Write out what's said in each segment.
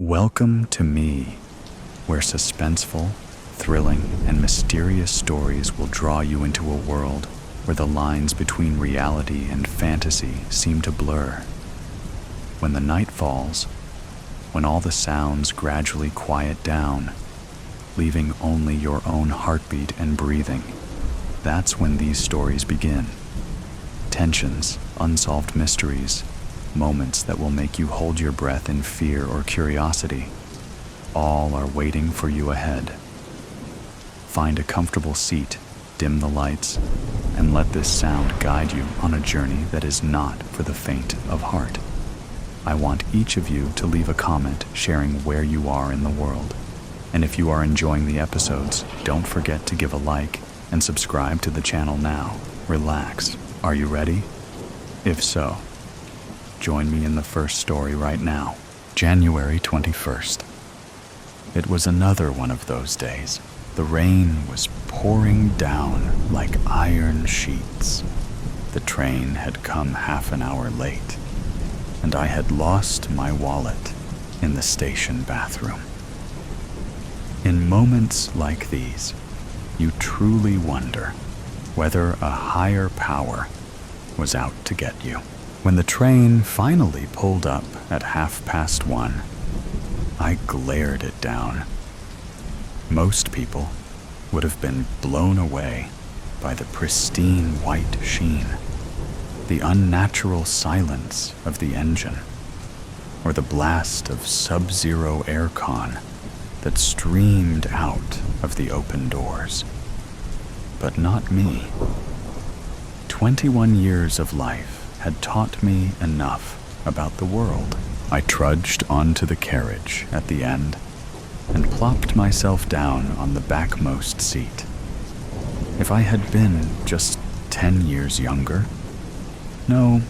Welcome to me, where suspenseful, thrilling, and mysterious stories will draw you into a world where the lines between reality and fantasy seem to blur. When the night falls, when all the sounds gradually quiet down, leaving only your own heartbeat and breathing, that's when these stories begin. Tensions, unsolved mysteries, moments that will make you hold your breath in fear or curiosity, all are waiting for you ahead. Find a comfortable seat, dim the lights, and let this sound guide you on a journey that is not for the faint of heart. I want each of you to leave a comment sharing where you are in the world. And if you are enjoying the episodes, don't forget to give a like and subscribe to the channel now. Relax. Are you ready? If so, join me in the first story right now. January 21st. It was another one of those days. The rain was pouring down like iron sheets. The train had come half an hour late, and I had lost my wallet in the station bathroom. In moments like these, you truly wonder whether a higher power was out to get you. When the train finally pulled up at 1:30, I glared it down. Most people would have been blown away by the pristine white sheen, the unnatural silence of the engine, or the blast of sub-zero aircon that streamed out of the open doors. But not me. 21 years of life had taught me enough about the world. I trudged onto the carriage at the end and plopped myself down on the backmost seat. If I had been just 10 years younger, no,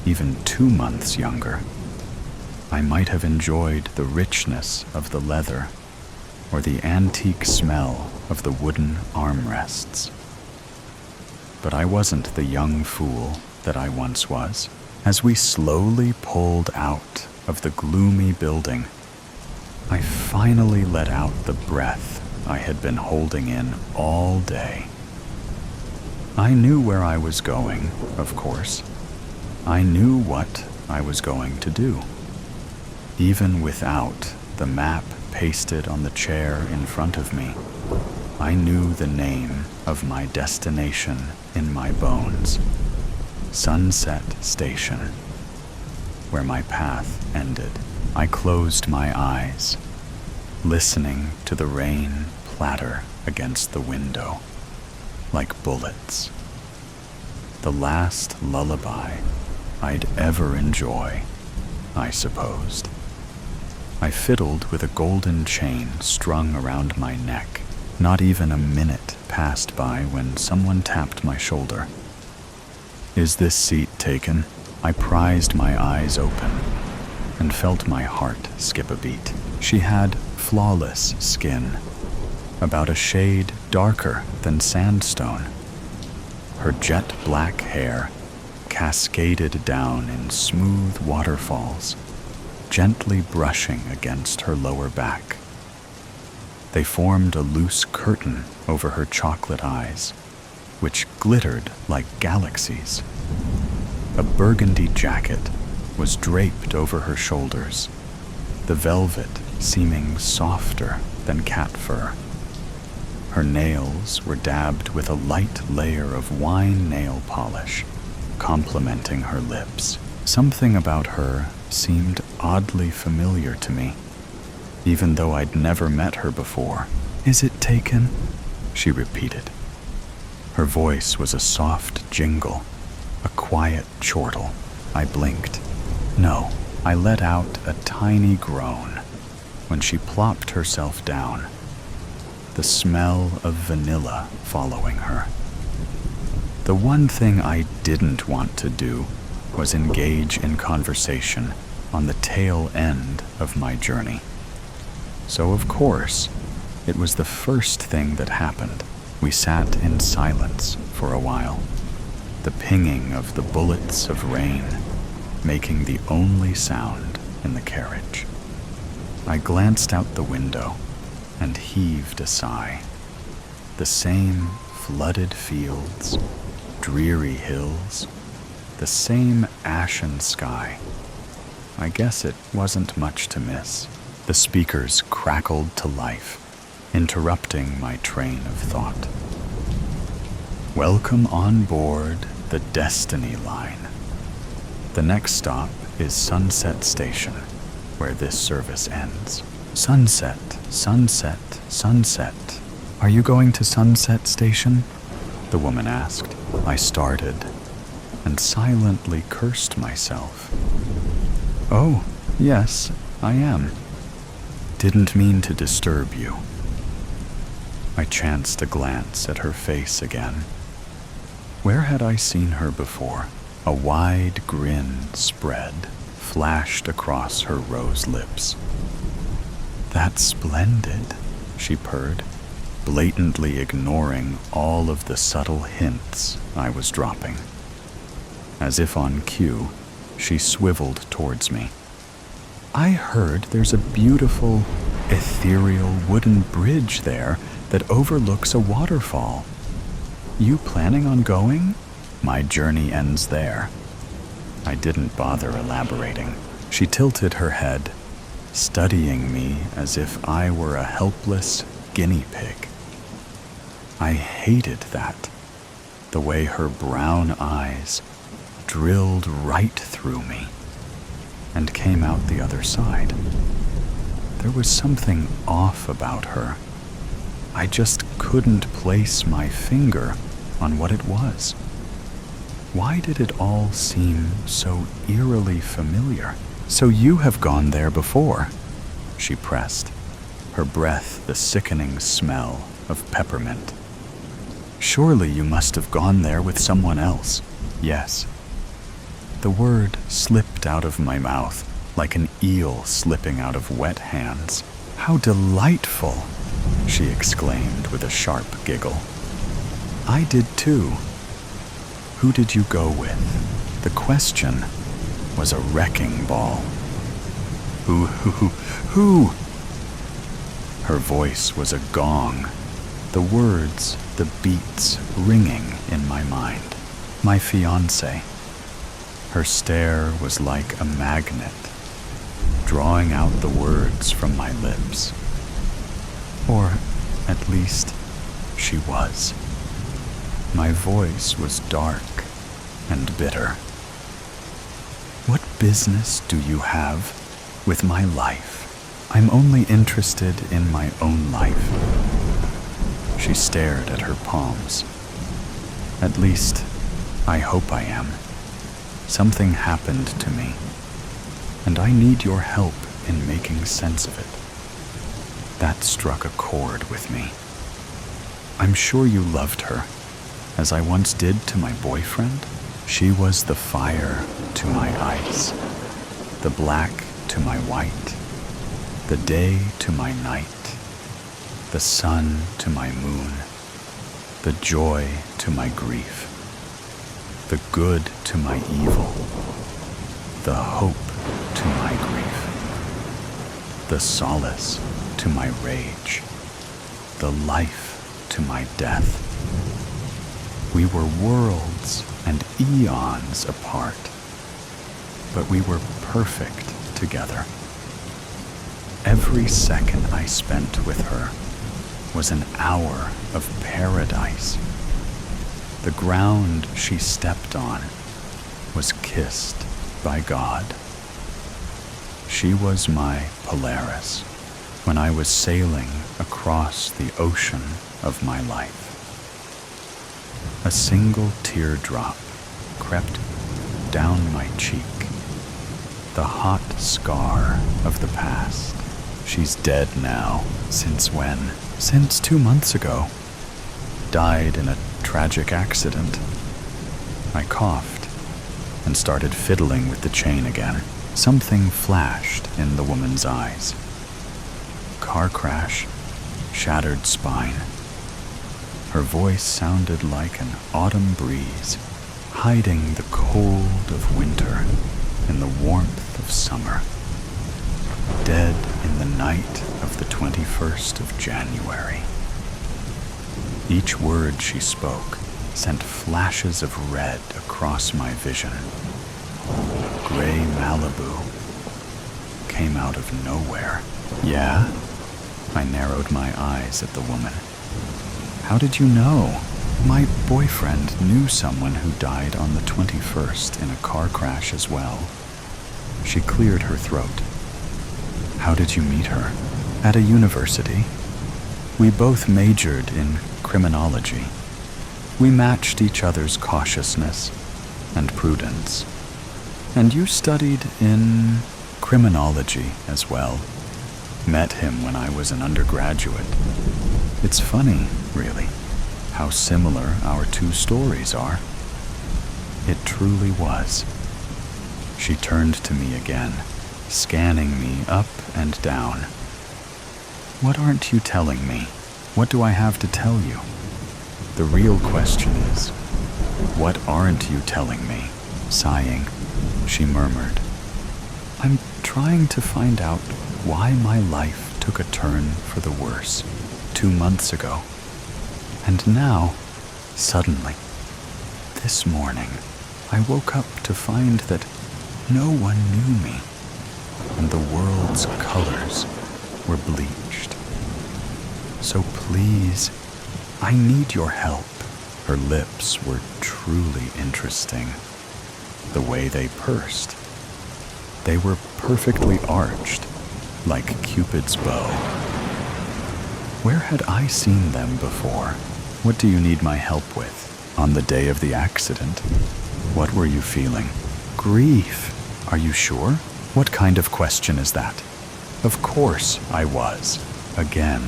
even 2 months younger, I might have enjoyed the richness of the leather or the antique smell of the wooden armrests. But I wasn't the young fool that I once was. As we slowly pulled out of the gloomy building, I finally let out the breath I had been holding in all day. I knew where I was going, of course. I knew what I was going to do. Even without the map pasted on the chair in front of me, I knew the name of my destination in my bones. Sunset Station, where my path ended. I closed my eyes, listening to the rain platter against the window like bullets. The last lullaby I'd ever enjoy, I supposed. I fiddled with a golden chain strung around my neck. Not even a minute passed by when someone tapped my shoulder. "Is this seat taken?" I prized my eyes open and felt my heart skip a beat. She had flawless skin, about a shade darker than sandstone. Her jet black hair cascaded down in smooth waterfalls, gently brushing against her lower back. They formed a loose curtain over her chocolate eyes, which glittered like galaxies. A burgundy jacket was draped over her shoulders, the velvet seeming softer than cat fur. Her nails were dabbed with a light layer of wine nail polish, complementing her lips. Something about her seemed oddly familiar to me, even though I'd never met her before. "Is it taken?" she repeated. Her voice was a soft jingle, a quiet chortle. I blinked. No, I let out a tiny groan when she plopped herself down, the smell of vanilla following her. The one thing I didn't want to do was engage in conversation on the tail end of my journey. So of course, it was the first thing that happened. We sat in silence for a while, the pinging of the bullets of rain making the only sound in the carriage. I glanced out the window and heaved a sigh. The same flooded fields, dreary hills, the same ashen sky. I guess it wasn't much to miss. The speakers crackled to life, interrupting my train of thought. Welcome on board the Destiny Line. The next stop is Sunset Station, where this service ends. Sunset, sunset, sunset. Are you going to Sunset Station? The woman asked. I started and silently cursed myself. Oh, yes, I am. Didn't mean to disturb you. I chanced a glance at her face again. Where had I seen her before? A wide grin spread, flashed across her rose lips. That's splendid, she purred, blatantly ignoring all of the subtle hints I was dropping. As if on cue, she swiveled towards me. I heard there's a beautiful, ethereal wooden bridge there that overlooks a waterfall. You planning on going? My journey ends there. I didn't bother elaborating. She tilted her head, studying me as if I were a helpless guinea pig. I hated that, the way her brown eyes drilled right through me and came out the other side. There was something off about her. I just couldn't place my finger on what it was. Why did it all seem so eerily familiar? So you have gone there before, she pressed, her breath the sickening smell of peppermint. Surely you must have gone there with someone else. Yes. The word slipped out of my mouth like an eel slipping out of wet hands. How delightful, she exclaimed with a sharp giggle. I did too. Who did you go with? The question was a wrecking ball. Who? Her voice was a gong, the words, the beats ringing in my mind. My fiancé. Her stare was like a magnet, drawing out the words from my lips. Or, at least, she was. My voice was dark and bitter. What business do you have with my life? I'm only interested in my own life. She stared at her palms. At least, I hope I am. Something happened to me, and I need your help in making sense of it. That struck a chord with me. I'm sure you loved her, as I once did to my boyfriend. She was the fire to my ice, the black to my white, the day to my night, the sun to my moon, the joy to my grief, the good to my evil, the hope to my grief, the solace to my rage, the life to my death. We were worlds and eons apart, but we were perfect together. Every second I spent with her was an hour of paradise. The ground she stepped on was kissed by God. She was my Polaris when I was sailing across the ocean of my life. A single teardrop crept down my cheek, the hot scar of the past. She's dead now. Since when? Since 2 months ago. Died in a tragic accident. I coughed and started fiddling with the chain again. Something flashed in the woman's eyes. Car crash, shattered spine. Her voice sounded like an autumn breeze, hiding the cold of winter in the warmth of summer. dead in the night of the 21st of January. Each word she spoke sent flashes of red across my vision. Gray Malibu came out of nowhere. Yeah? I narrowed my eyes at the woman. How did you know? My boyfriend knew someone who died on the 21st in a car crash as well. She cleared her throat. How did you meet her? At a university. We both majored in criminology. We matched each other's cautiousness and prudence. And you studied in criminology as well. Met him when I was an undergraduate. It's funny, really, how similar our two stories are. It truly was. She turned to me again, scanning me up and down. What aren't you telling me? What do I have to tell you? The real question is, what aren't you telling me? Sighing, she murmured, I'm trying to find out why my life took a turn for the worse 2 months ago. And now, suddenly, this morning, I woke up to find that no one knew me, and the world's colors were bleached. So please, I need your help. Her lips were truly interesting. The way they pursed. They were perfectly arched, like Cupid's bow. Where had I seen them before? What do you need my help with? On the day of the accident? What were you feeling? Grief. Are you sure? What kind of question is that? Of course I was. Again.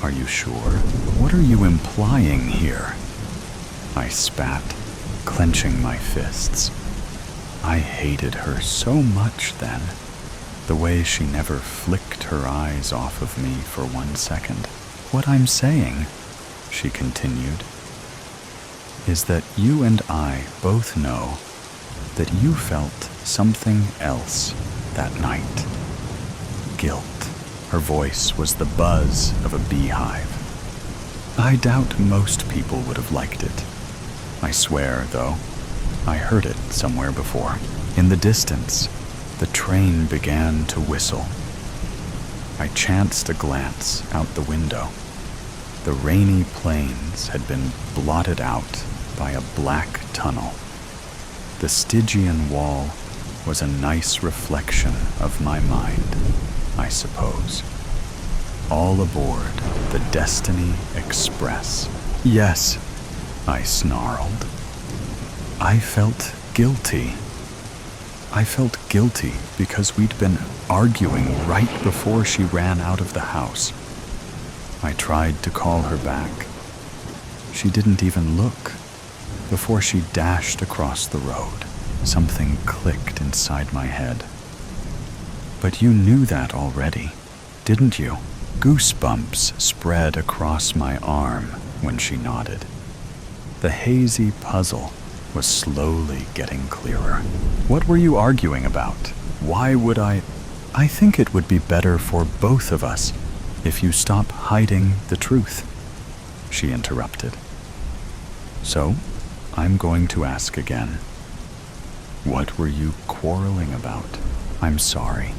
Are you sure? What are you implying here? I spat, clenching my fists. I hated her so much then. The way she never flicked her eyes off of me for 1 second. What I'm saying, she continued, is that you and I both know that you felt something else that night. Guilt. Her voice was the buzz of a beehive. I doubt most people would have liked it. I swear, though, I heard it somewhere before. In the distance, the train began to whistle. I chanced a glance out the window. The rainy plains had been blotted out by a black tunnel. The Stygian wall was a nice reflection of my mind, I suppose. All aboard the Destiny Express. Yes, I snarled. I felt guilty. I felt guilty because we'd been arguing right before she ran out of the house. I tried to call her back. She didn't even look. Before she dashed across the road, something clicked inside my head. But you knew that already, didn't you? Goosebumps spread across my arm when she nodded. The hazy puzzle was slowly getting clearer. What were you arguing about? Why would I think it would be better for both of us if you stop hiding the truth, she interrupted. So, I'm going to ask again. What were you quarreling about? I'm sorry.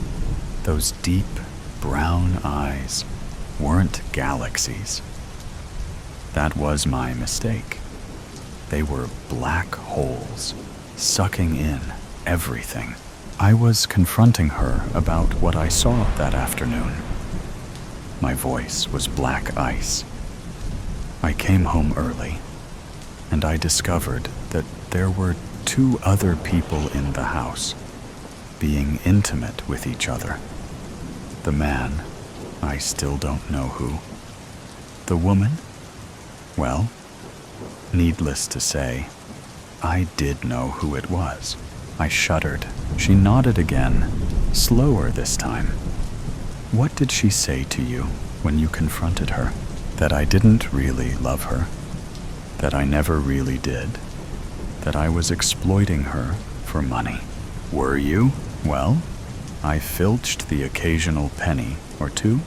Those deep brown eyes weren't galaxies. That was my mistake. They were black holes, sucking in everything. I was confronting her about what I saw that afternoon. My voice was black ice. I came home early, and I discovered that there were 2 other people in the house, being intimate with each other. The man, I still don't know who. The woman? Well, needless to say, I did know who it was. I shuddered. She nodded again, slower this time. What did she say to you when you confronted her? That I didn't really love her. That I never really did. That I was exploiting her for money. Were you? Well, I filched the occasional penny or two.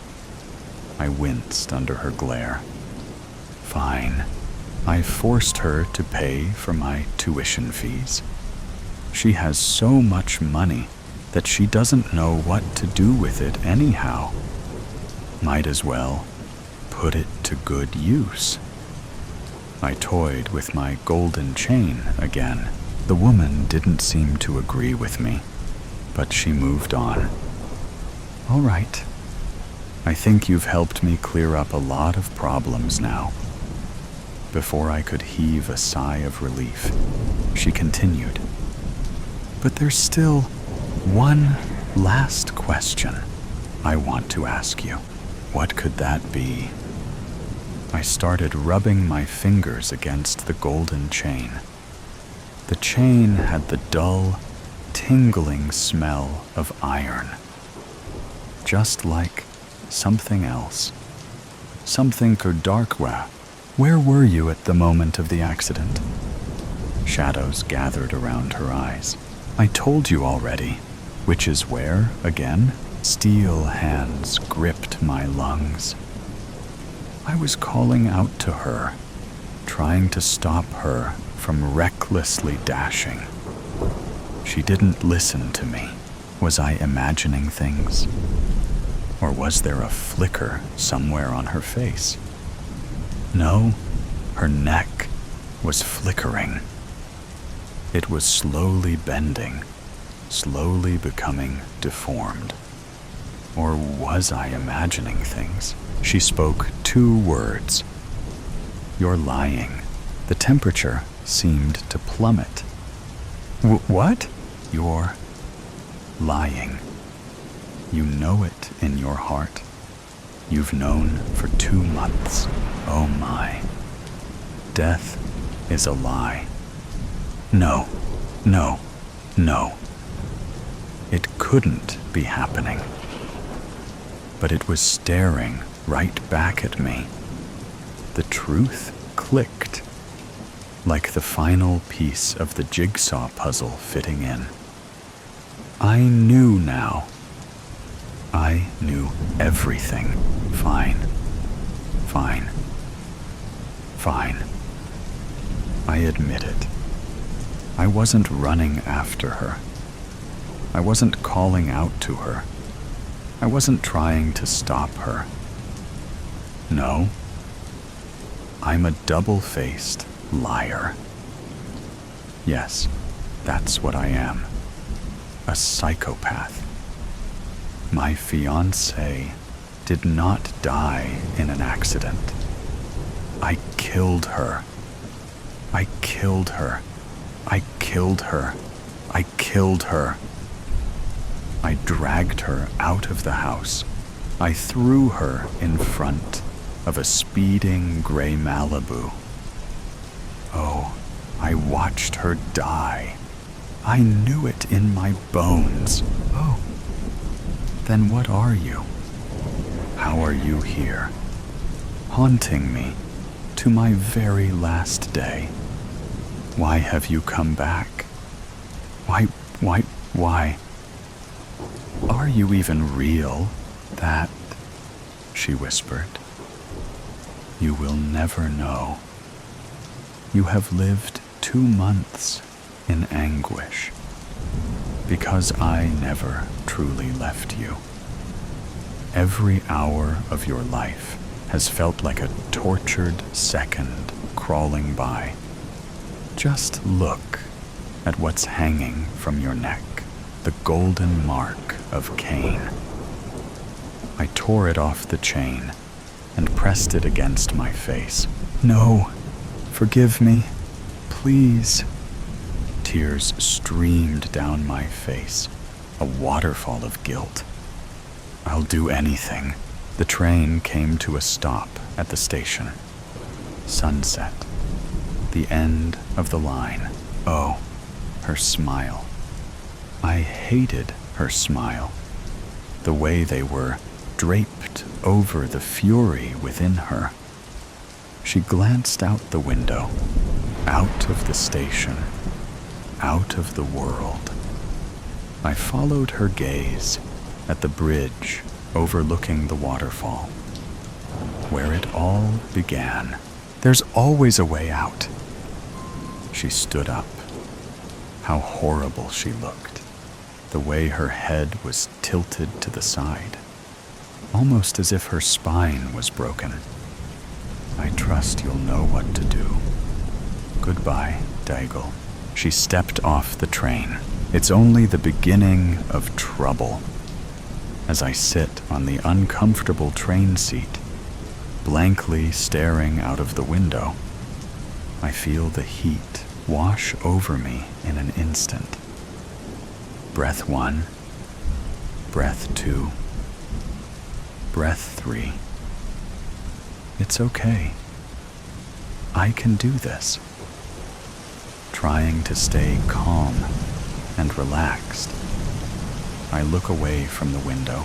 I winced under her glare. Fine. I forced her to pay for my tuition fees. She has so much money that she doesn't know what to do with it anyhow. Might as well put it to good use. I toyed with my golden chain again. The woman didn't seem to agree with me, but she moved on. All right. I think you've helped me clear up a lot of problems now. Before I could heave a sigh of relief, she continued. But there's still one last question I want to ask you. What could that be? I started rubbing my fingers against the golden chain. The chain had the dull, tingling smell of iron. Just like something else. Something Darkwa. Where were you at the moment of the accident? Shadows gathered around her eyes. I told you already. Which is where, again? Steel hands gripped my lungs. I was calling out to her, trying to stop her from recklessly dashing. She didn't listen to me. Was I imagining things? Or was there a flicker somewhere on her face? No, her neck was flickering. It was slowly bending, slowly becoming deformed. Or was I imagining things? She spoke 2 words. You're lying. The temperature seemed to plummet. What? You're lying. You know it in your heart. You've known for 2 months. Oh my. Death is a lie. No, no, no. It couldn't be happening. But it was staring right back at me. The truth clicked, like the final piece of the jigsaw puzzle fitting in. I knew now. I knew everything. Fine. Fine. Fine. I admit it. I wasn't running after her. I wasn't calling out to her. I wasn't trying to stop her. No. I'm a double-faced liar. Yes, that's what I am. A psychopath. My fiancée did not die in an accident. I killed her. I killed her. I killed her. I killed her. I dragged her out of the house. I threw her in front of a speeding gray Malibu. Oh, I watched her die. I knew it in my bones. Oh, then what are you? How are you here? Haunting me to my very last day. Why have you come back? Why? Are you even real? That, she whispered. You will never know. You have lived 2 months in anguish because I never truly left you. Every hour of your life has felt like a tortured second crawling by. Just look at what's hanging from your neck, the golden mark of Cain. I tore it off the chain and pressed it against my face. No, forgive me, please. Tears streamed down my face, a waterfall of guilt. I'll do anything. The train came to a stop at the station. Sunset. The end of the line. Oh, her smile. I hated her smile. The way they were draped over the fury within her. She glanced out the window, out of the station, out of the world. I followed her gaze at the bridge overlooking the waterfall, where it all began. There's always a way out. She stood up. How horrible she looked. The way her head was tilted to the side, almost as if her spine was broken. I trust you'll know what to do. Goodbye, Daigle. She stepped off the train. It's only the beginning of trouble. As I sit on the uncomfortable train seat, blankly staring out of the window, I feel the heat wash over me in an instant. Breath 1, breath 2, breath 3. It's okay. I can do this. Trying to stay calm and relaxed, I look away from the window,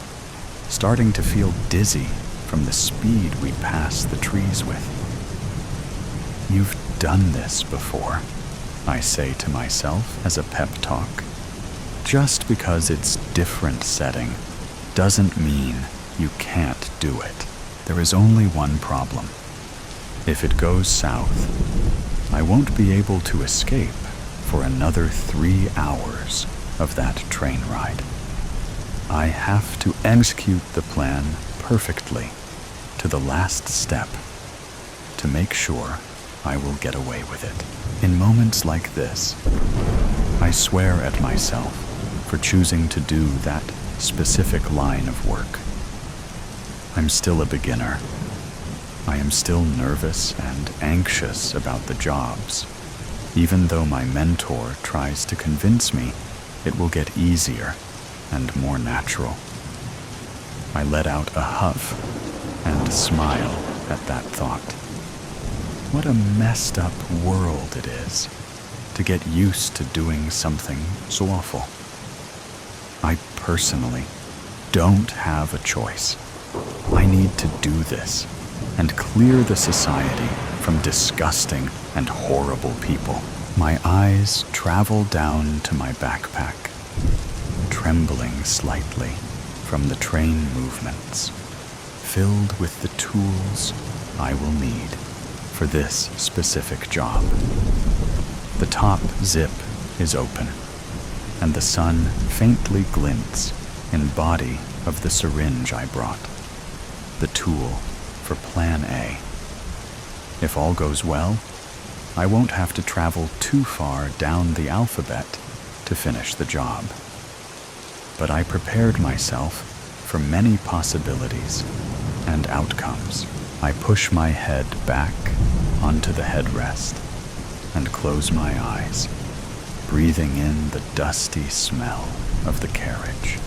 starting to feel dizzy from the speed we pass the trees with. You've done this before, I say to myself as a pep talk. Just because it's different setting doesn't mean you can't do it. There is only one problem. If it goes south, I won't be able to escape for another 3 hours of that train ride. I have to execute the plan perfectly to the last step to make sure I will get away with it. In moments like this, I swear at myself for choosing to do that specific line of work. I'm still a beginner. I am still nervous and anxious about the jobs, even though my mentor tries to convince me it will get easier and more natural. I let out a huff and smile at that thought. What a messed up world it is to get used to doing something so awful. I personally don't have a choice. I need to do this and clear the society from disgusting and horrible people. My eyes travel down to my backpack, trembling slightly from the train movements, filled with the tools I will need for this specific job. The top zip is open, and the sun faintly glints in body of the syringe I brought, the tool for Plan A. If all goes well, I won't have to travel too far down the alphabet to finish the job. But I prepared myself for many possibilities and outcomes. I push my head back onto the headrest and close my eyes, breathing in the dusty smell of the carriage.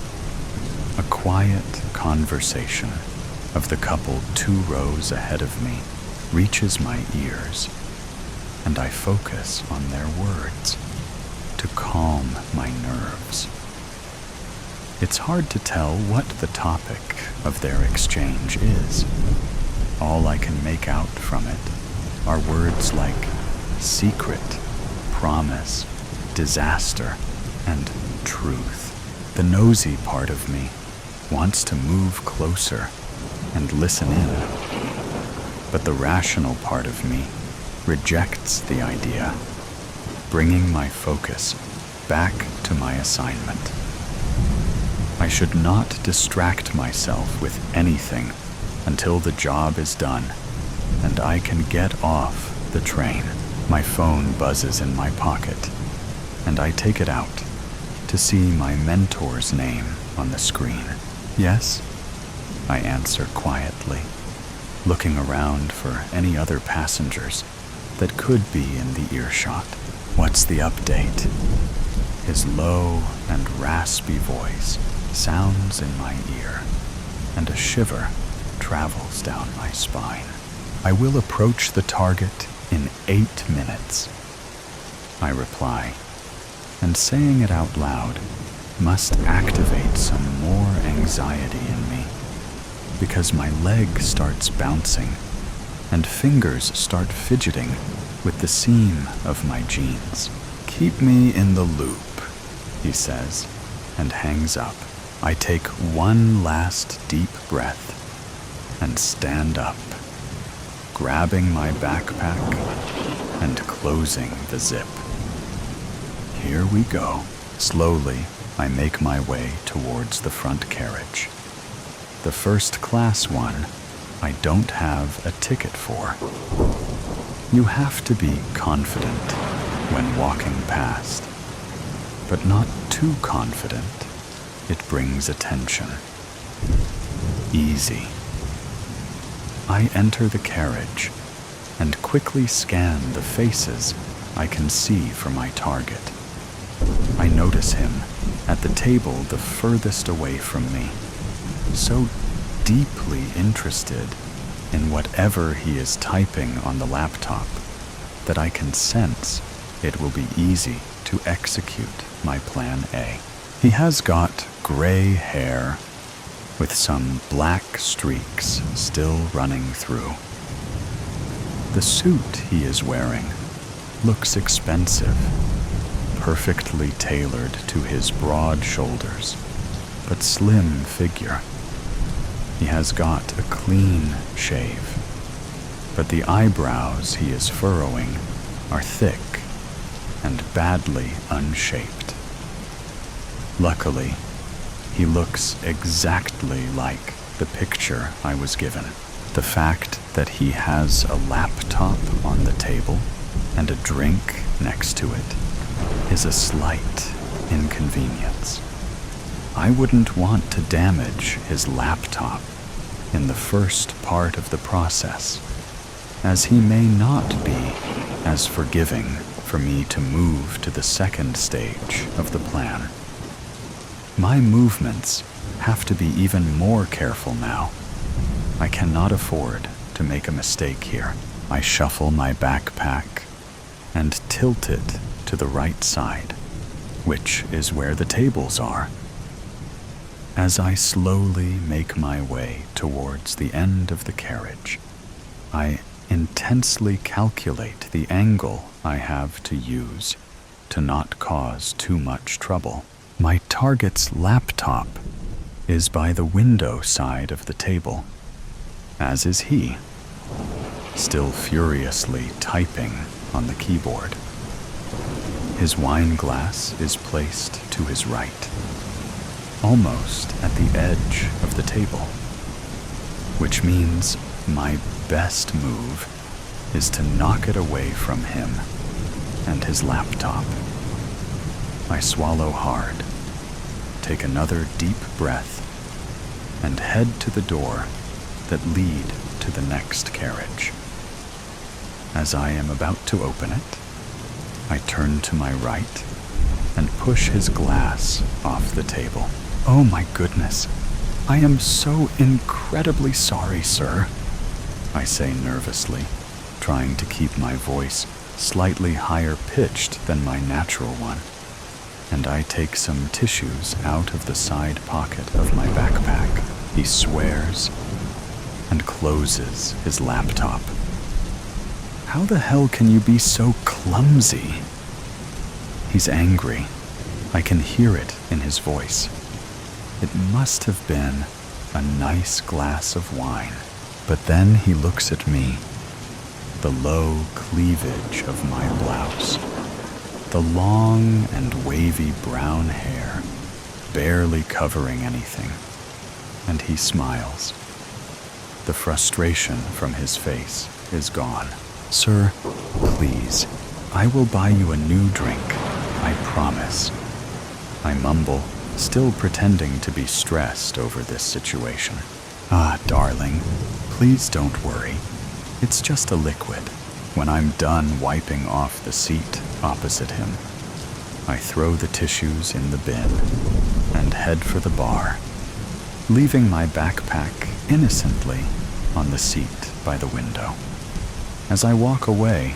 A quiet conversation of the couple 2 rows ahead of me reaches my ears, and I focus on their words to calm my nerves. It's hard to tell what the topic of their exchange is. All I can make out from it are words like secret, promise, disaster, and truth. The nosy part of me wants to move closer and listen in, but the rational part of me rejects the idea, bringing my focus back to my assignment. I should not distract myself with anything until the job is done and I can get off the train. My phone buzzes in my pocket, and I take it out to see my mentor's name on the screen. Yes, I answer quietly, looking around for any other passengers that could be in the earshot. What's the update? His low and raspy voice sounds in my ear, and a shiver travels down my spine. I will approach the target in 8 minutes, I reply, and saying it out loud must activate some more anxiety in me, because my leg starts bouncing and fingers start fidgeting with the seam of my jeans. Keep me in the loop, he says, and hangs up. I take one last deep breath and stand up, grabbing my backpack and closing the zip. Here we go. Slowly, I make my way towards the front carriage. The first class one I don't have a ticket for. You have to be confident when walking past, but not too confident. It brings attention. Easy. I enter the carriage and quickly scan the faces I can see for my target. I notice him at the table the furthest away from me, so deeply interested in whatever he is typing on the laptop that I can sense it will be easy to execute my plan A. He has got gray hair with some black streaks still running through. The suit he is wearing looks expensive, perfectly tailored to his broad shoulders, but slim figure. He has got a clean shave, but the eyebrows he is furrowing are thick and badly unshaped. Luckily, he looks exactly like the picture I was given. The fact that he has a laptop on the table and a drink next to it is a slight inconvenience. I wouldn't want to damage his laptop in the first part of the process, as he may not be as forgiving for me to move to the second stage of the plan. My movements have to be even more careful now. I cannot afford to make a mistake here. I shuffle my backpack and tilt it to the right side, which is where the tables are. As I slowly make my way towards the end of the carriage, I intensely calculate the angle I have to use to not cause too much trouble. My target's laptop is by the window side of the table, as is he, still furiously typing on the keyboard. His wine glass is placed to his right, almost at the edge of the table, which means my best move is to knock it away from him and his laptop. I swallow hard, take another deep breath, and head to the door that lead to the next carriage. As I am about to open it, I turn to my right and push his glass off the table. Oh my goodness, I am so incredibly sorry, sir, I say nervously, trying to keep my voice slightly higher pitched than my natural one, and I take some tissues out of the side pocket of my backpack. He swears and closes his laptop. How the hell can you be so clumsy? He's angry. I can hear it in his voice. It must have been a nice glass of wine. But then he looks at me, the low cleavage of my blouse, the long and wavy brown hair barely covering anything, and he smiles. The frustration from his face is gone. Sir, please, I will buy you a new drink, I promise. I mumble, still pretending to be stressed over this situation. Ah, darling, please don't worry. It's just a liquid. When I'm done wiping off the seat opposite him, I throw the tissues in the bin and head for the bar, leaving my backpack innocently on the seat by the window. As I walk away,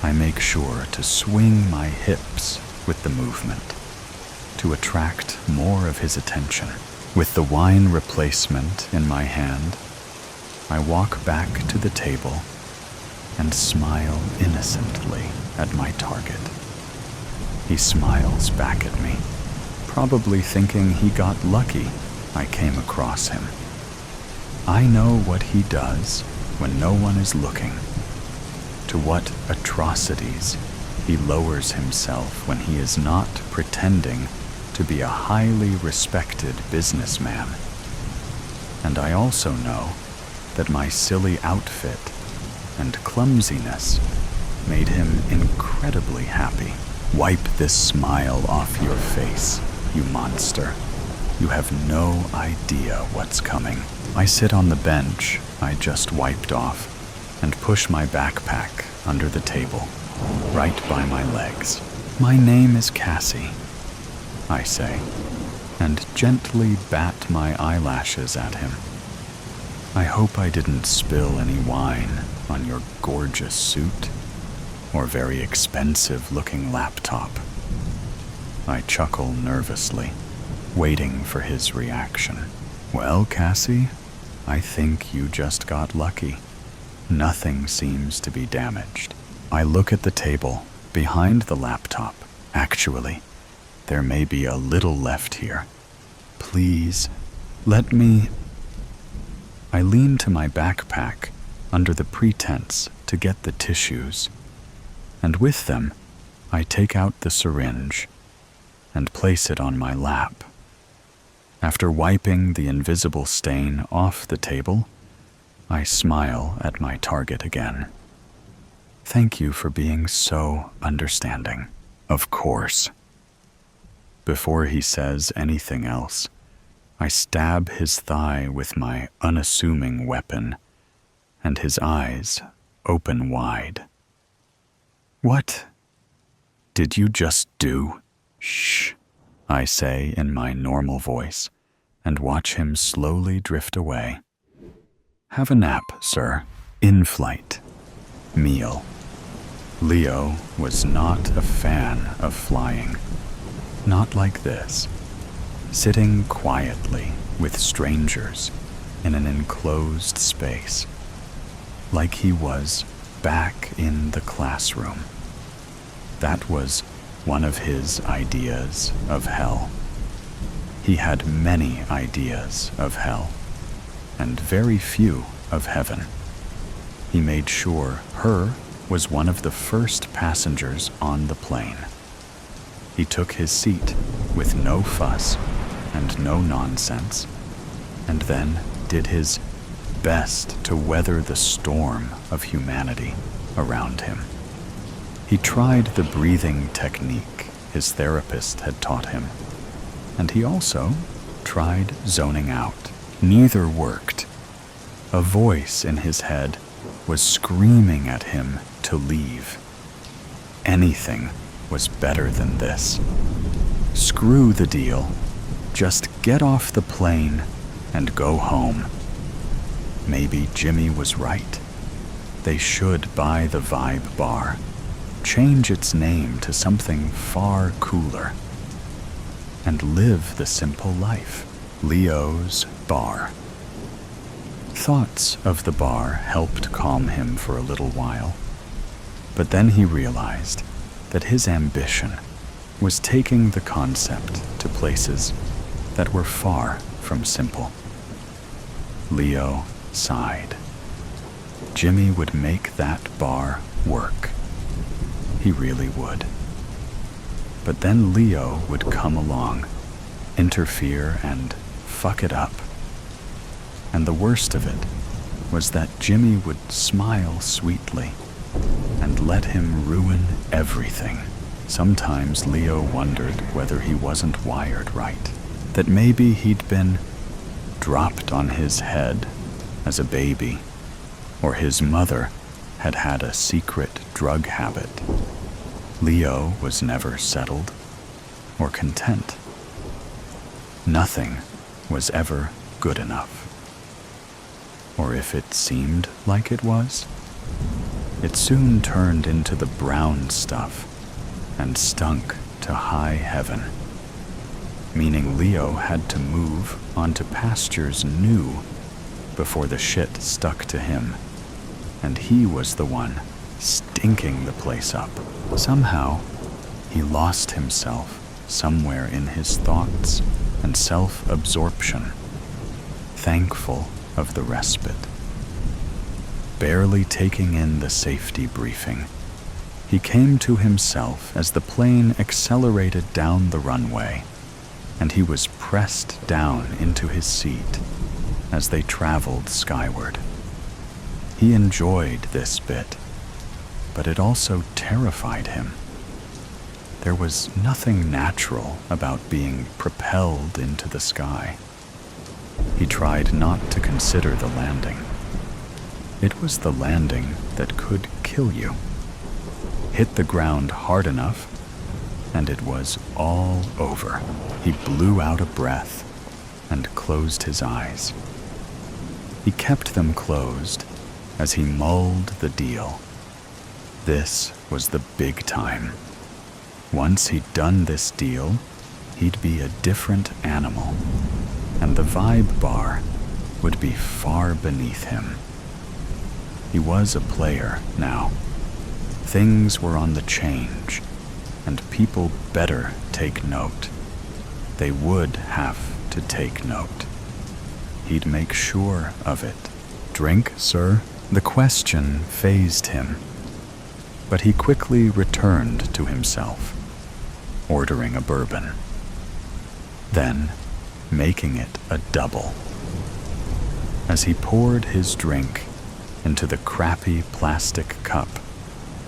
I make sure to swing my hips with the movement to attract more of his attention. With the wine replacement in my hand, I walk back to the table and smile innocently at my target. He smiles back at me, probably thinking he got lucky I came across him. I know what he does when no one is looking, to what atrocities he lowers himself when he is not pretending to be a highly respected businessman. And I also know that my silly outfit and clumsiness made him incredibly happy. Wipe this smile off your face, you monster. You have no idea what's coming. I sit on the bench I just wiped off and push my backpack under the table, right by my legs. My name is Cassie, I say, and gently bat my eyelashes at him. I hope I didn't spill any wine on your gorgeous suit or very expensive-looking laptop. I chuckle nervously, waiting for his reaction. Well, Cassie, I think you just got lucky. Nothing seems to be damaged. I look at the table behind the laptop. Actually, there may be a little left here. Please, let me... I lean to my backpack under the pretense to get the tissues, and with them, I take out the syringe and place it on my lap. After wiping the invisible stain off the table, I smile at my target again. Thank you for being so understanding. Of course. Before he says anything else, I stab his thigh with my unassuming weapon, and his eyes open wide. What did you just do? Shh, I say in my normal voice, and watch him slowly drift away. Have a nap, sir. In flight. Meal. Leo was not a fan of flying. Not like this. Sitting quietly with strangers in an enclosed space, like he was back in the classroom. That was one of his ideas of hell. He had many ideas of hell, and very few of heaven. He made sure her was one of the first passengers on the plane. He took his seat with no fuss and no nonsense, and then did his best to weather the storm of humanity around him. He tried the breathing technique his therapist had taught him, and he also tried zoning out. Neither worked. A voice in his head was screaming at him to leave. Anything was better than this. Screw the deal. Just get off the plane and go home. Maybe Jimmy was right. They should buy the Vibe Bar, change its name to something far cooler, and live the simple life. Leo's Bar. Thoughts of the bar helped calm him for a little while, but then he realized that his ambition was taking the concept to places that were far from simple. Leo sighed. Jimmy would make that bar work. He really would. But then Leo would come along, interfere, and fuck it up. And the worst of it was that Jimmy would smile sweetly and let him ruin everything. Sometimes Leo wondered whether he wasn't wired right, that maybe he'd been dropped on his head as a baby, or his mother had had a secret drug habit. Leo was never settled or content. Nothing was ever good enough. Or if it seemed like it was, it soon turned into the brown stuff and stunk to high heaven, meaning Leo had to move onto pastures new before the shit stuck to him, and he was the one stinking the place up. Somehow, he lost himself somewhere in his thoughts and self-absorption, thankful of the respite. Barely taking in the safety briefing, he came to himself as the plane accelerated down the runway, and he was pressed down into his seat as they traveled skyward. He enjoyed this bit, but it also terrified him. There was nothing natural about being propelled into the sky. He tried not to consider the landing. It was the landing that could kill you. Hit the ground hard enough, and it was all over. He blew out a breath and closed his eyes. He kept them closed as he mulled the deal. This was the big time. Once he'd done this deal, he'd be a different animal, and the vibe bar would be far beneath him. He was a player now. Things were on the change, and people better take note. They would have to take note. He'd make sure of it. "Drink, sir?" The question fazed him, but he quickly returned to himself, ordering a bourbon, then making it a double. As he poured his drink into the crappy plastic cup,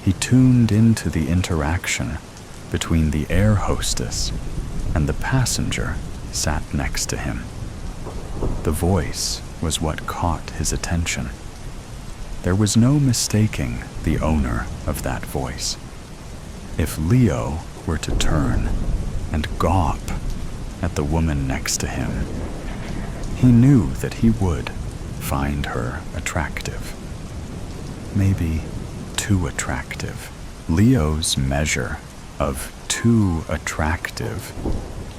he tuned into the interaction between the air hostess and the passenger sat next to him. The voice was what caught his attention. There was no mistaking the owner of that voice. If Leo were to turn and gawp at the woman next to him, he knew that he would find her attractive. Maybe too attractive. Leo's measure of too attractive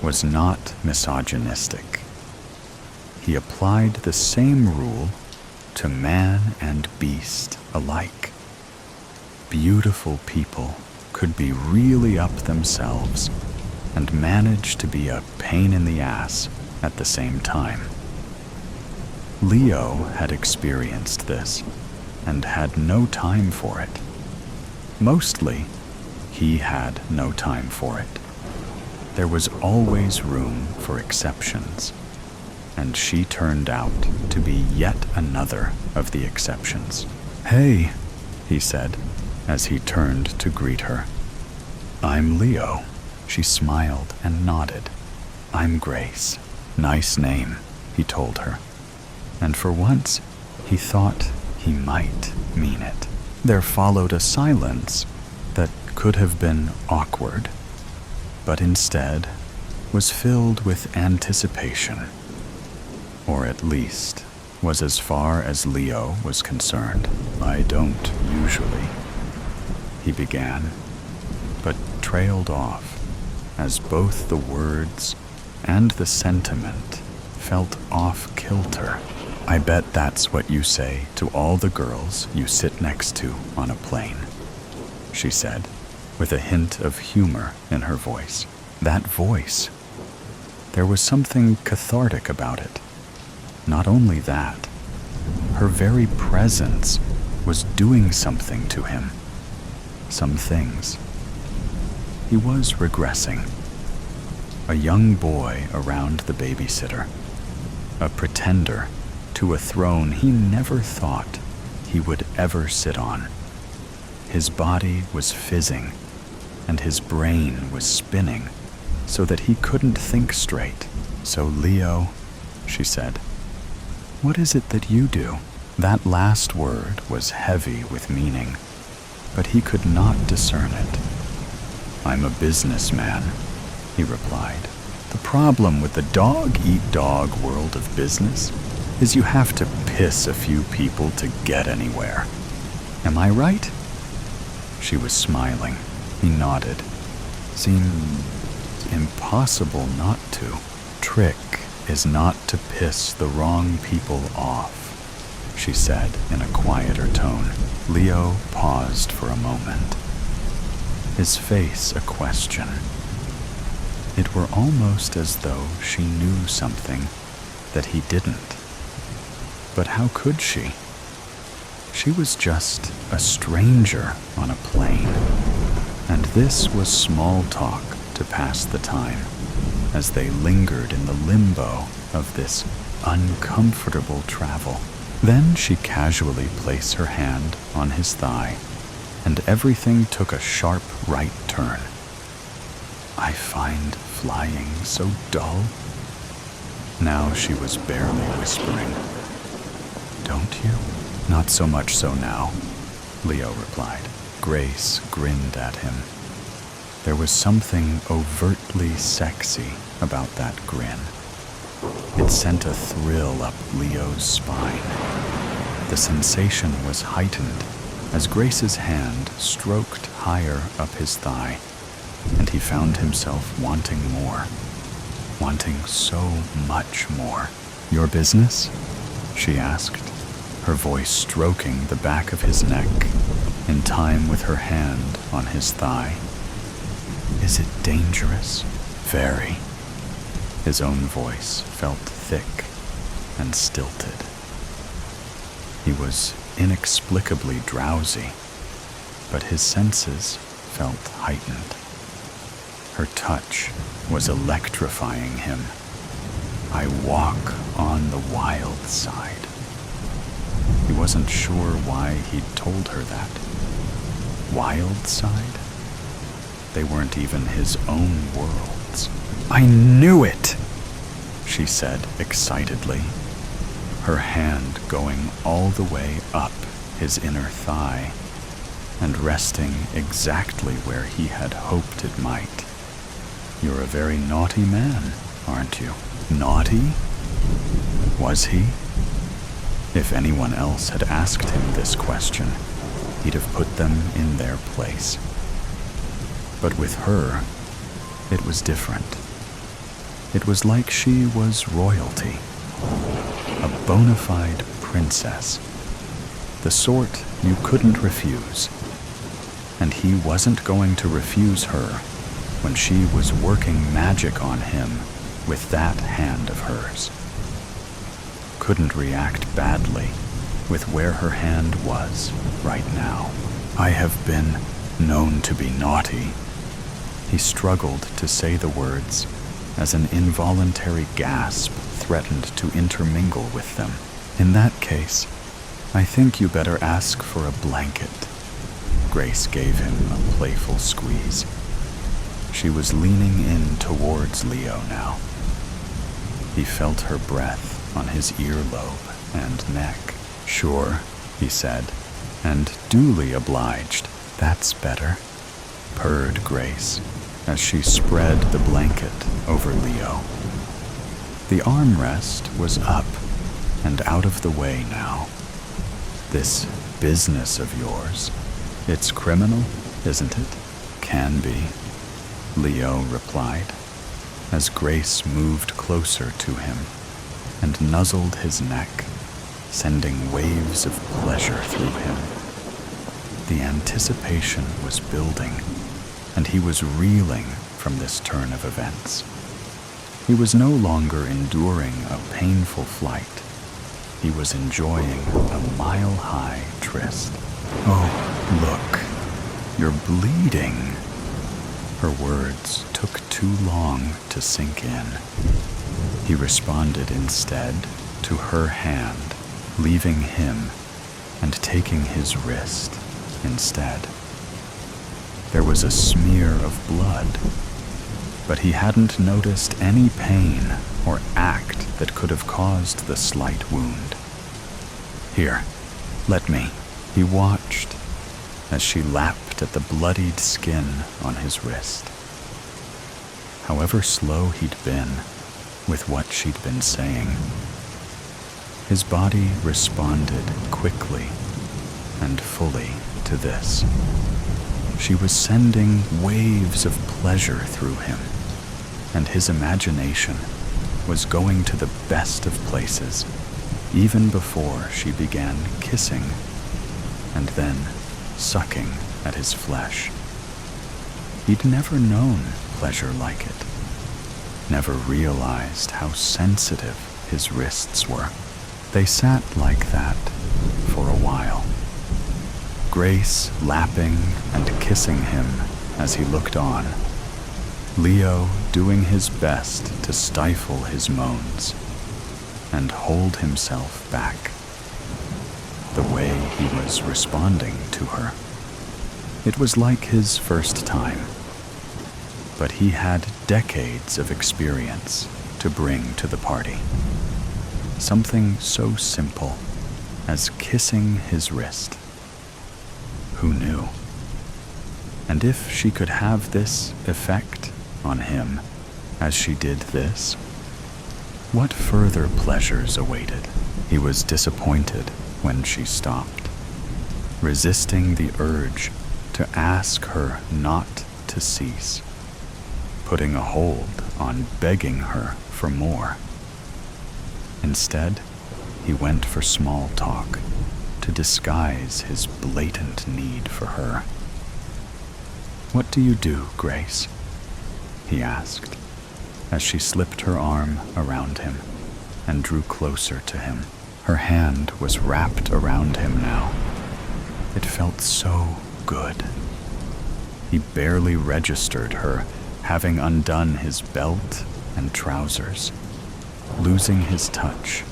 was not misogynistic. He applied the same rule to man and beast alike. Beautiful people could be really up themselves and manage to be a pain in the ass at the same time. Leo had experienced this and had no time for it. Mostly, he had no time for it. There was always room for exceptions, and she turned out to be yet another of the exceptions. "Hey," he said as he turned to greet her. "I'm Leo." She smiled and nodded. "I'm Grace." "Nice name," he told her. And for once, he thought he might mean it. There followed a silence that could have been awkward, but instead was filled with anticipation, or at least was as far as Leo was concerned. "I don't usually," he began, but trailed off as both the words and the sentiment felt off kilter. "I bet that's what you say to all the girls you sit next to on a plane," she said, with a hint of humor in her voice. That voice. There was something cathartic about it. Not only that, her very presence was doing something to him. Some things. He was regressing. A young boy around the babysitter. A pretender to a throne he never thought he would ever sit on. His body was fizzing, and his brain was spinning so that he couldn't think straight. "So, Leo," she said, "what is it that you do?" That last word was heavy with meaning, but he could not discern it. "I'm a businessman," he replied. "The problem with the dog-eat-dog world of business is you have to piss a few people to get anywhere. Am I right?" She was smiling. He nodded. "Seemed impossible not to. Trick is not to piss the wrong people off," she said in a quieter tone. Leo paused for a moment, his face a question. It were almost as though she knew something that he didn't. But how could she? She was just a stranger on a plane, and this was small talk to pass the time as they lingered in the limbo of this uncomfortable travel. Then she casually placed her hand on his thigh, and everything took a sharp right turn. I find flying so dull. Now she was barely whispering. Don't you? Not so much so now, Leo replied. Grace grinned at him. There was something overtly sexy about that grin. It sent a thrill up Leo's spine. The sensation was heightened as Grace's hand stroked higher up his thigh, and he found himself wanting more, wanting so much more. Your business? She asked, her voice stroking the back of his neck in time with her hand on his thigh. Is it dangerous? Very. His own voice felt thick and stilted. He was inexplicably drowsy, but his senses felt heightened. Her touch was electrifying him. I walk on the wild side. He wasn't sure why he'd told her that. Wild side? They weren't even his own worlds. I knew it! She said excitedly, her hand going all the way up his inner thigh and resting exactly where he had hoped it might. You're a very naughty man, aren't you? Naughty? Was he? If anyone else had asked him this question, he'd have put them in their place. But with her, it was different. It was like she was royalty, a bona fide princess, the sort you couldn't refuse. And he wasn't going to refuse her when she was working magic on him with that hand of hers. Couldn't react badly with where her hand was right now. I have been known to be naughty. He struggled to say the words as an involuntary gasp threatened to intermingle with them. In that case, I think you better ask for a blanket. Grace gave him a playful squeeze. She was leaning in towards Leo now. He felt her breath on his earlobe and neck. Sure, he said, and duly obliged. That's better, purred Grace as she spread the blanket over Leo. The armrest was up and out of the way now. This business of yours, it's criminal, isn't it? Can be, Leo replied, as Grace moved closer to him and nuzzled his neck, sending waves of pleasure through him. The anticipation was building, and he was reeling from this turn of events. He was no longer enduring a painful flight. He was enjoying a mile-high tryst. Oh, look, you're bleeding. Her words took too long to sink in. He responded instead to her hand, leaving him and taking his wrist instead. There was a smear of blood, but he hadn't noticed any pain or act that could have caused the slight wound. Here, let me. He watched as she lapped at the bloodied skin on his wrist. However slow he'd been with what she'd been saying, his body responded quickly and fully to this. She was sending waves of pleasure through him, and his imagination was going to the best of places, even before she began kissing and then sucking at his flesh. He'd never known pleasure like it. never realized how sensitive his wrists were. They sat like that for a while, Grace lapping and kissing him as he looked on, Leo doing his best to stifle his moans and hold himself back. The way he was responding to her, it was like his first time, but he had decades of experience to bring to the party. Something so simple as kissing his wrist. Who knew? And if she could have this effect on him as she did this, what further pleasures awaited? He was disappointed when she stopped, resisting the urge to ask her not to cease, putting a hold on begging her for more. Instead, he went for small talk to disguise his blatant need for her. "What do you do, Grace?" he asked, as she slipped her arm around him and drew closer to him. Her hand was wrapped around him now. It felt so good. He barely registered her having undone his belt and trousers, losing his touch,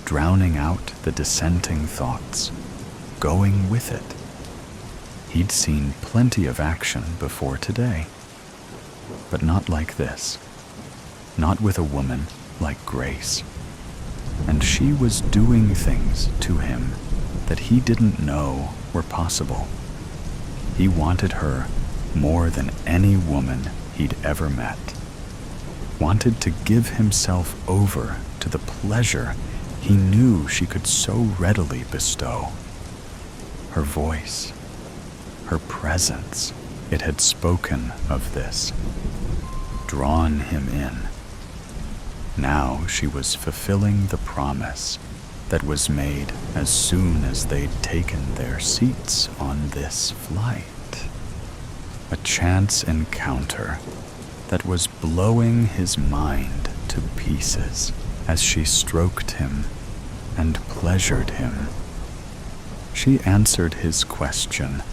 drowning out the dissenting thoughts, going with it. He'd seen plenty of action before today, but not like this, not with a woman like Grace. And she was doing things to him that he didn't know were possible. He wanted her more than any woman he'd ever met, wanted to give himself over to the pleasure he knew she could so readily bestow. Her voice, her presence, it had spoken of this, drawn him in. Now she was fulfilling the promise that was made as soon as they'd taken their seats on this flight. A chance encounter that was blowing his mind to pieces as she stroked him and pleasured him. She answered his question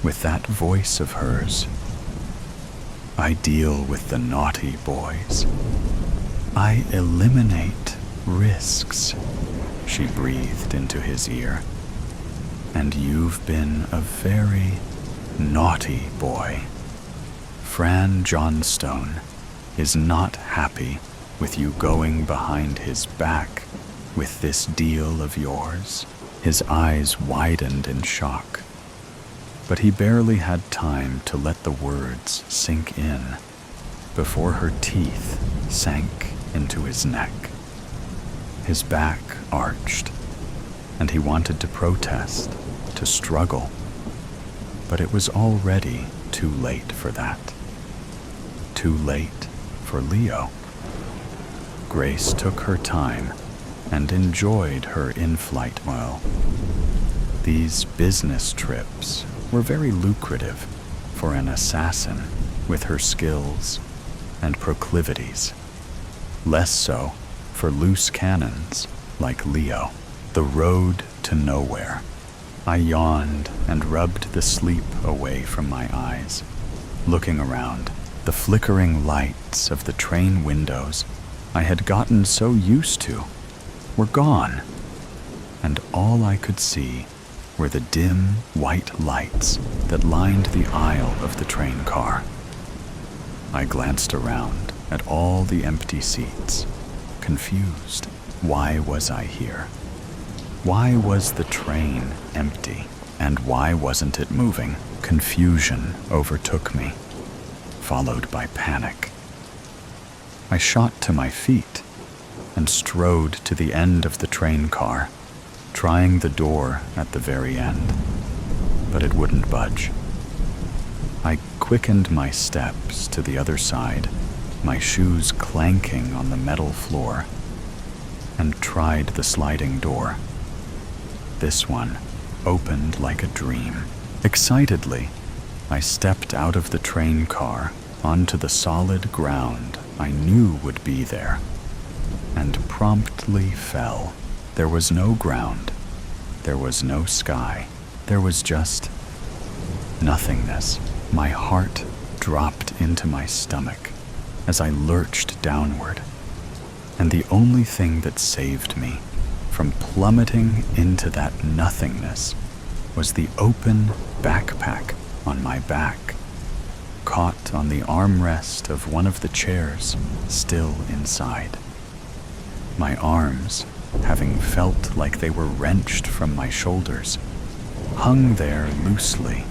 with that voice of hers. "I deal with the naughty boys. I eliminate risks," she breathed into his ear. "And you've been a very naughty boy. Fran Johnstone is not happy with you going behind his back with this deal of yours." His eyes widened in shock, but he barely had time to let the words sink in before her teeth sank into his neck. His back arched, and he wanted to protest, to struggle, but it was already too late for that. Too late for Leo. Grace took her time and enjoyed her in-flight well. These business trips were very lucrative for an assassin with her skills and proclivities, less so for loose cannons like Leo. The road to nowhere. I yawned and rubbed the sleep away from my eyes, looking around. The flickering lights of the train windows I had gotten so used to were gone, and all I could see were the dim white lights that lined the aisle of the train car. I glanced around at all the empty seats, confused. Why was I here? Why was the train empty? And why wasn't it moving? Confusion overtook me, followed by panic. I shot to my feet and strode to the end of the train car, trying the door at the very end, but it wouldn't budge. I quickened my steps to the other side, my shoes clanking on the metal floor, and tried the sliding door. This one opened like a dream. Excitedly, I stepped out of the train car onto the solid ground I knew would be there, and promptly fell. There was no ground. There was no sky. There was just nothingness. My heart dropped into my stomach as I lurched downward, and the only thing that saved me from plummeting into that nothingness was the open backpack on my back, caught on the armrest of one of the chairs, still inside. My arms, having felt like they were wrenched from my shoulders, hung there loosely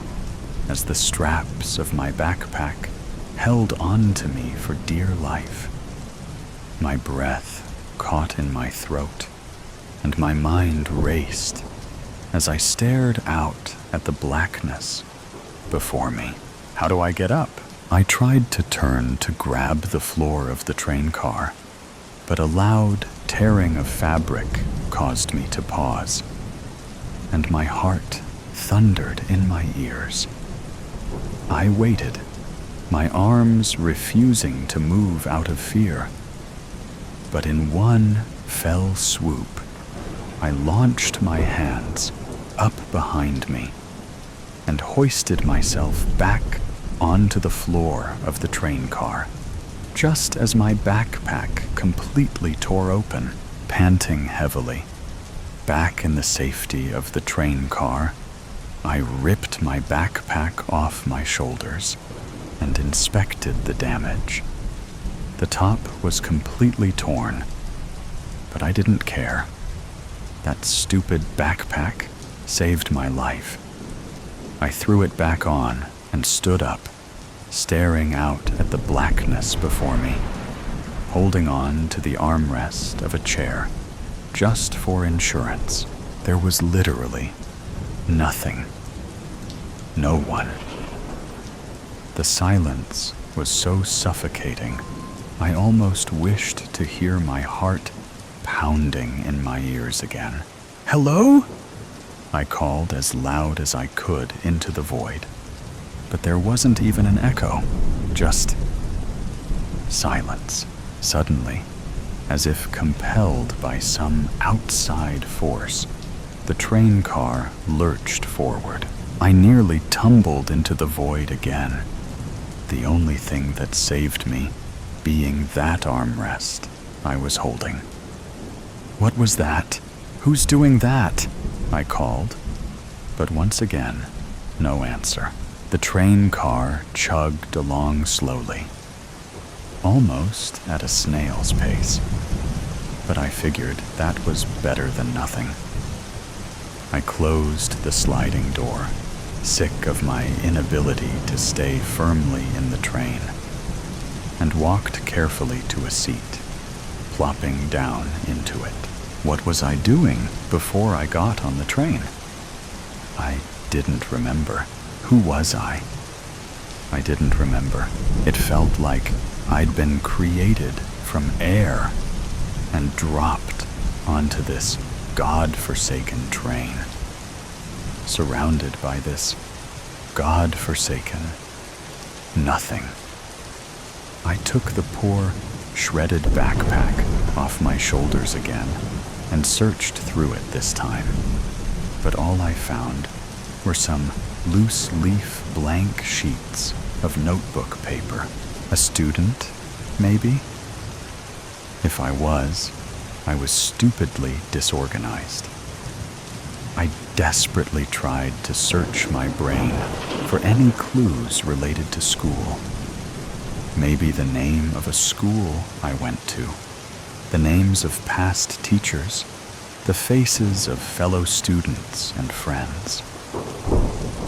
as the straps of my backpack held on to me for dear life. My breath caught in my throat, and my mind raced as I stared out at the blackness before me. How do I get up? I tried to turn to grab the floor of the train car, but a loud tearing of fabric caused me to pause, and my heart thundered in my ears. I waited, my arms refusing to move out of fear. But in one fell swoop, I launched my hands up behind me and hoisted myself back onto the floor of the train car, just as my backpack completely tore open. Panting heavily, back in the safety of the train car, I ripped my backpack off my shoulders and inspected the damage. The top was completely torn, but I didn't care. That stupid backpack saved my life. I threw it back on and stood up, staring out at the blackness before me, holding on to the armrest of a chair, just for insurance. There was literally nothing. No one. The silence was so suffocating, I almost wished to hear my heart pounding in my ears again. "Hello?" I called as loud as I could into the void, but there wasn't even an echo, just silence. Suddenly, as if compelled by some outside force, the train car lurched forward. I nearly tumbled into the void again, the only thing that saved me being that armrest I was holding. "What was that? Who's doing that?" I called, but once again, no answer. The train car chugged along slowly, almost at a snail's pace, but I figured that was better than nothing. I closed the sliding door, sick of my inability to stay firmly in the train, and walked carefully to a seat, plopping down into it. What was I doing before I got on the train? I didn't remember. Who was I? I didn't remember. It felt like I'd been created from air and dropped onto this God-forsaken train, surrounded by this God-forsaken nothing. I took the poor, shredded backpack off my shoulders again and searched through it this time, but all I found were some loose-leaf blank sheets of notebook paper. A student, maybe? If I was stupidly disorganized. I desperately tried to search my brain for any clues related to school. Maybe the name of a school I went to, the names of past teachers, the faces of fellow students and friends.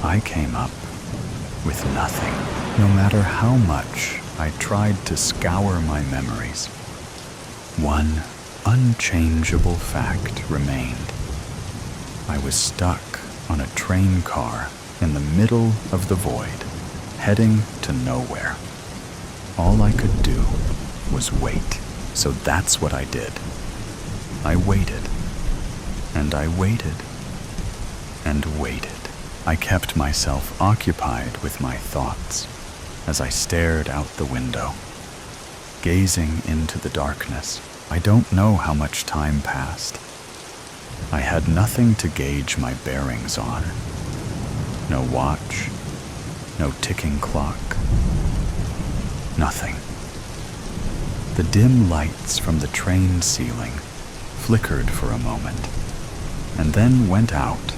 I came up with nothing. No matter how much I tried to scour my memories, one unchangeable fact remained. I was stuck on a train car in the middle of the void, heading to nowhere. All I could do was wait, so that's what I did. I waited, and I waited, and waited. I kept myself occupied with my thoughts as I stared out the window, gazing into the darkness. I don't know how much time passed. I had nothing to gauge my bearings on. No watch, no ticking clock, nothing. The dim lights from the train ceiling flickered for a moment and then went out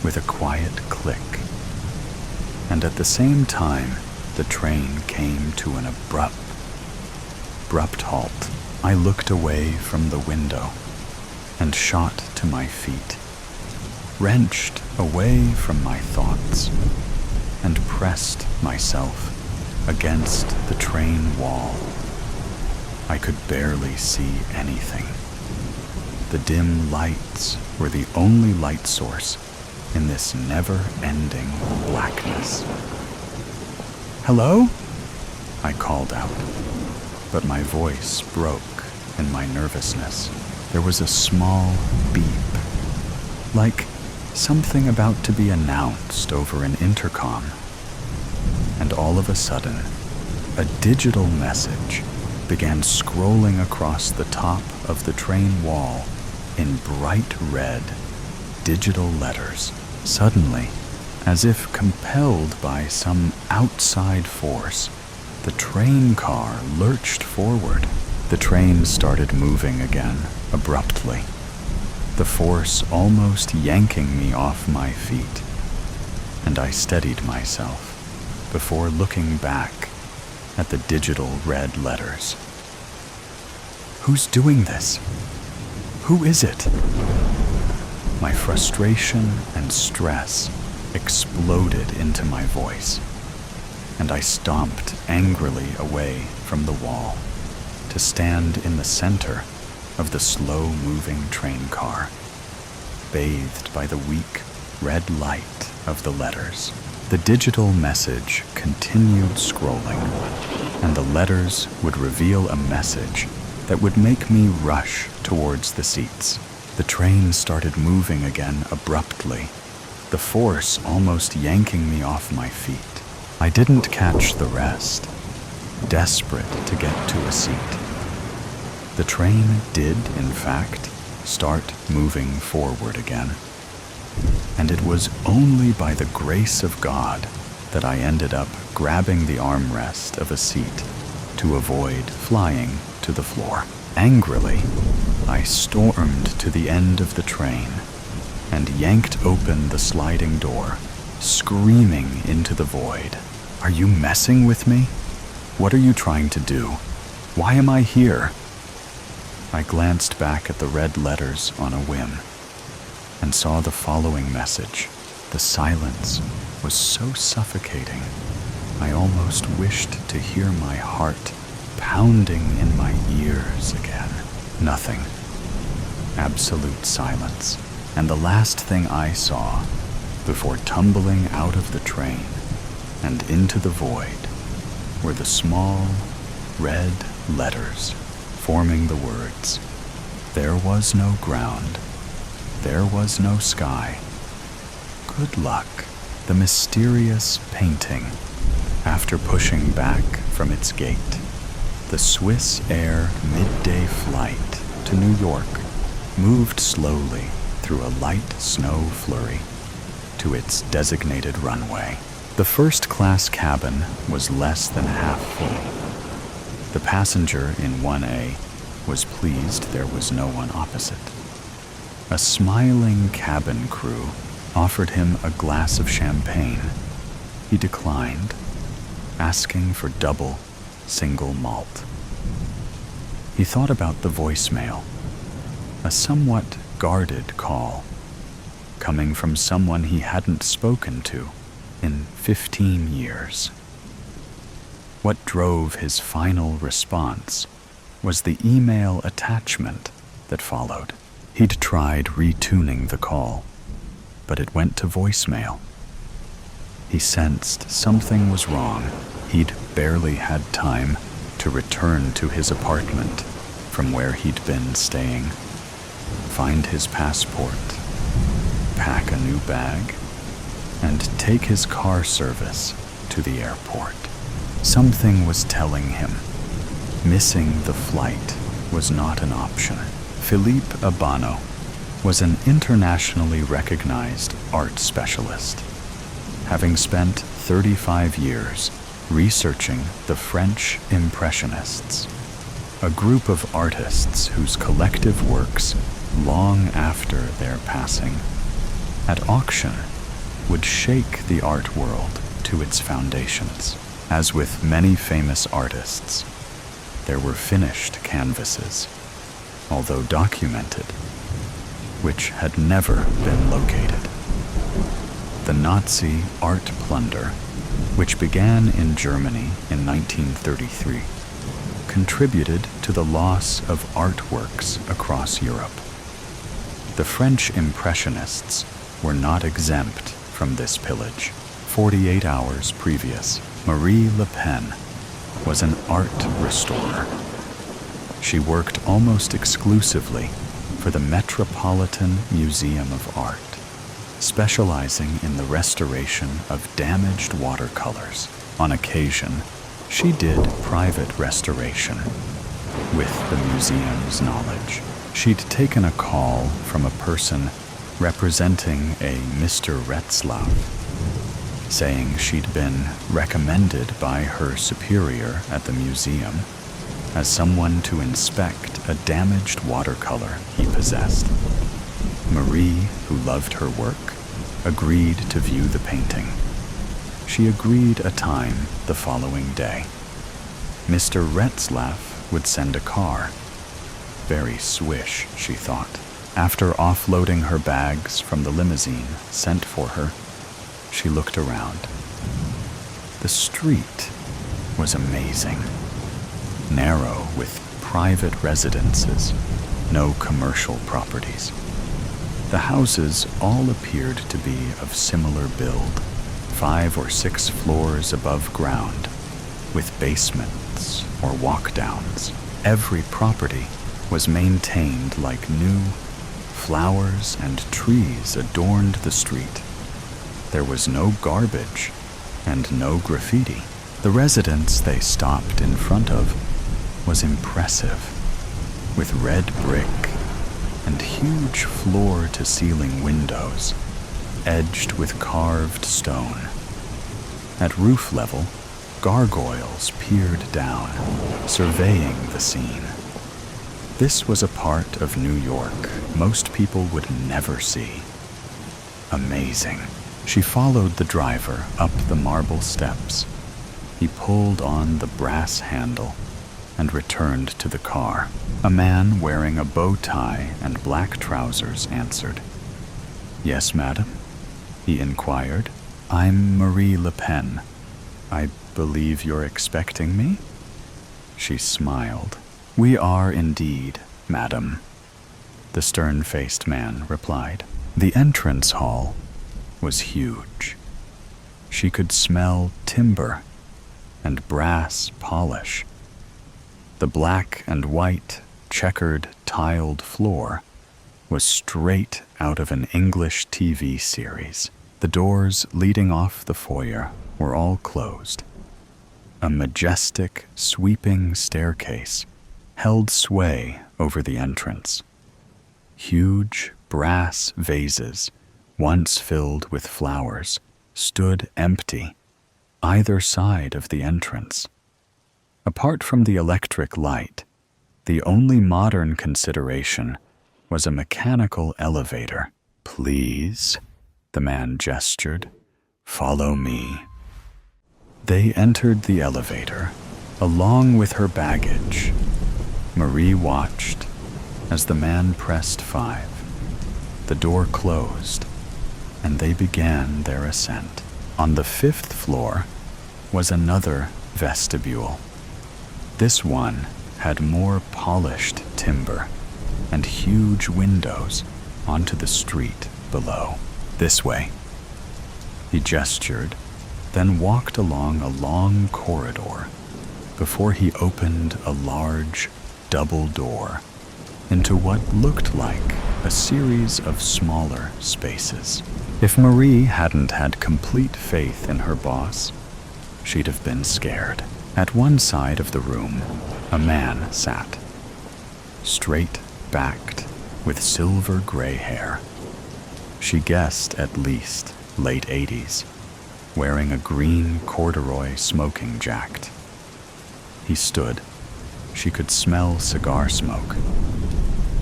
with a quiet click. And at the same time, the train came to an abrupt halt. I looked away from the window and shot to my feet, wrenched away from my thoughts, and pressed myself against the train wall. I could barely see anything. The dim lights were the only light source in this never-ending blackness. "Hello?" I called out, but my voice broke in my nervousness. There was a small beep, like something about to be announced over an intercom. And all of a sudden, a digital message began scrolling across the top of the train wall in bright red digital letters. Suddenly, as if compelled by some outside force, the train car lurched forward. The train started moving again, abruptly, the force almost yanking me off my feet, and I steadied myself before looking back at the digital red letters. Who's doing this? Who is it? My frustration and stress exploded into my voice, and I stomped angrily away from the wall to stand in the center of the slow-moving train car, bathed by the weak red light of the letters. The digital message continued scrolling, and the letters would reveal a message that would make me rush towards the seats. The train started moving again abruptly, the force almost yanking me off my feet. I didn't catch the rest, desperate to get to a seat. The train did, in fact, start moving forward again. And it was only by the grace of God that I ended up grabbing the armrest of a seat to avoid flying to the floor. Angrily, I stormed to the end of the train and yanked open the sliding door, screaming into the void. "Are you messing with me? What are you trying to do? Why am I here?" I glanced back at the red letters on a whim and saw the following message. The silence was so suffocating, I almost wished to hear my heart pounding in my ears again. Nothing. Absolute silence. And the last thing I saw before tumbling out of the train and into the void were the small red letters forming the words, "There was no ground, there was no sky. Good luck." The mysterious painting, after pushing back from its gate, the Swiss Air midday flight to New York moved slowly through a light snow flurry to its designated runway. The first-class cabin was less than half full. The passenger in 1A was pleased there was no one opposite. A smiling cabin crew offered him a glass of champagne. He declined, asking for double single malt. He thought about the voicemail, a somewhat guarded call, coming from someone he hadn't spoken to in 15 years. What drove his final response was the email attachment that followed. He'd tried retuning the call, but it went to voicemail. He sensed something was wrong. He'd barely had time to return to his apartment from where he'd been staying, find his passport, pack a new bag, and take his car service to the airport. Something was telling him Missing the flight was not an option. Philippe Abano was an internationally recognized art specialist, having spent 35 years researching the French Impressionists, a group of artists whose collective works, long after their passing, at auction, would shake the art world to its foundations. As with many famous artists, there were finished canvases, although documented, which had never been located. The Nazi art plunder, which began in Germany in 1933, contributed to the loss of artworks across Europe. The French Impressionists were not exempt from this pillage. 48 hours previous, Marie Le Pen was an art restorer. She worked almost exclusively for the Metropolitan Museum of Art, specializing in the restoration of damaged watercolors. On occasion, she did private restoration with the museum's knowledge. She'd taken a call from a person representing a Mr. Retzlaff, saying she'd been recommended by her superior at the museum as someone to inspect a damaged watercolor he possessed. Marie, who loved her work, agreed to view the painting. She agreed a time the following day. Mr. Retzlaff would send a car. Very swish, she thought. After offloading her bags from the limousine sent for her, she looked around. The street was amazing. Narrow with private residences, no commercial properties. The houses all appeared to be of similar build, 5 or 6 floors above ground, with basements or walk-downs. Every property was maintained like new. Flowers and trees adorned the street. There was no garbage and no graffiti. The residence they stopped in front of was impressive, with red brick and huge floor-to-ceiling windows, edged with carved stone. At roof level, gargoyles peered down, surveying the scene. This was a part of New York most people would never see. Amazing. She followed the driver up the marble steps. He pulled on the brass handle and returned to the car. A man wearing a bow tie and black trousers answered. "Yes, madam?" he inquired. "I'm Marie Le Pen. I believe you're expecting me?" She smiled. "We are indeed, madam," the stern-faced man replied. The entrance hall was huge. She could smell timber and brass polish. The black and white, checkered, tiled floor was straight out of an English TV series. The doors leading off the foyer were all closed. A majestic, sweeping staircase held sway over the entrance. Huge brass vases, once filled with flowers, stood empty either side of the entrance. Apart from the electric light, the only modern consideration was a mechanical elevator. "Please," the man gestured, "follow me." They entered the elevator, along with her baggage. Marie watched as the man pressed 5. The door closed, and they began their ascent. On the 5th floor was another vestibule. This one had more polished timber and huge windows onto the street below. "This way." He gestured, then walked along a long corridor before he opened a large double door into what looked like a series of smaller spaces. If Marie hadn't had complete faith in her boss, she'd have been scared. At one side of the room, a man sat, straight-backed, with silver-gray hair. She guessed at least late 80s, wearing a green corduroy smoking jacket. He stood. She could smell cigar smoke.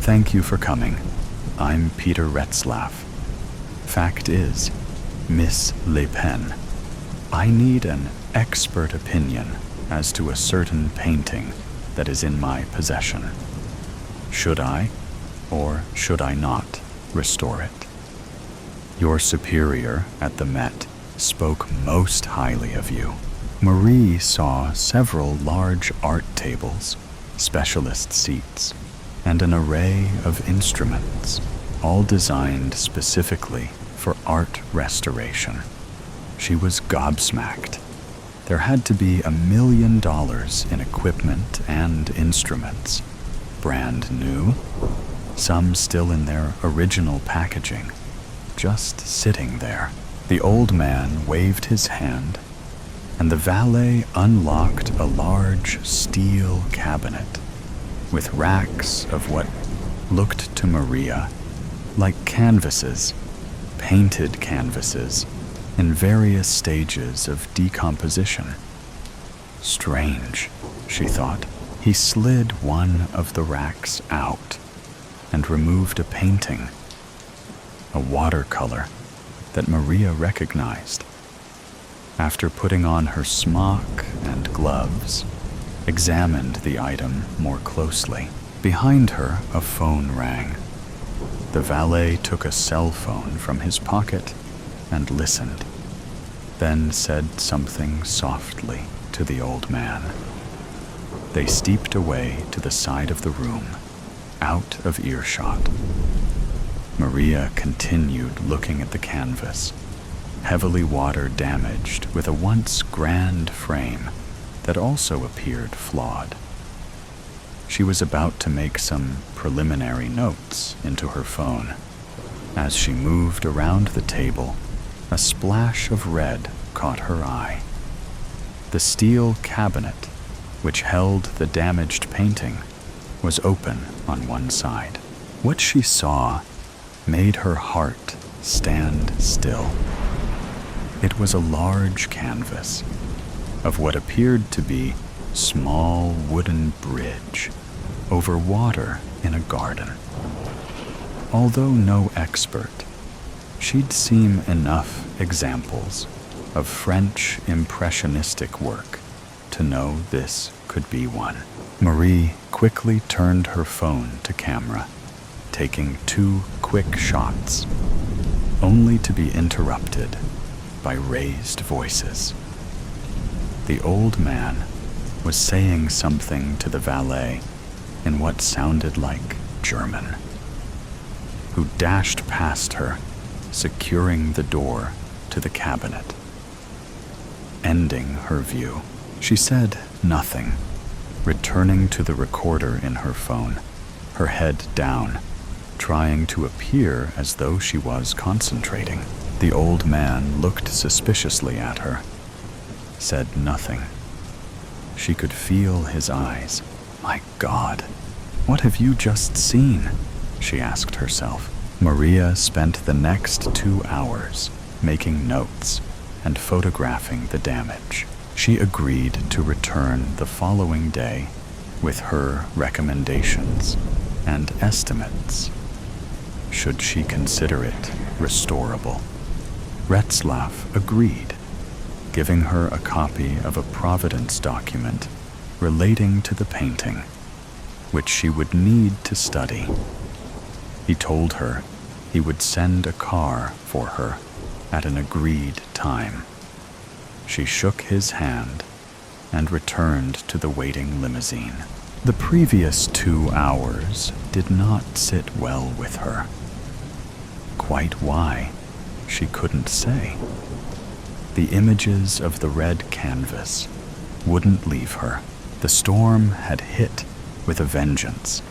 "Thank you for coming. I'm Peter Retzlaff. Fact is, Miss Le Pen, I need an expert opinion as to a certain painting that is in my possession. Should I, or should I not, restore it? Your superior at the Met spoke most highly of you." Marie saw several large art tables, specialist seats, and an array of instruments, all designed specifically for art restoration. She was gobsmacked. There had to be $1 million in equipment and instruments, brand new, some still in their original packaging, just sitting there. The old man waved his hand, and the valet unlocked a large steel cabinet with racks of what looked to Maria like canvases, painted canvases, in various stages of decomposition. Strange, she thought. He slid one of the racks out and removed a painting, a watercolor that Maria recognized. After putting on her smock and gloves, examined the item more closely. Behind her, a phone rang. The valet took a cell phone from his pocket and listened, then said something softly to the old man. They steeped away to the side of the room, out of earshot. Maria continued looking at the canvas, heavily water-damaged with a once grand frame that also appeared flawed. She was about to make some preliminary notes into her phone. As she moved around the table, a splash of red caught her eye. The steel cabinet, which held the damaged painting, was open on one side. What she saw made her heart stand still. It was a large canvas of what appeared to be small wooden bridge over water in a garden. Although no expert, she'd seen enough examples of French impressionistic work to know this could be one. Marie quickly turned her phone to camera, taking 2 quick shots, only to be interrupted by raised voices. The old man was saying something to the valet in what sounded like German, who dashed past her, securing the door to the cabinet, ending her view. She said nothing, returning to the recorder in her phone, her head down, trying to appear as though she was concentrating. The old man looked suspiciously at her, said nothing. She could feel his eyes. "My God, what have you just seen?" she asked herself. Maria spent the next 2 hours making notes and photographing the damage. She agreed to return the following day with her recommendations and estimates, should she consider it restorable. Retzlaff agreed, giving her a copy of a providence document relating to the painting, which she would need to study. He told her he would send a car for her at an agreed time. She shook his hand and returned to the waiting limousine. The previous 2 hours did not sit well with her. Quite why, she couldn't say. The images of the red canvas wouldn't leave her. The storm had hit with a vengeance.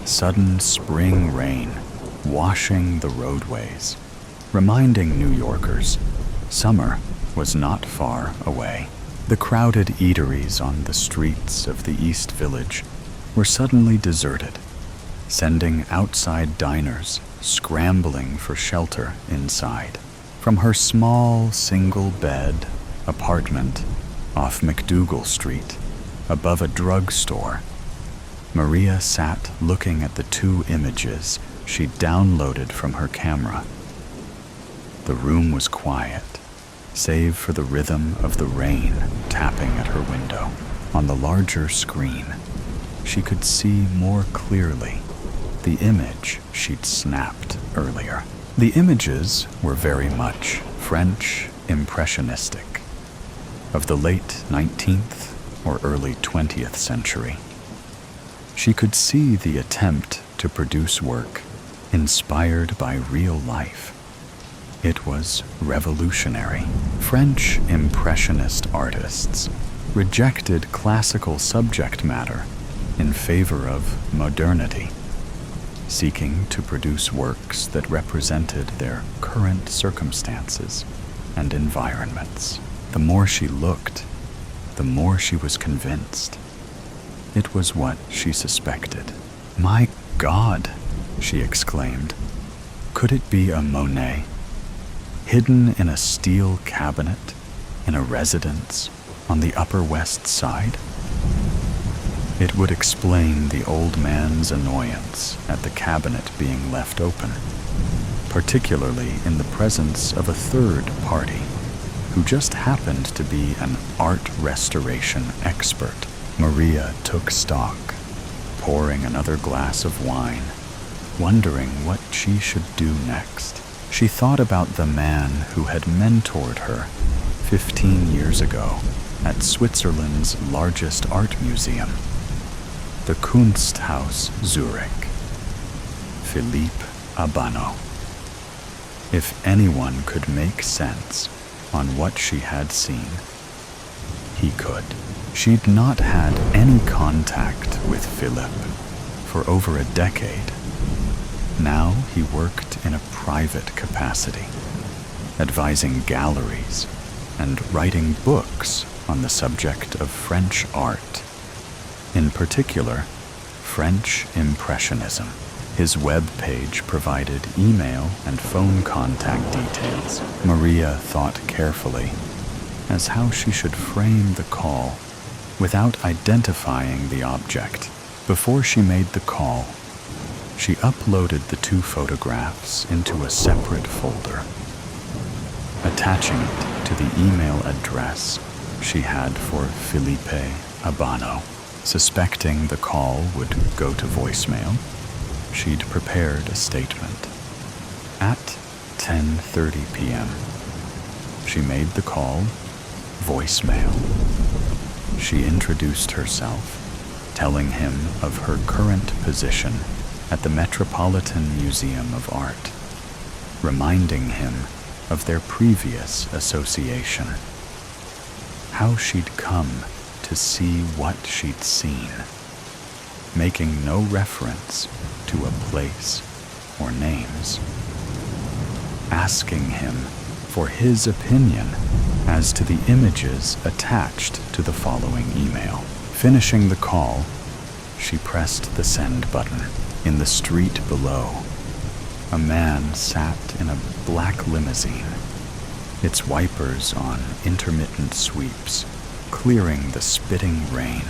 Sudden spring rain washing the roadways, reminding New Yorkers summer was not far away. The crowded eateries on the streets of the East Village were suddenly deserted, sending outside diners scrambling for shelter inside. From her small, single-bed apartment off McDougal Street, above a drugstore, Maria sat looking at the 2 images she'd downloaded from her camera. The room was quiet, save for the rhythm of the rain tapping at her window. On the larger screen, she could see more clearly the image she'd snapped earlier. The images were very much French impressionistic, of the late 19th or early 20th century. She could see the attempt to produce work inspired by real life. It was revolutionary. French impressionist artists rejected classical subject matter in favor of modernity, seeking to produce works that represented their current circumstances and environments. The more she looked, the more she was convinced. It was what she suspected. "My God," she exclaimed. Could it be a Monet, hidden in a steel cabinet in a residence on the Upper West Side? It would explain the old man's annoyance at the cabinet being left open, particularly in the presence of a third party who just happened to be an art restoration expert. Maria took stock, pouring another glass of wine, wondering what she should do next. She thought about the man who had mentored her 15 years ago at Switzerland's largest art museum, the Kunsthaus Zurich, Philippe Abano. If anyone could make sense on what she had seen, he could. She'd not had any contact with Philippe for over a decade. Now he worked in a private capacity, advising galleries and writing books on the subject of French art, in particular, French Impressionism. His web page provided email and phone contact details. Maria thought carefully as how she should frame the call without identifying the object. Before she made the call, she uploaded the 2 photographs into a separate folder, attaching it to the email address she had for Philippe Abano. Suspecting the call would go to voicemail, she'd prepared a statement. At 10:30 p.m., she made the call, voicemail. She introduced herself, telling him of her current position at the Metropolitan Museum of Art, reminding him of their previous association, how she'd come to see what she'd seen, making no reference to a place or names, asking him for his opinion as to the images attached to the following email. Finishing the call, she pressed the send button. In the street below, a man sat in a black limousine, its wipers on intermittent sweeps, clearing the spitting rain,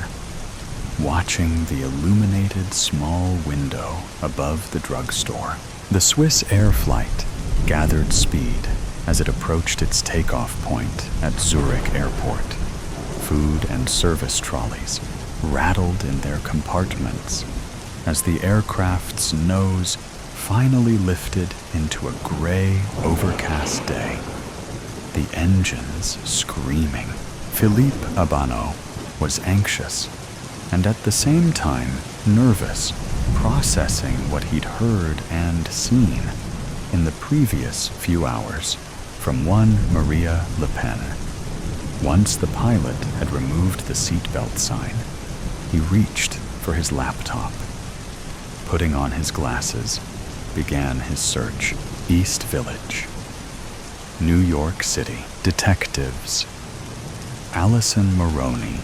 watching the illuminated small window above the drugstore. The Swiss Air flight gathered speed as it approached its takeoff point at Zurich Airport. Food and service trolleys rattled in their compartments as the aircraft's nose finally lifted into a gray, overcast day, the engines screaming. Philippe Abano was anxious and at the same time nervous, processing what he'd heard and seen in the previous few hours from one Maria Le Pen. Once the pilot had removed the seatbelt sign, he reached for his laptop. Putting on his glasses, began his search. East Village, New York City. Detectives. Allison Maroney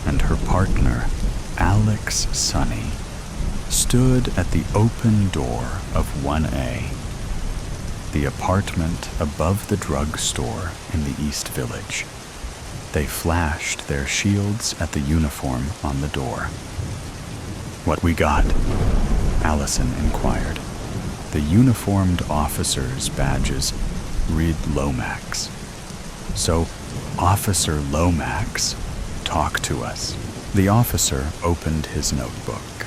and her partner, Alex Sonny, stood at the open door of 1A, the apartment above the drugstore in the East Village. They flashed their shields at the uniform on the door. "What we got?" Allison inquired. The uniformed officers' badges read Lomax. "So, Officer Lomax, talk to us." The officer opened his notebook.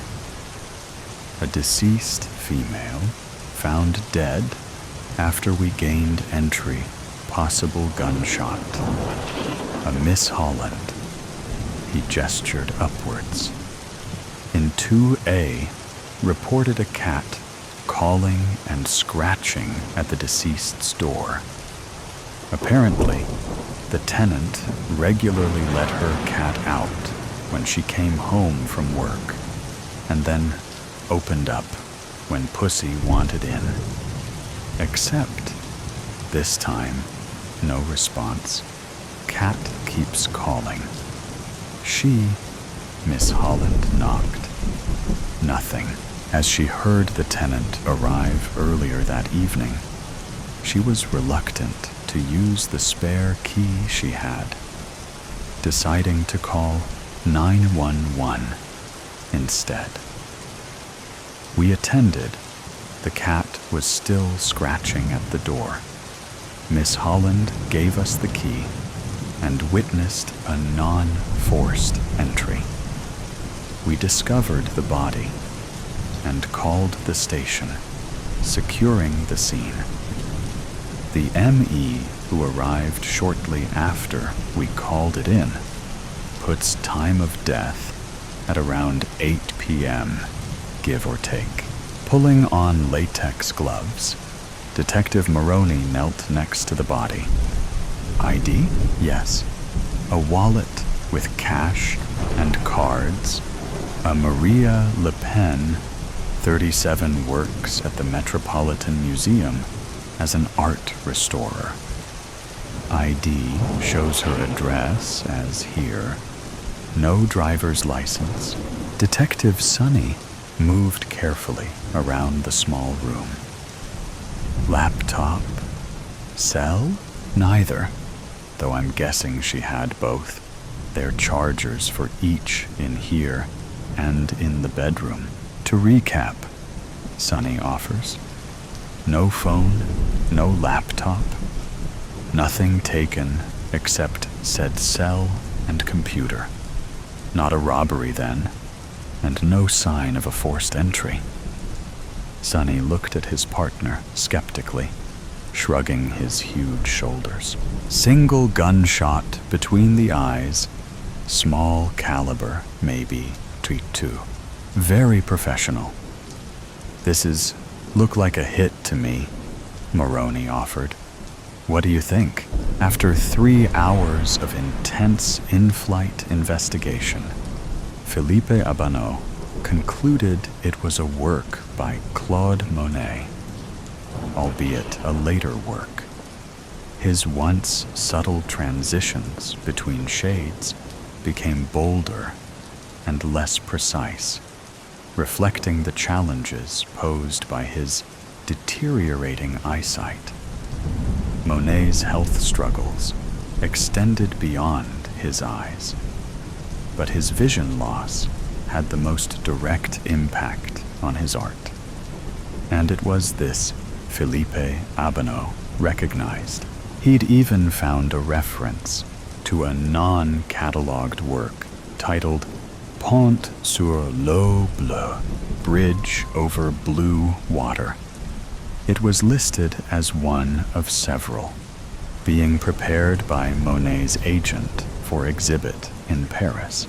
"A deceased female found dead after we gained entry, possible gunshot. A Miss Holland." He gestured upwards. "In 2A, reported a cat calling and scratching at the deceased's door. Apparently, the tenant regularly let her cat out when she came home from work, and then opened up when Pussy wanted in. Except, this time, no response. Cat keeps calling. She, Miss Holland, knocked. Nothing. As she heard the tenant arrive earlier that evening, she was reluctant to use the spare key she had, deciding to call 911 instead. We attended. The cat was still scratching at the door. Miss Holland gave us the key and witnessed a non-forced entry. We discovered the body and called the station, securing the scene. The ME, who arrived shortly after we called it in, puts time of death at around 8 p.m., give or take. Pulling on latex gloves, Detective Maroney knelt next to the body. ID? Yes. A wallet with cash and cards. A Maria Le Pen, 37, works at the Metropolitan Museum as an art restorer. ID shows her address as here. No driver's license. Detective Sonny moved carefully around the small room. Laptop? Cell? Neither, though I'm guessing she had both. They're chargers for each in here and in the bedroom. To recap, Sonny offers. No phone, no laptop, nothing taken except said cell and computer. Not a robbery then, and no sign of a forced entry. Sonny looked at his partner skeptically, shrugging his huge shoulders. Single gunshot between the eyes, small caliber, maybe .22. Very professional. This look like a hit to me, Maroney offered. What do you think? After 3 hours of intense in-flight investigation, Philippe Abano concluded it was a work by Claude Monet, albeit a later work. His once subtle transitions between shades became bolder and less precise, reflecting the challenges posed by his deteriorating eyesight. Monet's health struggles extended beyond his eyes, but his vision loss had the most direct impact on his art. And it was this Philippe Abano recognized. He'd even found a reference to a non-catalogued work titled Pont sur l'eau bleue, Bridge over Blue Water. It was listed as one of several, being prepared by Monet's agent for exhibit in Paris.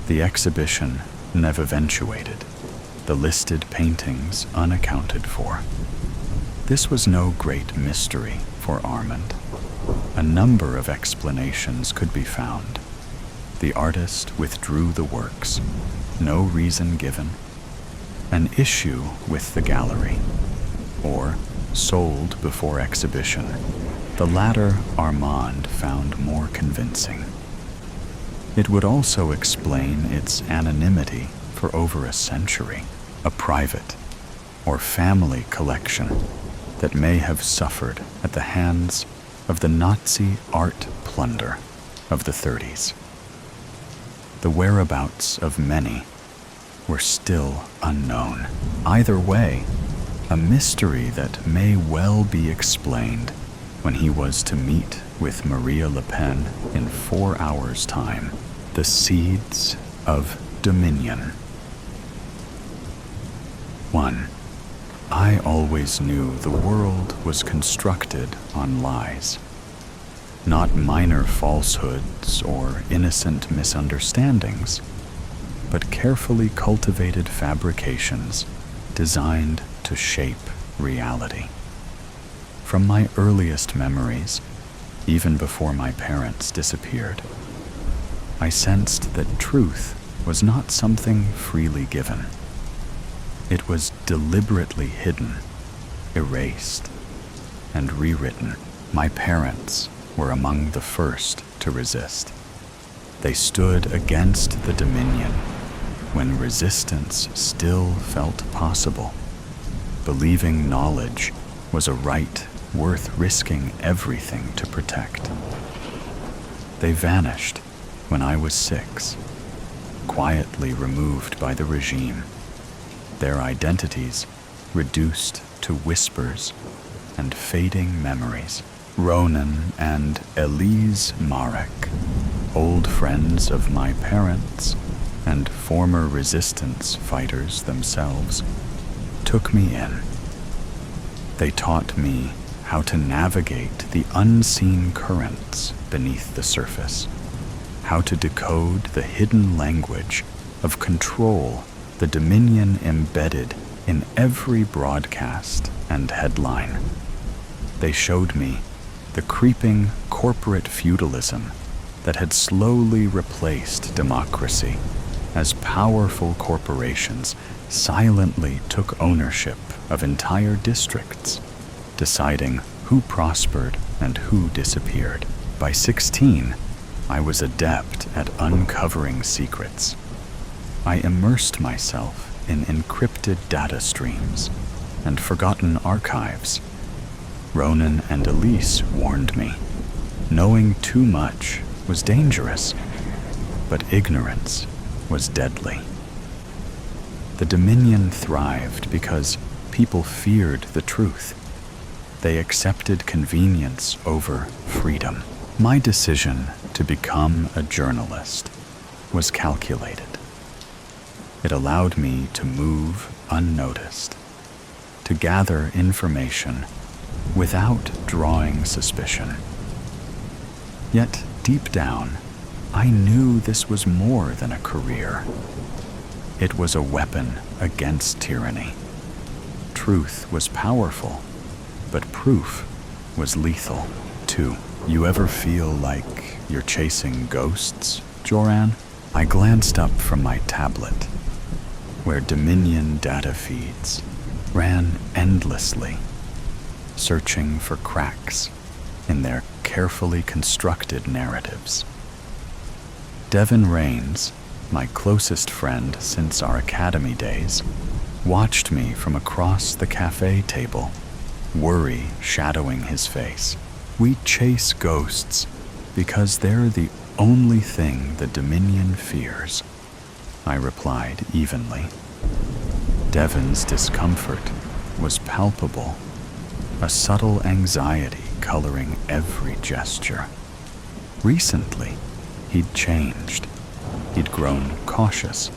The exhibition never eventuated, the listed paintings unaccounted for. This was no great mystery for Armand. A number of explanations could be found. The artist withdrew the works, no reason given. An issue with the gallery, or sold before exhibition. The latter Armand found more convincing. It would also explain its anonymity for over a century, a private or family collection that may have suffered at the hands of the Nazi art plunder of the 30s. The whereabouts of many were still unknown. Either way, a mystery that may well be explained when he was to meet with Maria Le Pen in 4 hours' time. The seeds of dominion. 1. I always knew the world was constructed on lies. Not minor falsehoods or innocent misunderstandings, but carefully cultivated fabrications designed to shape reality. From my earliest memories, even before my parents disappeared, I sensed that truth was not something freely given. It was deliberately hidden, erased, and rewritten. My parents were among the first to resist. They stood against the dominion when resistance still felt possible, believing knowledge was a right worth risking everything to protect. They vanished when I was 6, quietly removed by the regime, their identities reduced to whispers and fading memories. Ronan and Elise Marek, old friends of my parents and former resistance fighters themselves, took me in. They taught me how to navigate the unseen currents beneath the surface, how to decode the hidden language of control, the dominion embedded in every broadcast and headline. They showed me the creeping corporate feudalism that had slowly replaced democracy as powerful corporations silently took ownership of entire districts, deciding who prospered and who disappeared. By 16, I was adept at uncovering secrets. I immersed myself in encrypted data streams and forgotten archives. Ronan and Elise warned me. Knowing too much was dangerous, but ignorance was deadly. The Dominion thrived because people feared the truth. They accepted convenience over freedom. My decision to become a journalist was calculated. It allowed me to move unnoticed, to gather information without drawing suspicion. Yet, deep down, I knew this was more than a career. It was a weapon against tyranny. Truth was powerful, but proof was lethal. 2. You ever feel like you're chasing ghosts, Joran? I glanced up from my tablet, where Dominion data feeds ran endlessly, searching for cracks in their carefully constructed narratives. Devin Rains, my closest friend since our academy days, watched me from across the cafe table, worry shadowing his face. We chase ghosts because they're the only thing the Dominion fears, I replied evenly. Devin's discomfort was palpable, a subtle anxiety coloring every gesture. Recently, he'd changed. He'd grown cautious,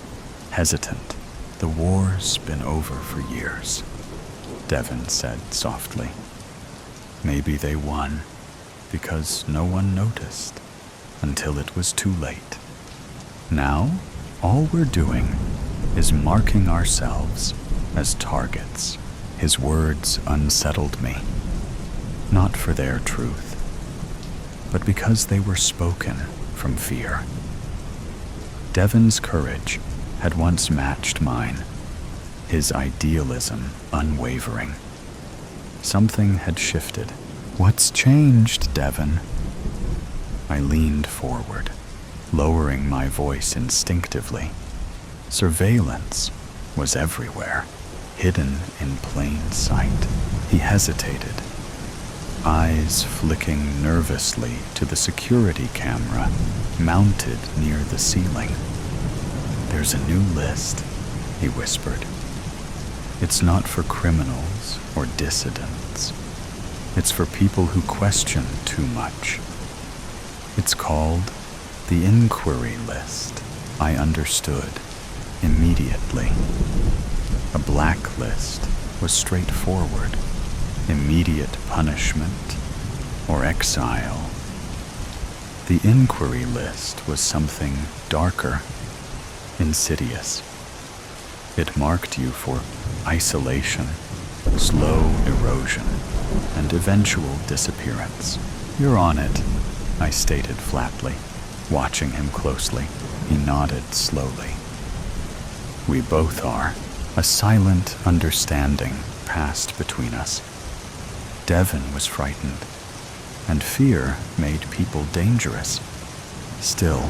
hesitant. The war's been over for years, Devin said softly. Maybe they won because no one noticed until it was too late. Now, all we're doing is marking ourselves as targets. His words unsettled me, not for their truth, but because they were spoken from fear. Devin's courage had once matched mine, his idealism unwavering. Something had shifted. "What's changed, Devon?" I leaned forward, lowering my voice instinctively. Surveillance was everywhere, hidden in plain sight. He hesitated, eyes flicking nervously to the security camera mounted near the ceiling. "There's a new list," he whispered. "It's not for criminals or dissidents. It's for people who question too much. It's called the Inquiry List." I understood immediately. A blacklist was straightforward: immediate punishment or exile. The Inquiry List was something darker, insidious. It marked you for isolation, slow erosion, and eventual disappearance. "You're on it," I stated flatly, watching him closely. He nodded slowly. "We both are." A silent understanding passed between us. Devon was frightened, and fear made people dangerous. Still,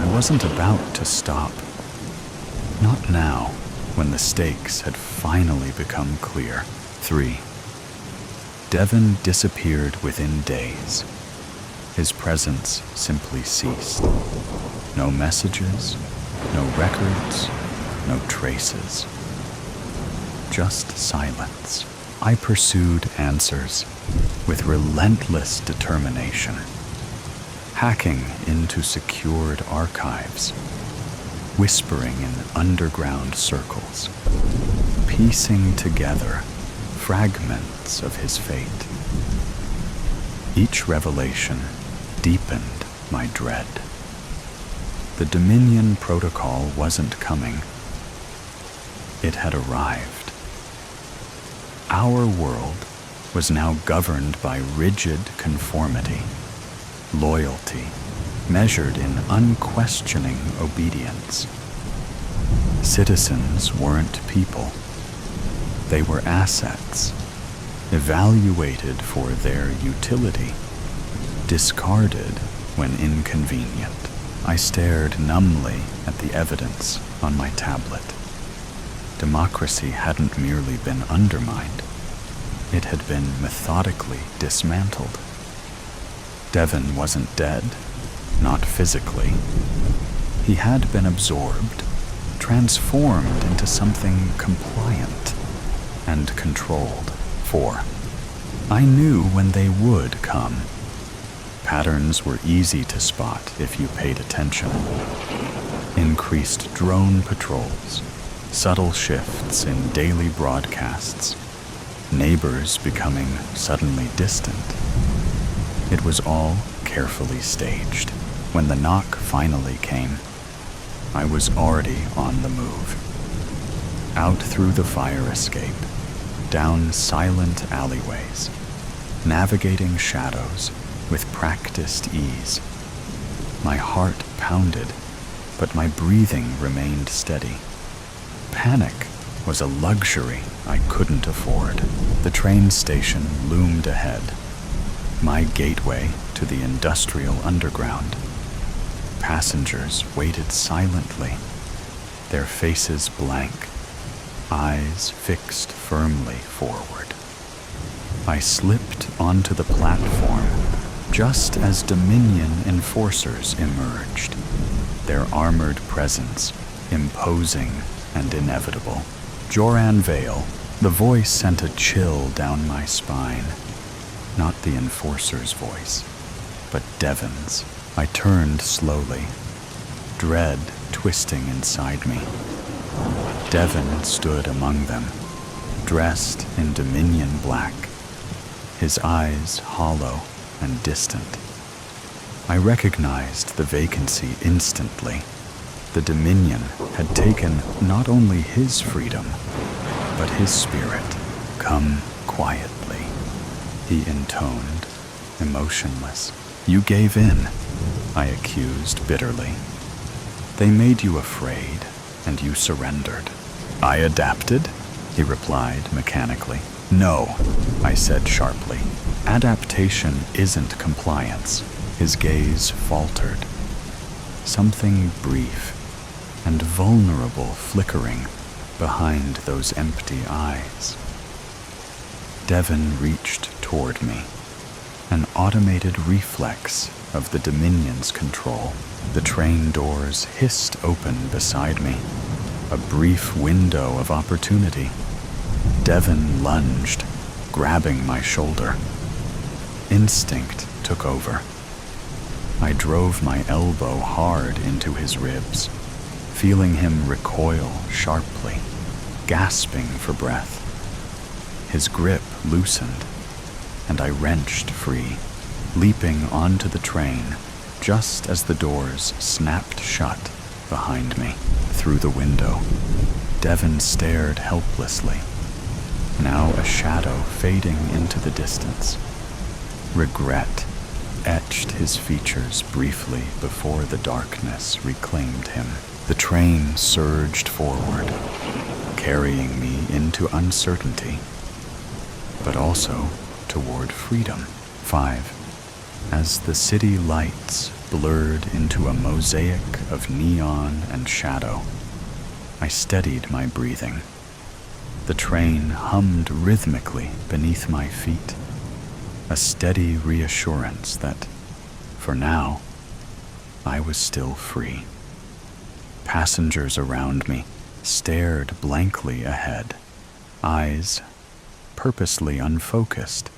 I wasn't about to stop. Not now, when the stakes had finally become clear. 3. Devon disappeared within days. His presence simply ceased. No messages, no records, no traces. Just silence. I pursued answers with relentless determination, hacking into secured archives, whispering in underground circles, piecing together fragments of his fate. Each revelation deepened my dread. The Dominion Protocol wasn't coming. It had arrived. Our world was now governed by rigid conformity, loyalty, measured in unquestioning obedience. Citizens weren't people. They were assets, evaluated for their utility, discarded when inconvenient. I stared numbly at the evidence on my tablet. Democracy hadn't merely been undermined, it had been methodically dismantled. Devon wasn't dead, not physically. He had been absorbed, transformed into something compliant and controlled. 4. I knew when they would come. Patterns were easy to spot if you paid attention. Increased drone patrols, subtle shifts in daily broadcasts, neighbors becoming suddenly distant. It was all carefully staged. When the knock finally came, I was already on the move. Out through the fire escape, down silent alleyways, navigating shadows with practiced ease. My heart pounded, but my breathing remained steady. Panic was a luxury I couldn't afford. The train station loomed ahead, my gateway to the industrial underground. Passengers waited silently, their faces blank, eyes fixed firmly forward. I slipped onto the platform just as Dominion enforcers emerged, their armored presence imposing and inevitable. Joran Vale, the voice sent a chill down my spine. Not the enforcer's voice, but Devon's. I turned slowly, dread twisting inside me. Devon stood among them, dressed in Dominion black, his eyes hollow and distant. I recognized the vacancy instantly. The Dominion had taken not only his freedom, but his spirit. "Come quietly," he intoned, emotionless. "You gave in," I accused bitterly. "They made you afraid, and you surrendered." "I adapted," he replied mechanically. "No," I said sharply. "Adaptation isn't compliance." His gaze faltered. Something brief and vulnerable flickering behind those empty eyes. Devon reached toward me, an automated reflex of the Dominion's control. The train doors hissed open beside me, a brief window of opportunity. Devon lunged, grabbing my shoulder. Instinct took over. I drove my elbow hard into his ribs, feeling him recoil sharply, gasping for breath. His grip loosened, and I wrenched free, leaping onto the train just as the doors snapped shut behind me. Through the window, Devon stared helplessly, now a shadow fading into the distance. Regret etched his features briefly before the darkness reclaimed him. The train surged forward, carrying me into uncertainty, but also toward freedom. 5. As the city lights blurred into a mosaic of neon and shadow, I steadied my breathing. The train hummed rhythmically beneath my feet, a steady reassurance that, for now, I was still free. Passengers around me stared blankly ahead, eyes purposely unfocused,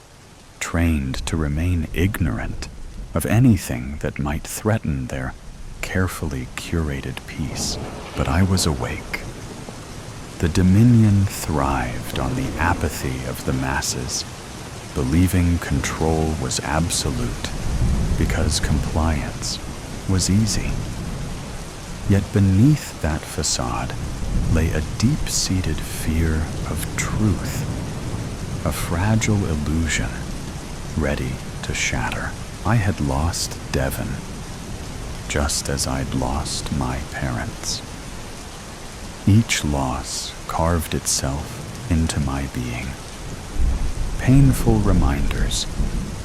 trained to remain ignorant of anything that might threaten their carefully curated peace. But I was awake. The Dominion thrived on the apathy of the masses, believing control was absolute because compliance was easy. Yet beneath that facade lay a deep-seated fear of truth, a fragile illusion ready to shatter. I had lost Devon, just as I'd lost my parents. Each loss carved itself into my being. Painful reminders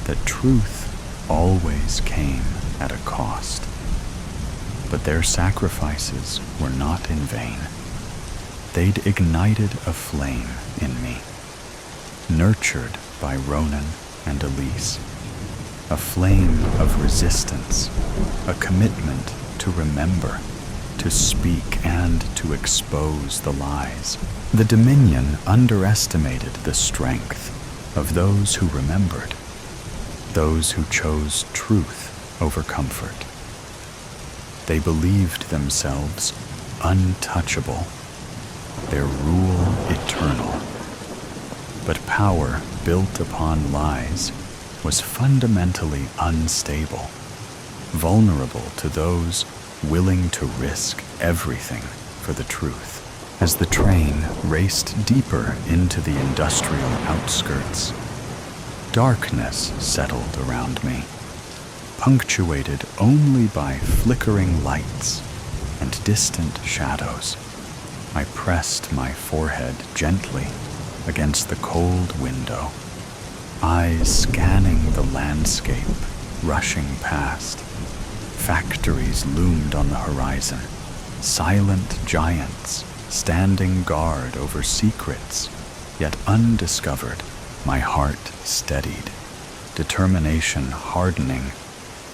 that truth always came at a cost. But their sacrifices were not in vain. They'd ignited a flame in me, nurtured by Ronan and Elise. A flame of resistance, a commitment to remember, to speak, and to expose the lies. The Dominion underestimated the strength of those who remembered, those who chose truth over comfort. They believed themselves untouchable, their rule eternal. But power built upon lies was fundamentally unstable, vulnerable to those willing to risk everything for the truth. As the train raced deeper into the industrial outskirts, darkness settled around me, punctuated only by flickering lights and distant shadows. I pressed my forehead gently against the cold window, eyes scanning the landscape rushing past. Factories loomed on the horizon, silent giants standing guard over secrets yet undiscovered. My heart steadied, determination hardening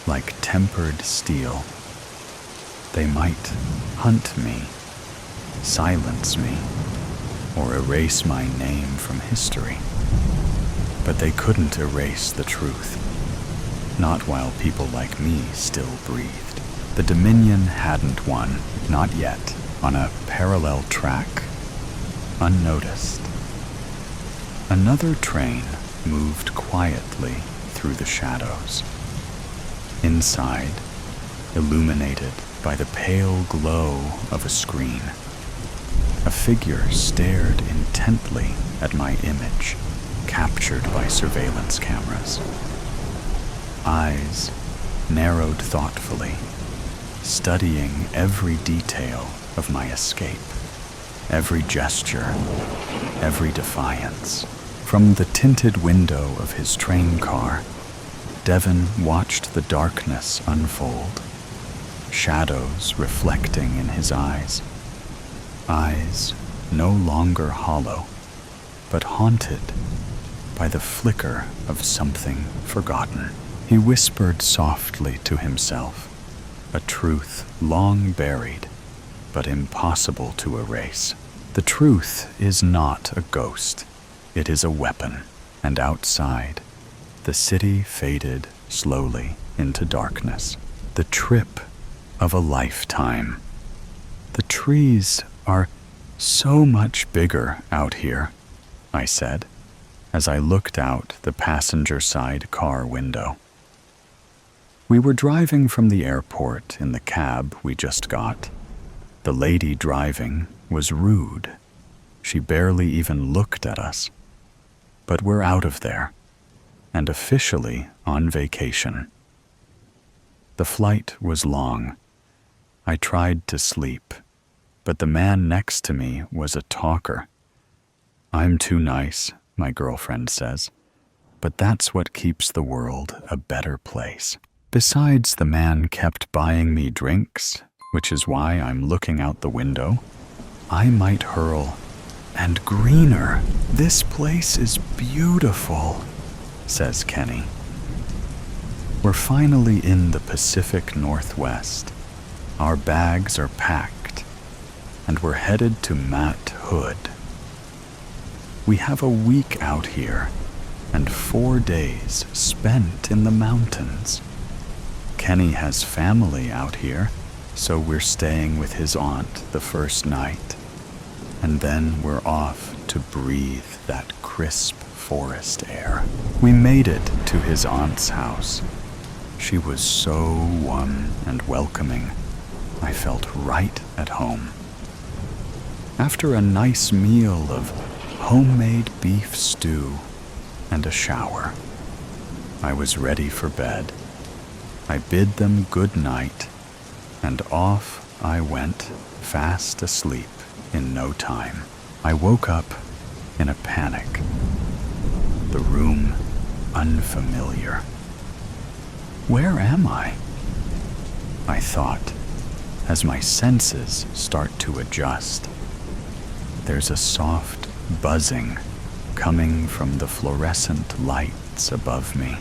like tempered steel. They might hunt me, silence me, or erase my name from history, but they couldn't erase the truth, not while people like me still breathed. The Dominion hadn't won, not yet, on a parallel track, unnoticed. Another train moved quietly through the shadows. Inside, illuminated by the pale glow of a screen, a figure stared intently at my image, captured by surveillance cameras. Eyes narrowed thoughtfully, studying every detail of my escape, every gesture, every defiance. From the tinted window of his train car, Devon watched the darkness unfold, shadows reflecting in his eyes. Eyes no longer hollow, but haunted by the flicker of something forgotten. He whispered softly to himself, a truth long buried, but impossible to erase. The truth is not a ghost. It is a weapon. And outside, the city faded slowly into darkness. The trip of a lifetime. The trees are so much bigger out here, I said, as I looked out the passenger side car window. We were driving from the airport in the cab we just got. The lady driving was rude. She barely even looked at us. But we're out of there, and officially on vacation. The flight was long. I tried to sleep, but the man next to me was a talker. I'm too nice, my girlfriend says, but that's what keeps the world a better place. Besides, the man kept buying me drinks, which is why I'm looking out the window. I might hurl, and greener. This place is beautiful, says Kenny. We're finally in the Pacific Northwest. Our bags are packed, and we're headed to Mat Hood. We have a week out here, and 4 days spent in the mountains. Kenny has family out here, so we're staying with his aunt the first night. And then we're off to breathe that crisp forest air. We made it to his aunt's house. She was so warm and welcoming. I felt right at home. After a nice meal of homemade beef stew and a shower, I was ready for bed. I bid them good night, and off I went, fast asleep in no time. I woke up in a panic. The room unfamiliar. Where am I? I thought, as my senses start to adjust. There's a soft buzzing coming from the fluorescent lights above me.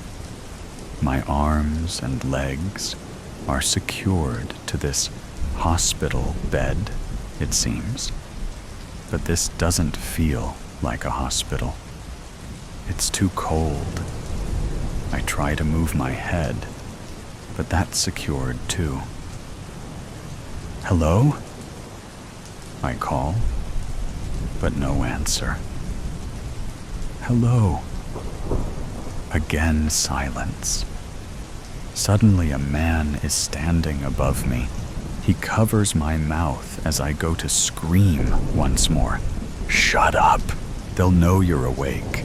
My arms and legs are secured to this hospital bed, it seems. But this doesn't feel like a hospital. It's too cold. I try to move my head, but that's secured too. Hello? I call, but no answer. Hello. Again silence. Suddenly a man is standing above me. He covers my mouth as I go to scream once more. Shut up! They'll know you're awake.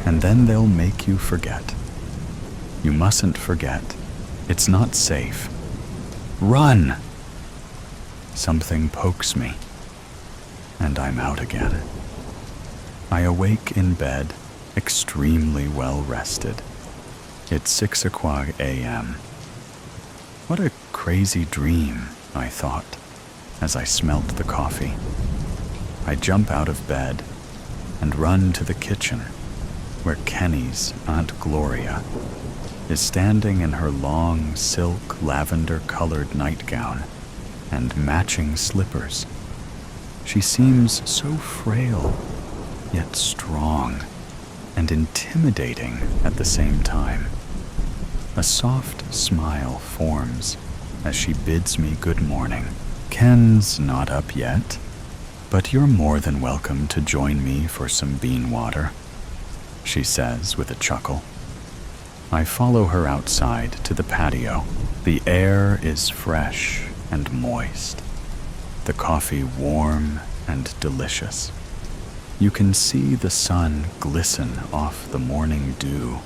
And then they'll make you forget. You mustn't forget. It's not safe. Run! Something pokes me, and I'm out again. I awake in bed, extremely well rested. It's 6:00 a.m. What a crazy dream, I thought, as I smelt the coffee. I jump out of bed and run to the kitchen, where Kenny's Aunt Gloria is standing in her long silk lavender-colored nightgown and matching slippers. She seems so frail, yet strong and intimidating at the same time. A soft smile forms as she bids me good morning. Ken's not up yet, but you're more than welcome to join me for some bean water, she says with a chuckle. I follow her outside to the patio. The air is fresh and moist, the coffee warm and delicious. You can see the sun glisten off the morning dew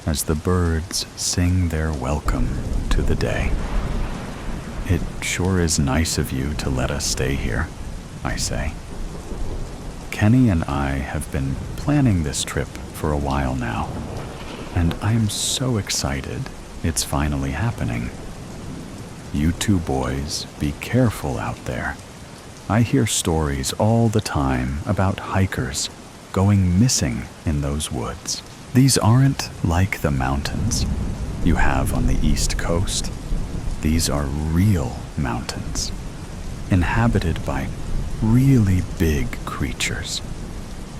as the birds sing their welcome to the day. It sure is nice of you to let us stay here, I say. Kenny and I have been planning this trip for a while now, and I'm so excited it's finally happening. You two boys, be careful out there. I hear stories all the time about hikers going missing in those woods. These aren't like the mountains you have on the East Coast. These are real mountains, inhabited by really big creatures.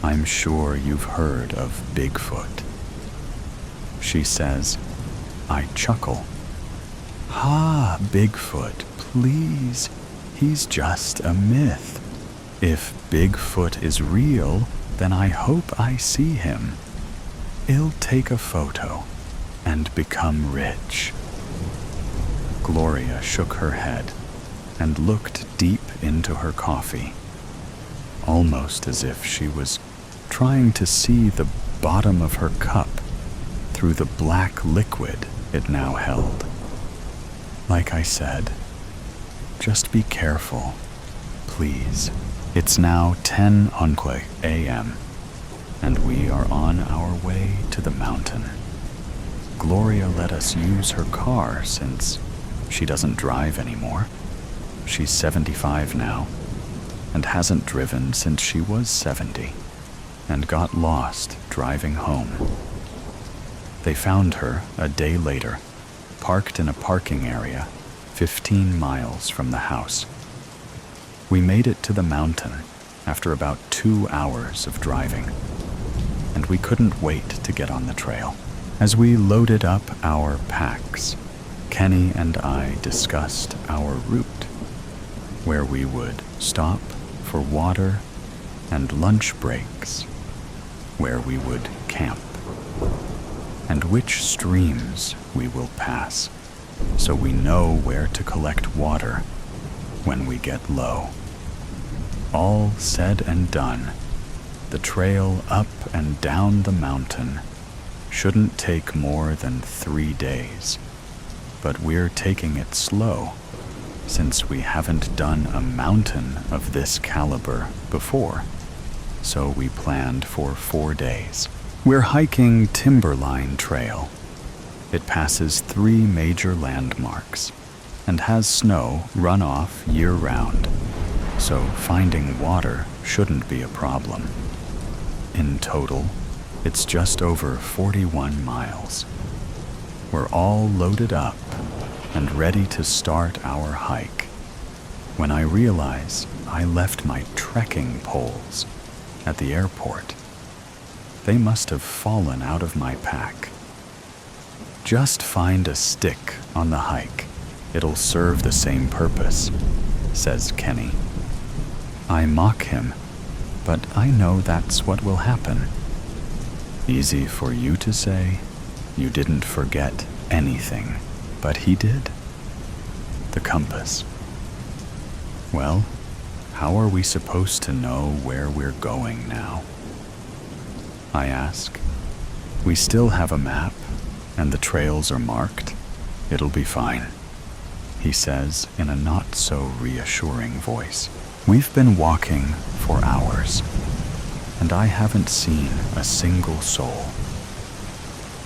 I'm sure you've heard of Bigfoot. She says. I chuckle. Ha, Bigfoot, please. He's just a myth. If Bigfoot is real, then I hope I see him. He'll take a photo and become rich. Gloria shook her head and looked deep into her coffee, almost as if she was trying to see the bottom of her cup through the black liquid it now held. Like I said, just be careful, please. It's now 10 a.m., and we are on our way to the mountain. Gloria let us use her car since she doesn't drive anymore. She's 75 now, and hasn't driven since she was 70, and got lost driving home. They found her a day later, parked in a parking area 15 miles from the house. We made it to the mountain after about 2 hours of driving, and we couldn't wait to get on the trail. As we loaded up our packs, Kenny and I discussed our route, where we would stop for water and lunch breaks, where we would camp, and which streams we will pass, so we know where to collect water when we get low. All said and done, the trail up and down the mountain shouldn't take more than 3 days, but we're taking it slow since we haven't done a mountain of this caliber before, so we planned for 4 days. We're hiking Timberline Trail. It passes 3 major landmarks and has snow runoff year-round, so finding water shouldn't be a problem. In total, it's just over 41 miles. We're all loaded up and ready to start our hike when I realize I left my trekking poles at the airport. They must have fallen out of my pack. Just find a stick on the hike. It'll serve the same purpose, says Kenny. I mock him, but I know that's what will happen. Easy for you to say. You didn't forget anything, but he did. The compass. Well, how are we supposed to know where we're going now? I ask. We still have a map, and the trails are marked. It'll be fine, he says in a not-so-reassuring voice. We've been walking for hours, and I haven't seen a single soul.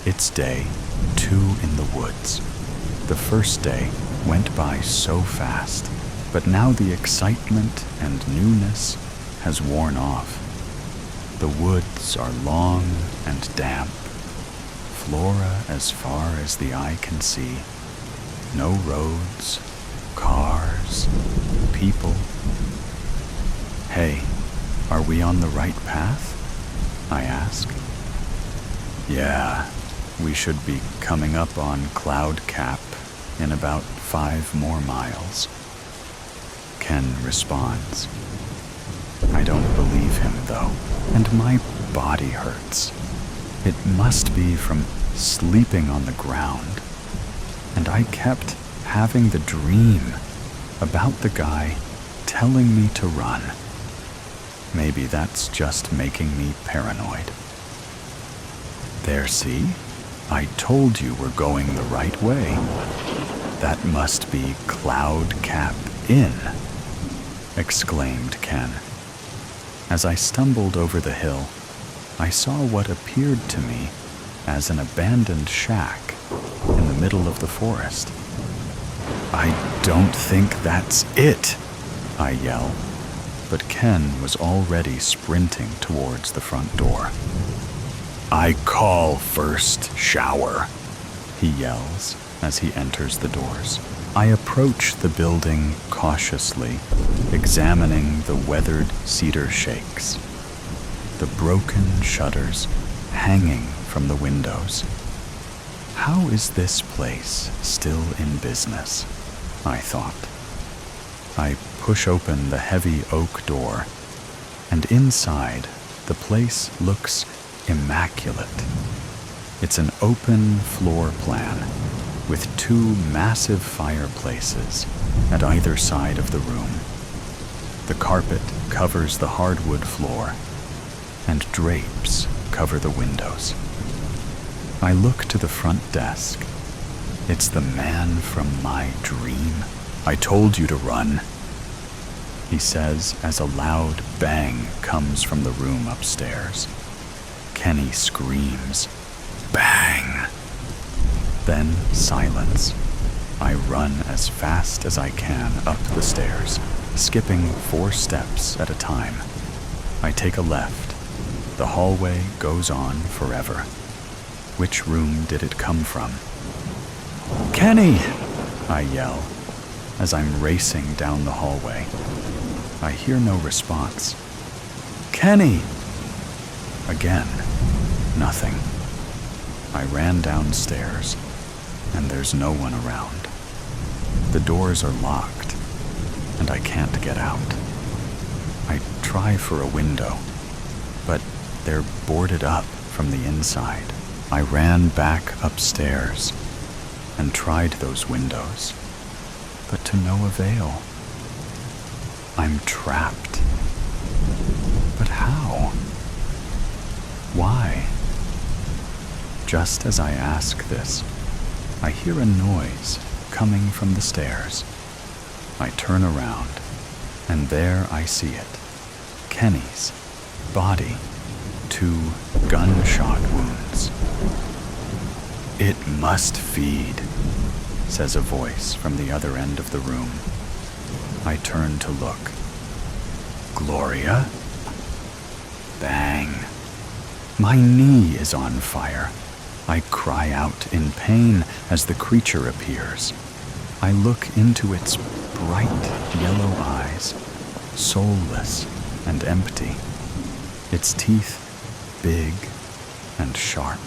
It's day 2 in the woods. The first day went by so fast, but now the excitement and newness has worn off. The woods are long and damp, flora as far as the eye can see. No roads, cars, people. Hey, are we on the right path? I ask. Yeah, we should be coming up on Cloud Cap in about 5 more miles. Ken responds. I don't believe him, though, and my body hurts. It must be from sleeping on the ground. And I kept having the dream about the guy telling me to run. Maybe that's just making me paranoid. There, see? I told you we're going the right way. That must be Cloud Cap Inn, exclaimed Ken. As I stumbled over the hill, I saw what appeared to me as an abandoned shack in the middle of the forest. "I don't think that's it," I yell, but Ken was already sprinting towards the front door. "I call first, shower," he yells as he enters the doors. I approach the building cautiously, examining the weathered cedar shakes, the broken shutters hanging from the windows. How is this place still in business? I thought. I push open the heavy oak door, and inside, the place looks immaculate. It's an open floor plan with 2 massive fireplaces at either side of the room. The carpet covers the hardwood floor, and drapes cover the windows. I look to the front desk. It's the man from my dream. "I told you to run," he says as a loud bang comes from the room upstairs. Kenny screams, "Bang!" Then silence. I run as fast as I can up the stairs, skipping 4 steps at a time. I take a left. The hallway goes on forever. Which room did it come from? "Kenny!" I yell as I'm racing down the hallway. I hear no response. "Kenny!" Again, nothing. I ran downstairs, and there's no one around. The doors are locked, and I can't get out. I try for a window, but they're boarded up from the inside. I ran back upstairs and tried those windows, but to no avail. I'm trapped. But how? Why? Just as I ask this, I hear a noise coming from the stairs. I turn around, and there I see it. Kenny's body, 2 gunshot wounds. "It must feed," says a voice from the other end of the room. I turn to look. "Gloria?" Bang. My knee is on fire. I cry out in pain as the creature appears. I look into its bright yellow eyes, soulless and empty. Its teeth big and sharp.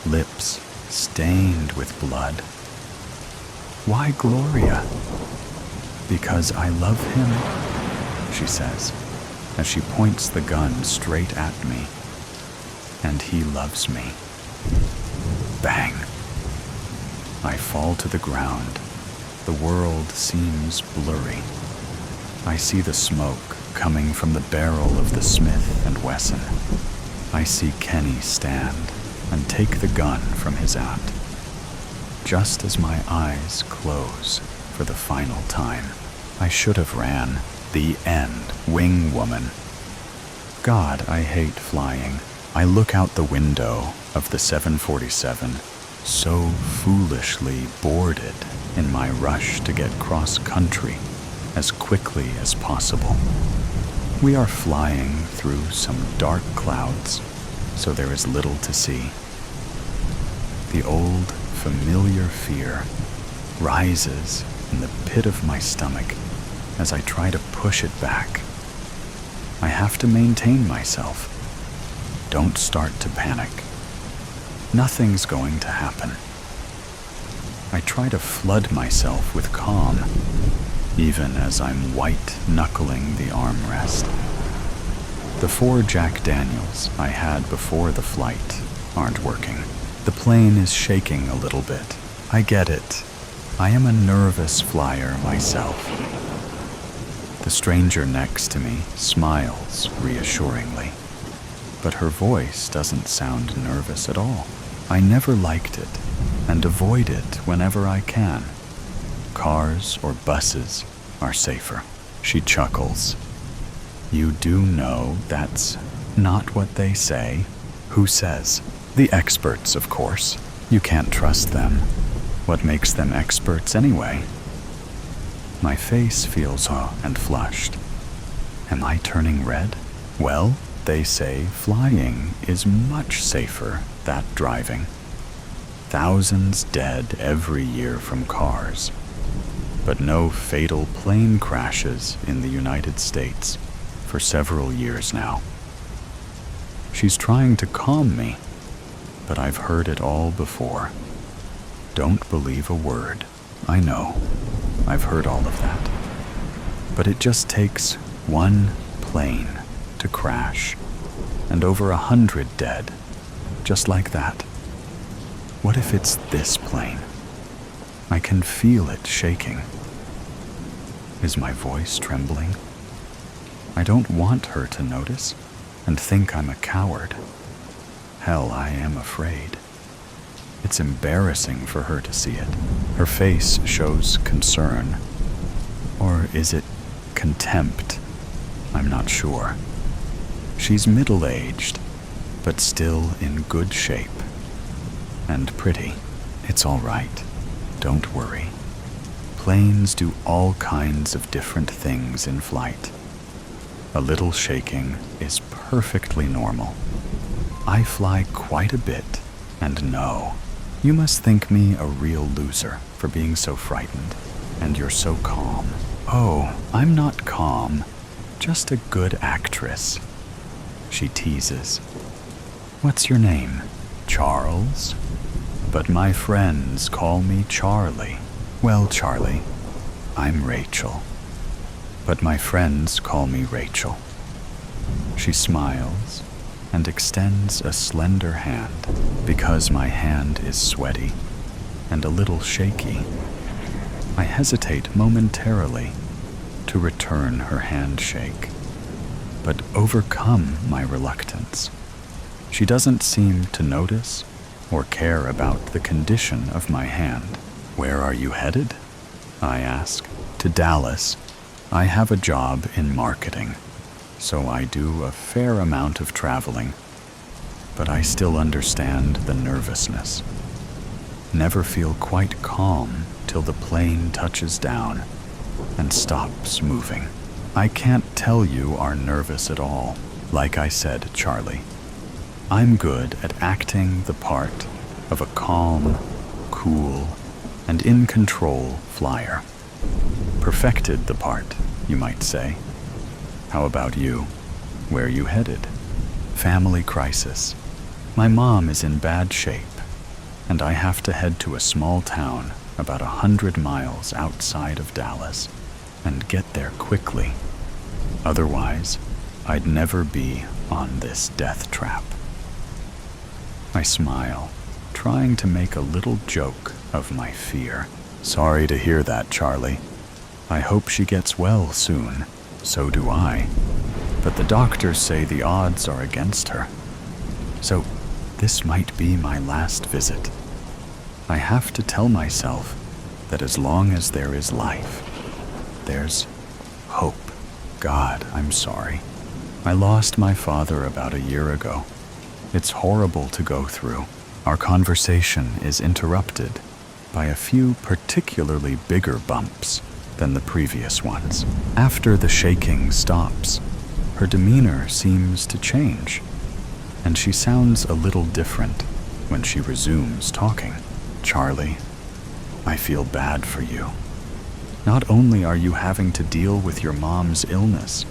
Lips stained with blood. "Why Gloria?" "Because I love him," she says, as she points the gun straight at me. "And he loves me." Bang! I fall to the ground. The world seems blurry. I see the smoke coming from the barrel of the Smith & Wesson. I see Kenny stand and take the gun from his aunt. Just as my eyes close for the final time, I should have ran. The end, wing woman. God, I hate flying. I look out the window of the 747, so foolishly boarded in my rush to get cross-country as quickly as possible. We are flying through some dark clouds, so there is little to see. The old, familiar fear rises in the pit of my stomach as I try to push it back. I have to maintain myself. Don't start to panic. Nothing's going to happen. I try to flood myself with calm, even as I'm white-knuckling the armrest. The 4 Jack Daniels I had before the flight aren't working. The plane is shaking a little bit. I get it. I am a nervous flyer myself. The stranger next to me smiles reassuringly, but her voice doesn't sound nervous at all. I never liked it and avoid it whenever I can. Cars or buses are safer. She chuckles. You do know that's Not what they say. Who says? The experts, of course. You can't trust them. What makes them experts anyway? My face feels raw and flushed. Am I turning red? Well, they say flying is much safer than driving. Thousands dead every year from cars, but no fatal plane crashes in the United States for several years now. She's trying to calm me, but I've heard it all before. Don't believe a word. I know. I've heard all of that. But it just takes one plane to crash, and over 100 dead, just like that. What if it's this plane? I can feel it shaking. Is my voice trembling? I don't want her to notice and think I'm a coward. Hell, I am afraid. It's embarrassing for her to see it. Her face shows concern. Or is it contempt? I'm not sure. She's middle-aged, but still in good shape. And pretty. It's all right. Don't worry. Planes do all kinds of different things in flight. A little shaking is perfectly normal. I fly quite a bit, and no, you must think me a real loser for being so frightened, and you're so calm. Oh, I'm not calm, just a good actress. She teases. What's your name? Charles? But my friends call me Charlie. Well, Charlie, I'm Rachel. But my friends call me Rachel. She smiles and extends a slender hand because my hand is sweaty and a little shaky. I hesitate momentarily to return her handshake, but overcome my reluctance. She doesn't seem to notice or care about the condition of my hand. Where are you headed? I ask. To Dallas. I have a job in marketing, so I do a fair amount of traveling, but I still understand the nervousness. Never feel quite calm till the plane touches down and stops moving. I can't tell you are nervous at all. Like I said, Charlie, I'm good at acting the part of a calm, cool, and in-control flyer. Perfected the part, you might say. How about you? Where are you headed? Family crisis. My mom is in bad shape, and I have to head to a small town about 100 miles outside of Dallas and get there quickly. Otherwise, I'd never be on this death trap. I smile, trying to make a little joke of my fear. Sorry to hear that, Charlie. I hope she gets well soon. So do I. But the doctors say the odds are against her. So this might be my last visit. I have to tell myself that as long as there is life, there's hope. God, I'm sorry. I lost my father about a year ago. It's horrible to go through. Our conversation is interrupted by a few particularly bigger bumps than the previous ones. After the shaking stops, her demeanor seems to change, and she sounds a little different when she resumes talking. Charlie, I feel bad for you. Not only are you having to deal with your mom's illness,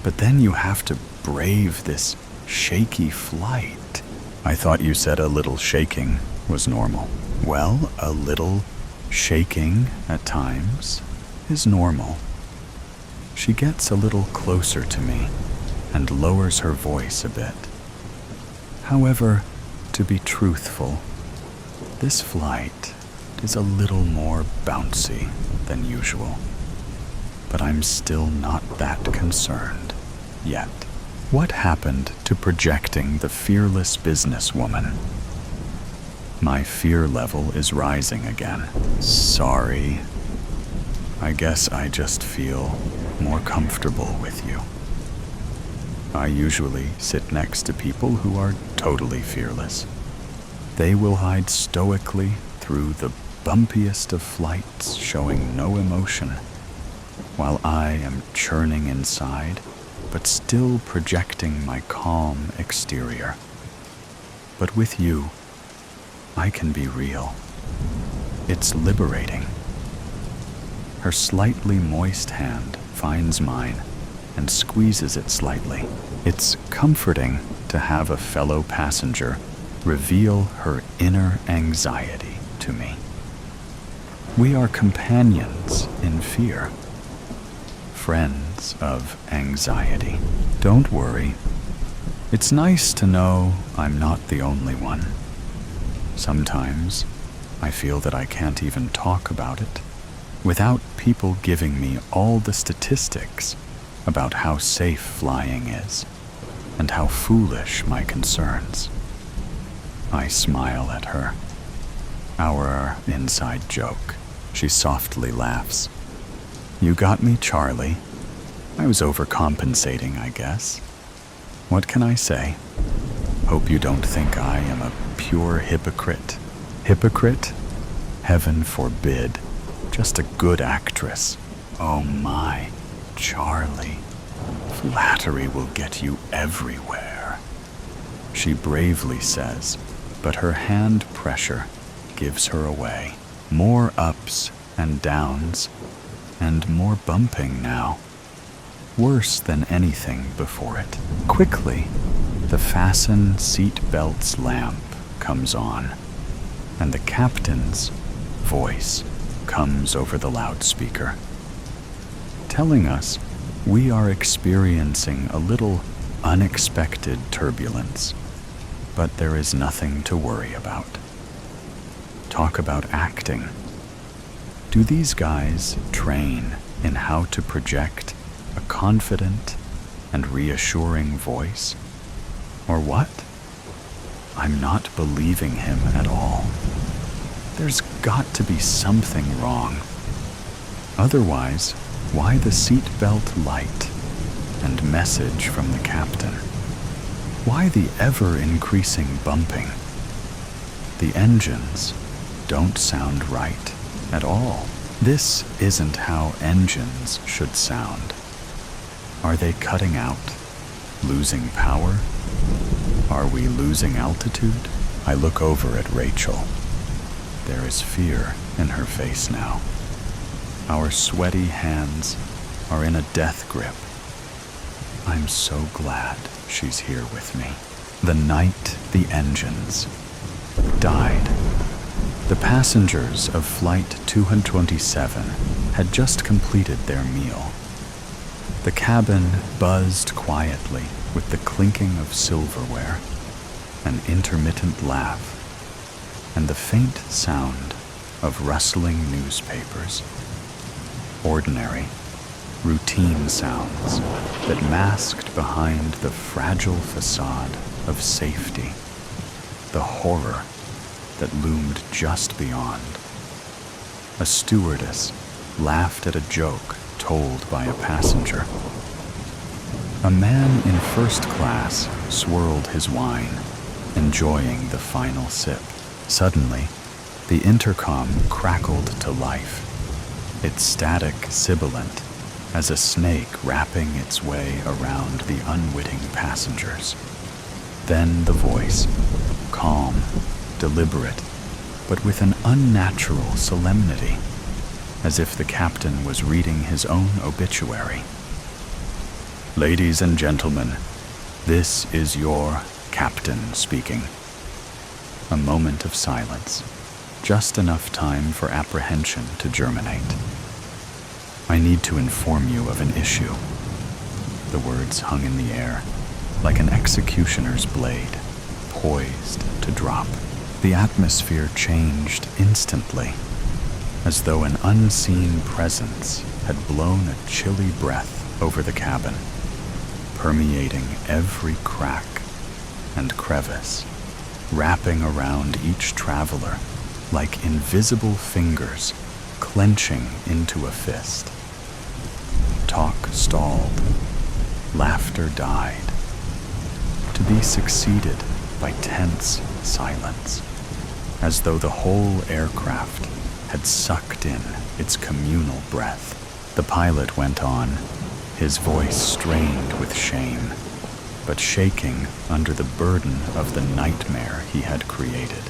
but then you have to brave this shaky flight. I thought you said a little shaking was normal. Well, a little shaking at times is normal. She gets a little closer to me and lowers her voice a bit. However, to be truthful, this flight is a little more bouncy than usual, but I'm still not that concerned yet. What happened to projecting the fearless businesswoman? My fear level is rising again. Sorry. I guess I just feel more comfortable with you. I usually sit next to people who are totally fearless. They will hide stoically through the bumpiest of flights, showing no emotion, while I am churning inside, but still projecting my calm exterior. But with you, I can be real. It's liberating. Her slightly moist hand finds mine and squeezes it slightly. It's comforting to have a fellow passenger reveal her inner anxiety to me. We are companions in fear, friends of anxiety. Don't worry. It's nice to know I'm not the only one. Sometimes I feel that I can't even talk about it without people giving me all the statistics about how safe flying is and how foolish my concerns. I smile at her. Our inside joke. She softly laughs. You got me, Charlie. I was overcompensating, I guess. What can I say? Hope you don't think I am a pure hypocrite. Hypocrite? Heaven forbid. Just a good actress. Oh my, Charlie. Flattery will get you everywhere. She bravely says, but her hand pressure gives her away. More ups and downs, and more bumping now. Worse than anything before it. Quickly, the fasten seat belt's lamp comes on, and the captain's voice comes over the loudspeaker, telling us we are experiencing a little unexpected turbulence, but there is nothing to worry about. Talk about acting. Do these guys train in how to project a confident and reassuring voice? Or what? I'm not believing him at all. There's got to be something wrong. Otherwise, why the seatbelt light and message from the captain? Why the ever-increasing bumping? The engines don't sound right at all. This isn't how engines should sound. Are they cutting out? Losing power? Are we losing altitude? I look over at Rachel. There is fear in her face now. Our sweaty hands are in a death grip. I'm so glad she's here with me. The night the engines died, the passengers of Flight 227 had just completed their meal. The cabin buzzed quietly with the clinking of silverware, an intermittent laugh, and the faint sound of rustling newspapers. Ordinary, routine sounds that masked behind the fragile facade of safety, the horror that loomed just beyond. A stewardess laughed at a joke told by a passenger. A man in first class swirled his wine, enjoying the final sip. Suddenly, the intercom crackled to life, its static sibilant as a snake wrapping its way around the unwitting passengers. Then the voice, calm, deliberate, but with an unnatural solemnity, as if the captain was reading his own obituary. Ladies and gentlemen, this is your captain speaking. A moment of silence, just enough time for apprehension to germinate. I need to inform you of an issue. The words hung in the air, like an executioner's blade, poised to drop. The atmosphere changed instantly, as though an unseen presence had blown a chilly breath over the cabin, permeating every crack and crevice, wrapping around each traveler like invisible fingers clenching into a fist. Talk stalled. Laughter died. to be succeeded by tense silence, as though the whole aircraft had sucked in its communal breath. The pilot went on, his voice strained with shame, but shaking under the burden of the nightmare he had created.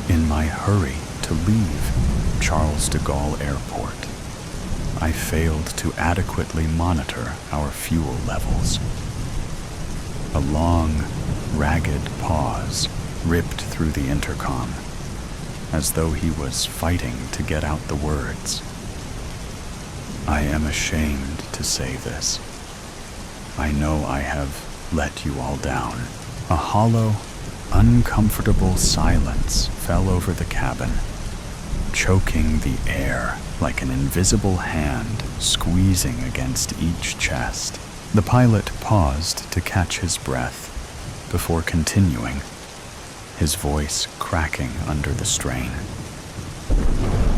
In my hurry to leave Charles de Gaulle Airport, I failed to adequately monitor our fuel levels. A long, ragged pause ripped through the intercom, as though he was fighting to get out the words. I am ashamed to say this. I know I have let you all down. A hollow, uncomfortable silence fell over the cabin, choking the air like an invisible hand squeezing against each chest. The pilot paused to catch his breath before continuing, his voice cracking under the strain.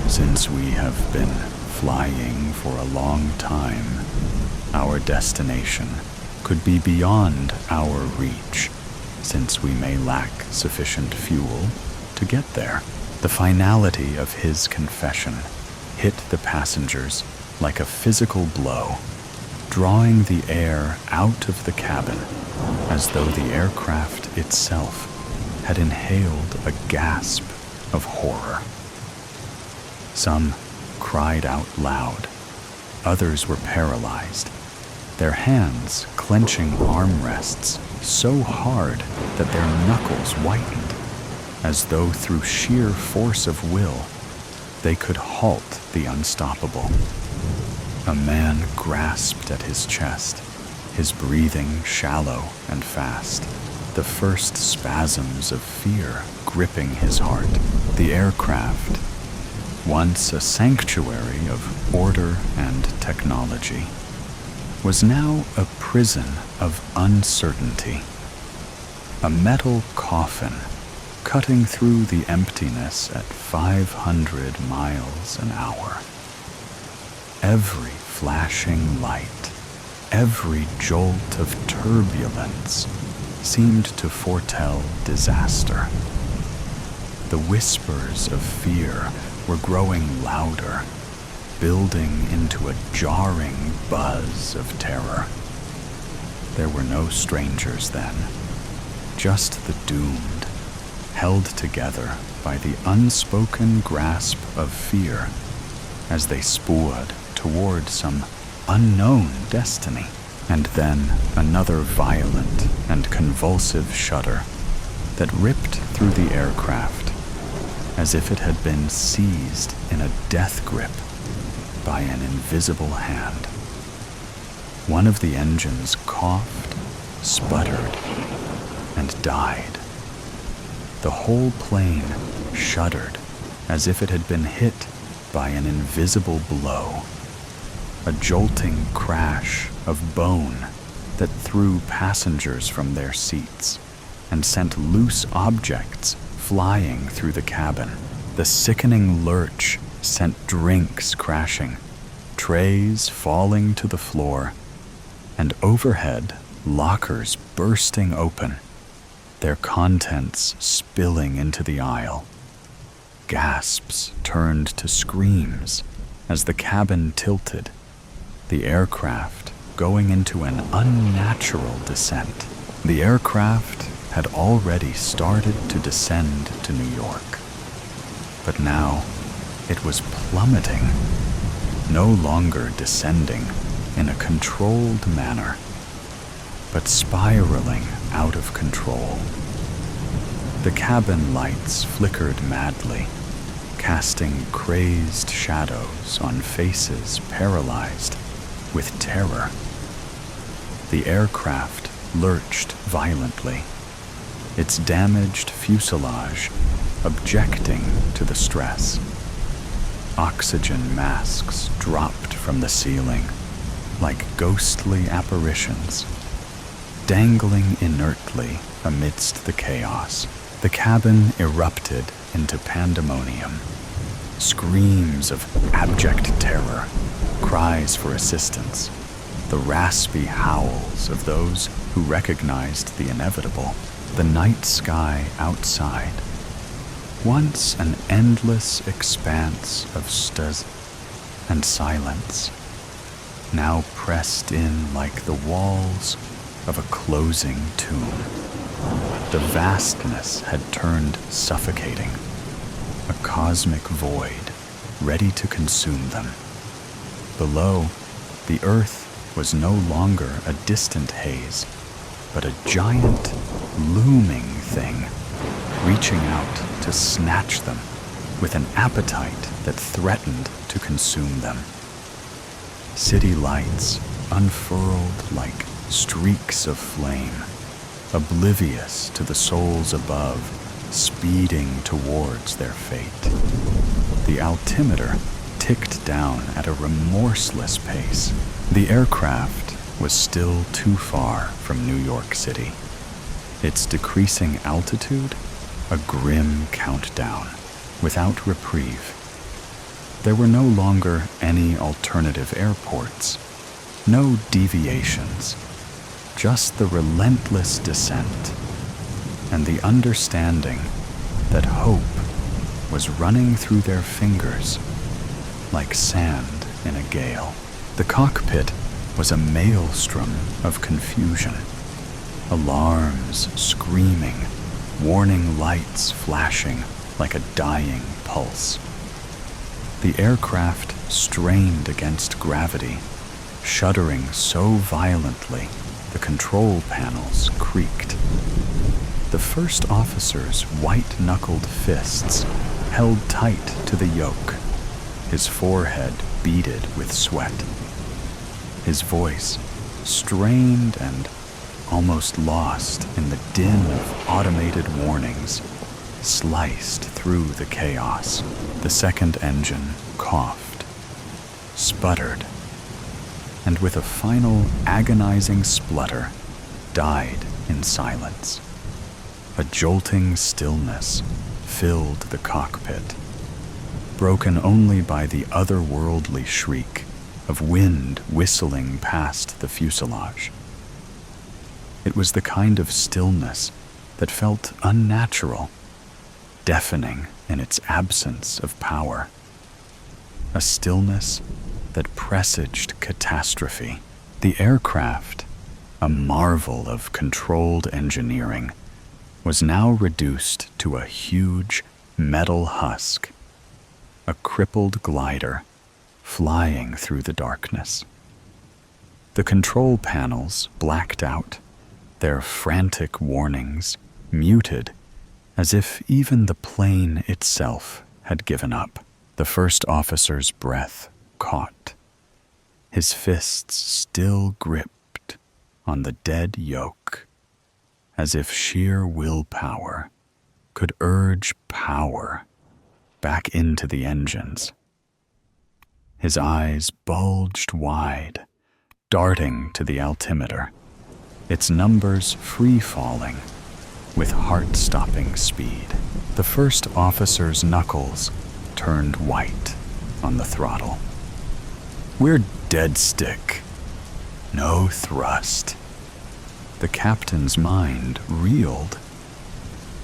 Since we have been flying for a long time, our destination could be beyond our reach, since we may lack sufficient fuel to get there. The finality of his confession hit the passengers like a physical blow, drawing the air out of the cabin as though the aircraft itself had inhaled a gasp of horror. Some cried out loud. Others were paralyzed, their hands clenching armrests so hard that their knuckles whitened, as though through sheer force of will they could halt the unstoppable. A man grasped at his chest, his breathing shallow and fast, the first spasms of fear gripping his heart. The aircraft, once a sanctuary of order and technology, was now a prison of uncertainty. A metal coffin cutting through the emptiness at 500 miles an hour. Every flashing light, every jolt of turbulence seemed to foretell disaster. The whispers of fear were growing louder, building into a jarring buzz of terror. There were no strangers then, just the doomed, held together by the unspoken grasp of fear as they spoored toward some unknown destiny. And then another violent and convulsive shudder that ripped through the aircraft as if it had been seized in a death grip by an invisible hand. One of the engines coughed, sputtered, and died. The whole plane shuddered as if it had been hit by an invisible blow, a jolting crash of bone that threw passengers from their seats and sent loose objects flying through the cabin. The sickening lurch sent drinks crashing, trays falling to the floor, and overhead lockers bursting open, their contents spilling into the aisle. Gasps turned to screams as the cabin tilted, the aircraft going into an unnatural descent. The aircraft had already started to descend to New York, but now it was plummeting, no longer descending in a controlled manner, but spiraling out of control. The cabin lights flickered madly, casting crazed shadows on faces paralyzed with terror. The aircraft lurched violently, its damaged fuselage objecting to the stress. Oxygen masks dropped from the ceiling like ghostly apparitions, dangling inertly amidst the chaos. The cabin erupted into pandemonium. Screams of abject terror, cries for assistance, the raspy howls of those who recognized the inevitable. The night sky outside, once an endless expanse of stars and silence, now pressed in like the walls of a closing tomb. The vastness had turned suffocating, a cosmic void ready to consume them. Below, the earth was no longer a distant haze, but a giant, looming thing, reaching out to snatch them with an appetite that threatened to consume them. City lights unfurled like streaks of flame, oblivious to the souls above, speeding towards their fate. The altimeter ticked down at a remorseless pace. The aircraft was still too far from New York City. Its decreasing altitude, a grim countdown, without reprieve. There were no longer any alternative airports, no deviations, just the relentless descent, and the understanding that hope was running through their fingers like sand in a gale. The cockpit was a maelstrom of confusion. Alarms screaming, warning lights flashing like a dying pulse. The aircraft strained against gravity, shuddering so violently the control panels creaked. The first officer's white-knuckled fists held tight to the yoke, his forehead beaded with sweat. His voice, strained and almost lost in the din of automated warnings, sliced through the chaos. The second engine coughed, sputtered, and with a final agonizing splutter, died in silence. A jolting stillness filled the cockpit, broken only by the otherworldly shriek of wind whistling past the fuselage. It was the kind of stillness that felt unnatural, deafening in its absence of power. A stillness that presaged catastrophe. The aircraft, a marvel of controlled engineering, was now reduced to a huge metal husk, a crippled glider flying through the darkness. The control panels blacked out, their frantic warnings muted, as if even the plane itself had given up. The first officer's breath caught, his fists still gripped on the dead yoke, as if sheer willpower could urge power back into the engines. His eyes bulged wide, darting to the altimeter, its numbers free-falling with heart-stopping speed. The first officer's knuckles turned white on the throttle. We're dead stick. No thrust. The captain's mind reeled.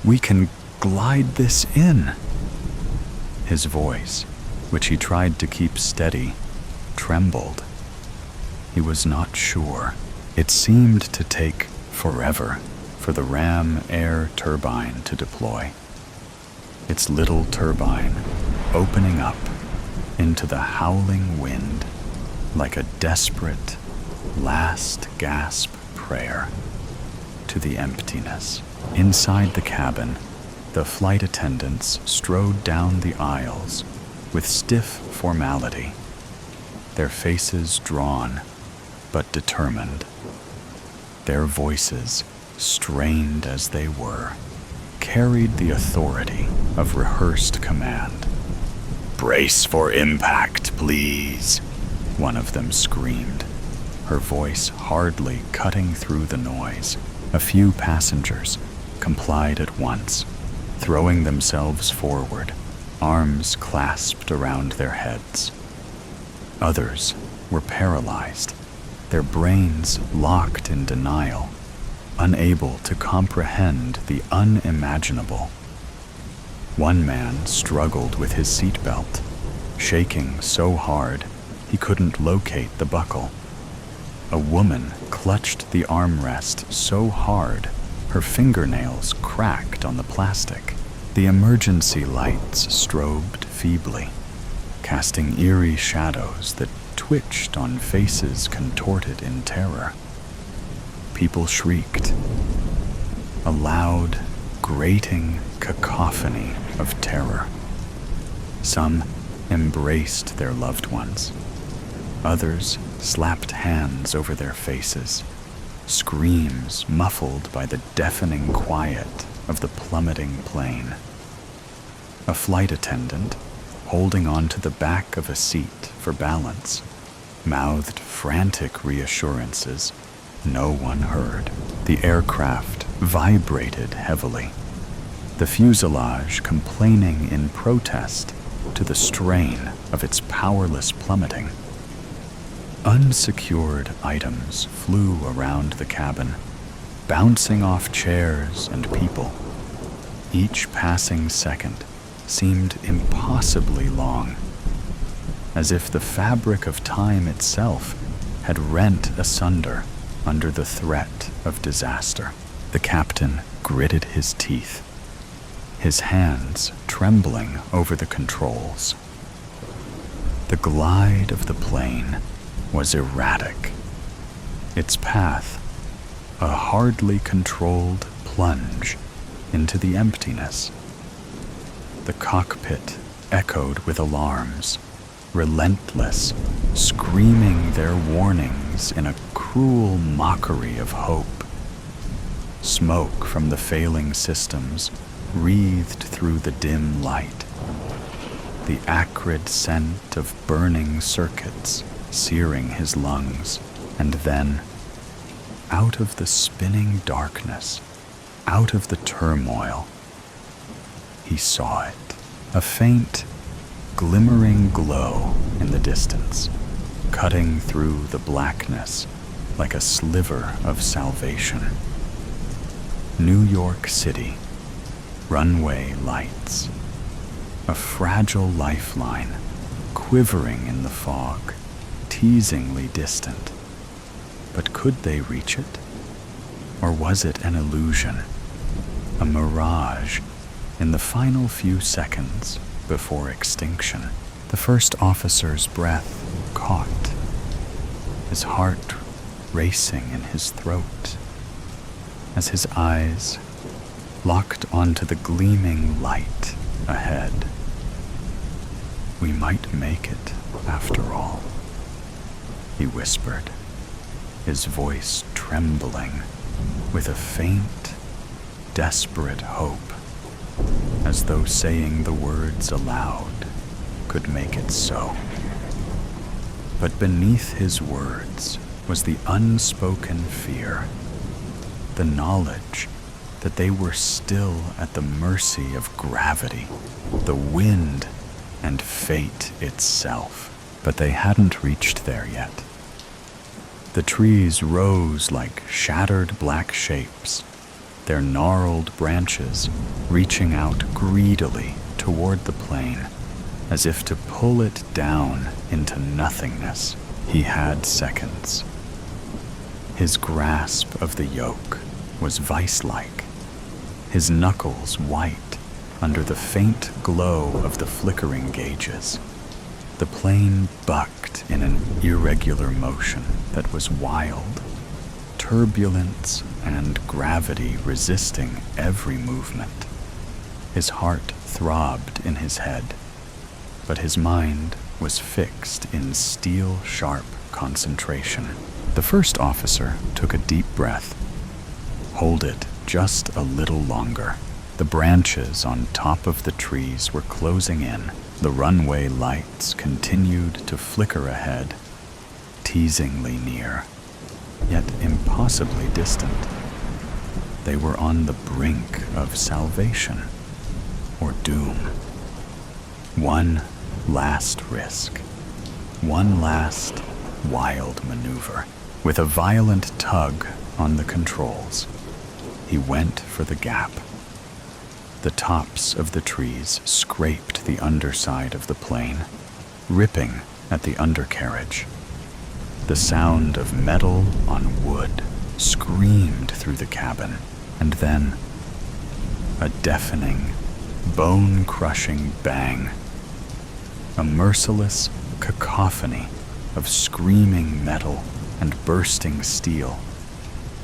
We can glide this in. His voice, which he tried to keep steady, trembled. He was not sure. It seemed to take forever for the ram air turbine to deploy. Its little turbine opening up into the howling wind like a desperate, last gasp prayer to the emptiness. Inside the cabin, the flight attendants strode down the aisles with stiff formality, their faces drawn but determined. Their voices, strained as they were, carried the authority of rehearsed command. "Brace for impact, please," one of them screamed, her voice hardly cutting through the noise. A few passengers complied at once, throwing themselves forward, arms clasped around their heads. Others were paralyzed, their brains locked in denial, unable to comprehend the unimaginable. One man struggled with his seatbelt, shaking so hard he couldn't locate the buckle. A woman clutched the armrest so hard her fingernails cracked on the plastic. The emergency lights strobed feebly, casting eerie shadows that twitched on faces contorted in terror. People shrieked, a loud, grating cacophony of terror. Some embraced their loved ones. Others slapped hands over their faces, screams muffled by the deafening quiet of the plummeting plane. A flight attendant, holding onto the back of a seat for balance, mouthed frantic reassurances no one heard. The aircraft vibrated heavily, the fuselage complaining in protest to the strain of its powerless plummeting. Unsecured items flew around the cabin, bouncing off chairs and people. Each passing second seemed impossibly long, as if the fabric of time itself had rent asunder under the threat of disaster. The captain gritted his teeth, his hands trembling over the controls. The glide of the plane was erratic, its path a hardly controlled plunge into the emptiness. The cockpit echoed with alarms, relentless, screaming their warnings in a cruel mockery of hope. Smoke from the failing systems wreathed through the dim light, the acrid scent of burning circuits searing his lungs. And then, out of the spinning darkness, out of the turmoil, he saw it, a faint, glimmering glow in the distance, cutting through the blackness like a sliver of salvation. New York City, runway lights, a fragile lifeline quivering in the fog, teasingly distant. But could they reach it? Or was it an illusion, a mirage in the final few seconds before extinction? The first officer's breath caught, his heart racing in his throat, as his eyes locked onto the gleaming light ahead. We might make it, after all, he whispered, his voice trembling with a faint, desperate hope, as though saying the words aloud could make it so. But beneath his words was the unspoken fear, the knowledge that they were still at the mercy of gravity, the wind, and fate itself. But they hadn't reached there yet. The trees rose like shattered black shapes, their gnarled branches reaching out greedily toward the plane, as if to pull it down into nothingness. He had seconds. His grasp of the yoke was vice-like, his knuckles white under the faint glow of the flickering gauges. The plane bucked in an irregular motion that was wild, turbulence and gravity resisting every movement. His heart throbbed in his head, but his mind was fixed in steel-sharp concentration. The first officer took a deep breath. Hold it just a little longer. The branches on top of the trees were closing in. The runway lights continued to flicker ahead, teasingly near, yet impossibly distant. They were on the brink of salvation or doom. One last risk, one last wild maneuver. With a violent tug on the controls, he went for the gap. The tops of the trees scraped the underside of the plane, ripping at the undercarriage. The sound of metal on wood screamed through the cabin, and then a deafening, bone-crushing bang. A merciless cacophony of screaming metal and bursting steel,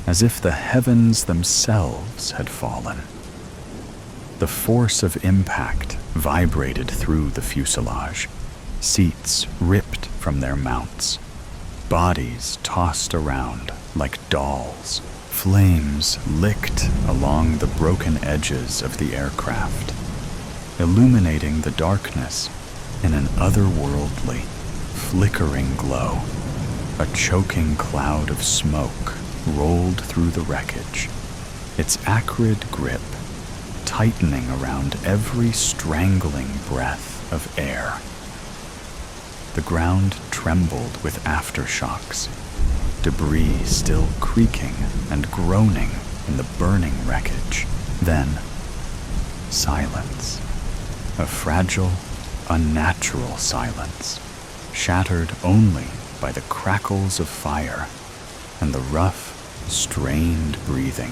as if the heavens themselves had fallen. The force of impact vibrated through the fuselage, seats ripped from their mounts, bodies tossed around like dolls, flames licked along the broken edges of the aircraft, illuminating the darkness in an otherworldly, flickering glow. A choking cloud of smoke rolled through the wreckage, its acrid grip tightening around every strangling breath of air. The ground trembled with aftershocks, debris still creaking and groaning in the burning wreckage. Then, silence. A fragile, unnatural silence, shattered only by the crackles of fire and the rough, strained breathing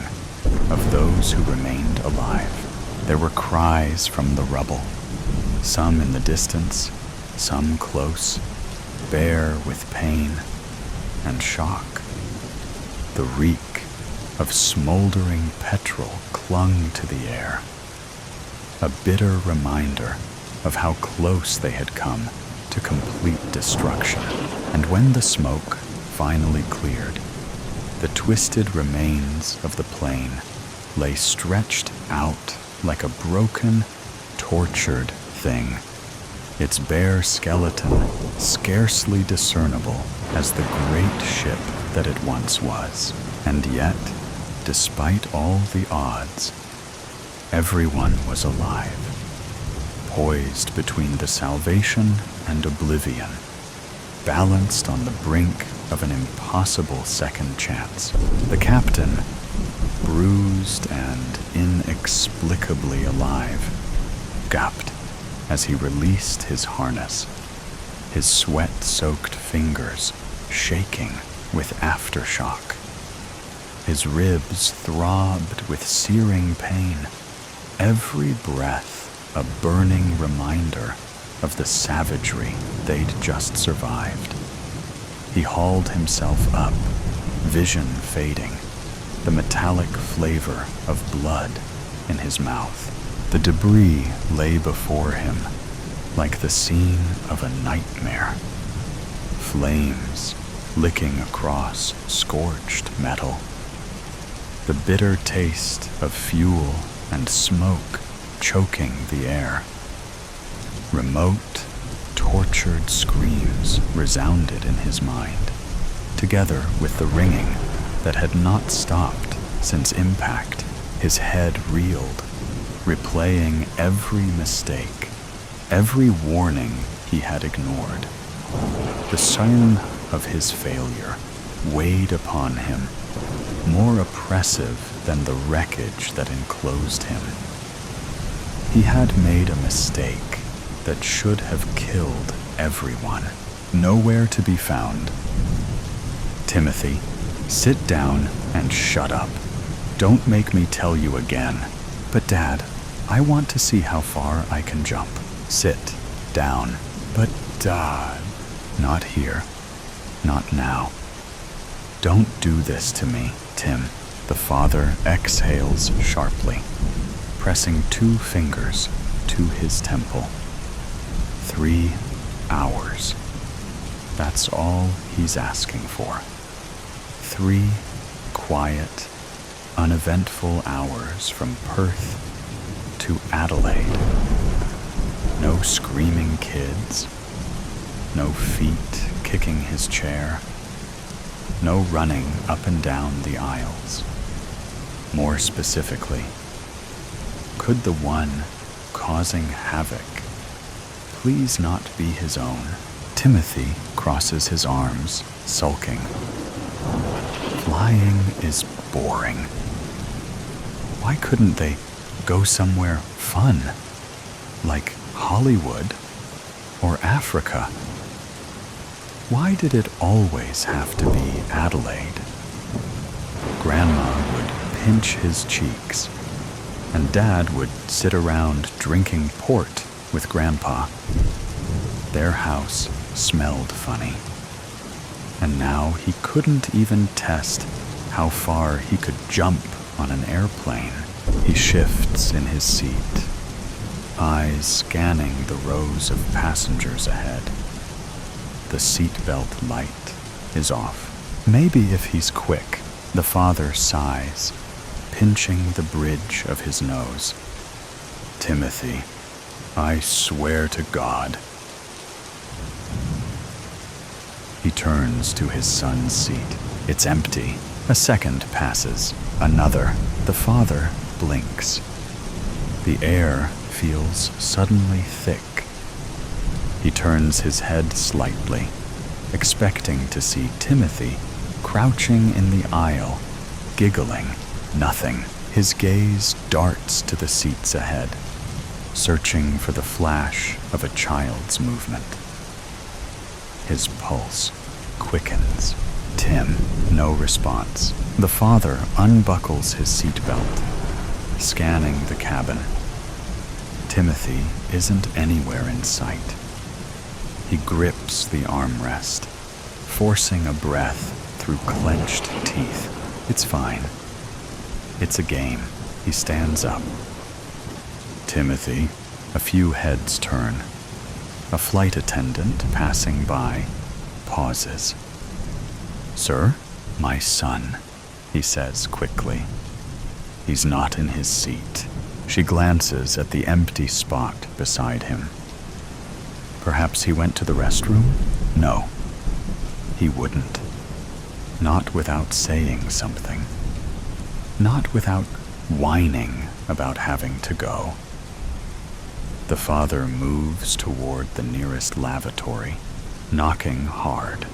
of those who remained alive. There were cries from the rubble, some in the distance, some close, bare with pain and shock. The reek of smoldering petrol clung to the air, a bitter reminder of how close they had come to complete destruction. And when the smoke finally cleared, the twisted remains of the plane lay stretched out like a broken, tortured thing, its bare skeleton scarcely discernible as the great ship that it once was. And yet, despite all the odds, everyone was alive, poised between the salvation and oblivion, balanced on the brink of an impossible second chance. The captain, bruised and inexplicably alive, gaped as he released his harness, his sweat-soaked fingers shaking with aftershock. His ribs throbbed with searing pain, every breath a burning reminder of the savagery they'd just survived. He hauled himself up, vision fading, the metallic flavor of blood in his mouth. The debris lay before him like the scene of a nightmare. Flames licking across scorched metal. The bitter taste of fuel and smoke choking the air. Remote, tortured screams resounded in his mind, together with the ringing that had not stopped since impact. His head reeled, replaying every mistake, every warning he had ignored. The shame of his failure weighed upon him, more oppressive than the wreckage that enclosed him. He had made a mistake that should have killed everyone. Nowhere to be found. Timothy, sit down and shut up. Don't make me tell you again. But Dad, I want to see how far I can jump. Sit down. But Dad, not here. Not now. Don't do this to me, Tim. The father exhales sharply, pressing 2 fingers to his temple. 3 hours. That's all he's asking for. 3 quiet, uneventful hours from Perth to Adelaide. No screaming kids, no feet kicking his chair, no running up and down the aisles. More specifically, could the one causing havoc please not be his own? Timothy crosses his arms, sulking. Flying is boring. Why couldn't they go somewhere fun, like Hollywood or Africa? Why did it always have to be Adelaide? Grandma would pinch his cheeks, and Dad would sit around drinking port with Grandpa. Their house smelled funny, and now he couldn't even test how far he could jump on an airplane. He shifts in his seat, eyes scanning the rows of passengers ahead. The seatbelt light is off. Maybe if he's quick, the father sighs, pinching the bridge of his nose. Timothy, I swear to God. He turns to his son's seat. It's empty. A second passes. Another. The father blinks. The air feels suddenly thick. He turns his head slightly, expecting to see Timothy crouching in the aisle, giggling. Nothing. His gaze darts to the seats ahead, searching for the flash of a child's movement. His pulse quickens. Tim, no response. The father unbuckles his seatbelt, scanning the cabin. Timothy isn't anywhere in sight. He grips the armrest, forcing a breath through clenched teeth. It's fine. It's a game. He stands up. Timothy, a few heads turn. A flight attendant passing by pauses. Sir, my son, he says quickly. He's not in his seat. She glances at the empty spot beside him. Perhaps he went to the restroom? No, he wouldn't. Not without saying something. Not without whining about having to go. The father moves toward the nearest lavatory, knocking hard.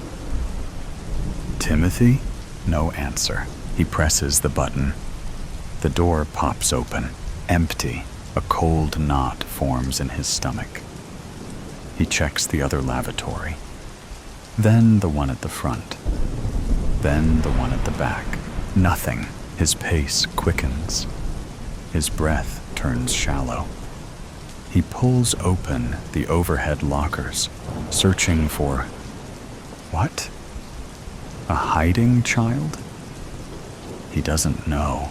Timothy? No answer. He presses the button. The door pops open. Empty. A cold knot forms in his stomach. He checks the other lavatory. Then the one at the front. Then the one at the back. Nothing. His pace quickens. His breath turns shallow. He pulls open the overhead lockers, searching for... what? A hiding child? He doesn't know.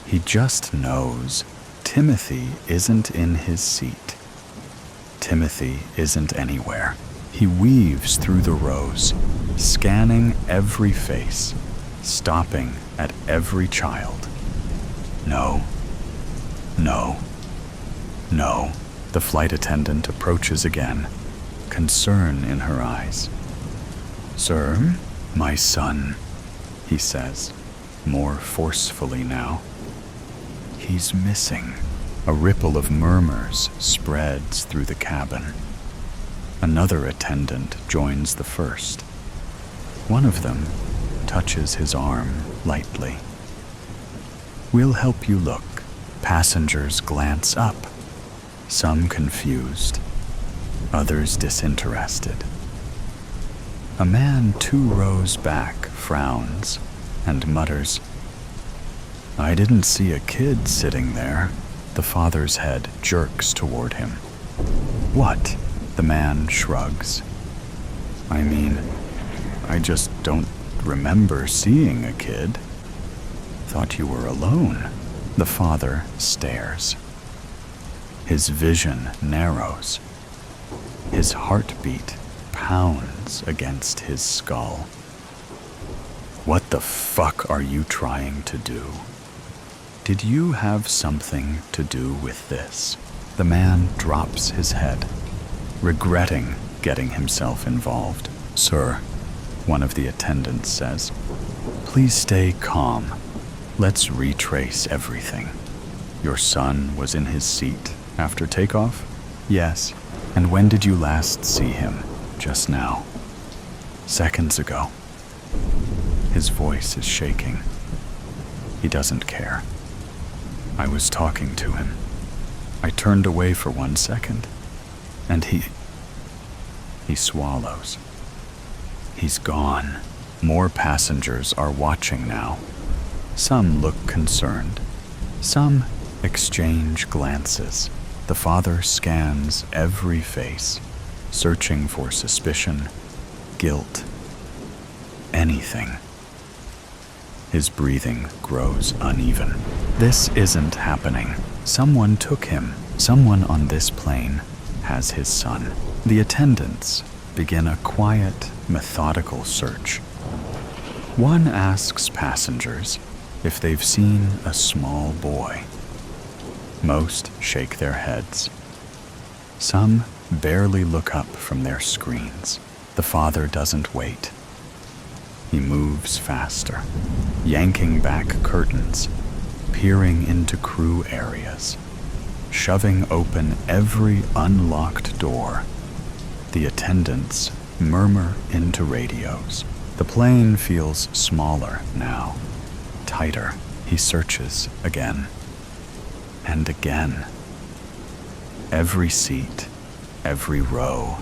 He just knows Timothy isn't in his seat. Timothy isn't anywhere. He weaves through the rows, scanning every face, stopping at every child. No. No. No. The flight attendant approaches again, concern in her eyes. Sir, my son, he says, more forcefully now. He's missing. A ripple of murmurs spreads through the cabin. Another attendant joins the first. One of them touches his arm lightly. We'll help you look. Passengers glance up, some confused, others disinterested. A man 2 rows back frowns and mutters, I didn't see a kid sitting there. The father's head jerks toward him. What? The man shrugs. I mean, I just don't remember seeing a kid. Thought you were alone. The father stares. His vision narrows. His heartbeat pounds against his skull. What the fuck are you trying to do? Did you have something to do with this? The man drops his head, regretting getting himself involved. Sir, one of the attendants says, please stay calm. Let's retrace everything. Your son was in his seat after takeoff? Yes. And when did you last see him? Just now. Seconds ago. His voice is shaking. He doesn't care. I was talking to him. I turned away for 1 second, and he swallows. He's gone. More passengers are watching now. Some look concerned. Some exchange glances. The father scans every face, searching for suspicion, guilt, anything. His breathing grows uneven. This isn't happening. Someone took him. Someone on this plane has his son. The attendants begin a quiet, methodical search. One asks passengers if they've seen a small boy. Most shake their heads. Some barely look up from their screens. The father doesn't wait. He moves faster, yanking back curtains, peering into crew areas, shoving open every unlocked door. The attendants murmur into radios. The plane feels smaller now, tighter. He searches again and again. Every seat, every row,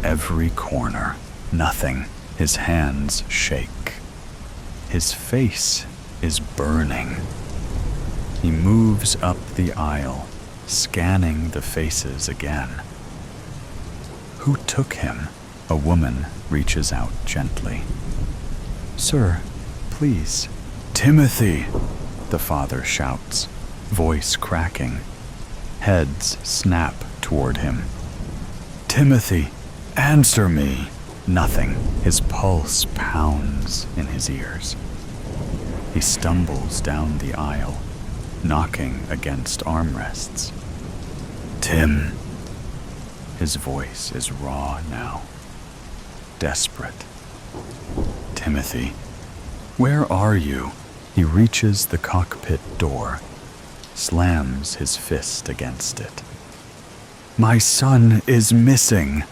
every corner, nothing. His hands shake. His face is burning. He moves up the aisle, scanning the faces again. Who took him? A woman reaches out gently. "Sir, please." "Timothy!" the father shouts, voice cracking. Heads snap toward him. "Timothy, answer me!" Nothing. His pulse pounds in his ears. He stumbles down the aisle, knocking against armrests. "Tim." His voice is raw now, desperate. "Timothy, where are you?" He reaches the cockpit door, slams his fist against it. "My son is missing.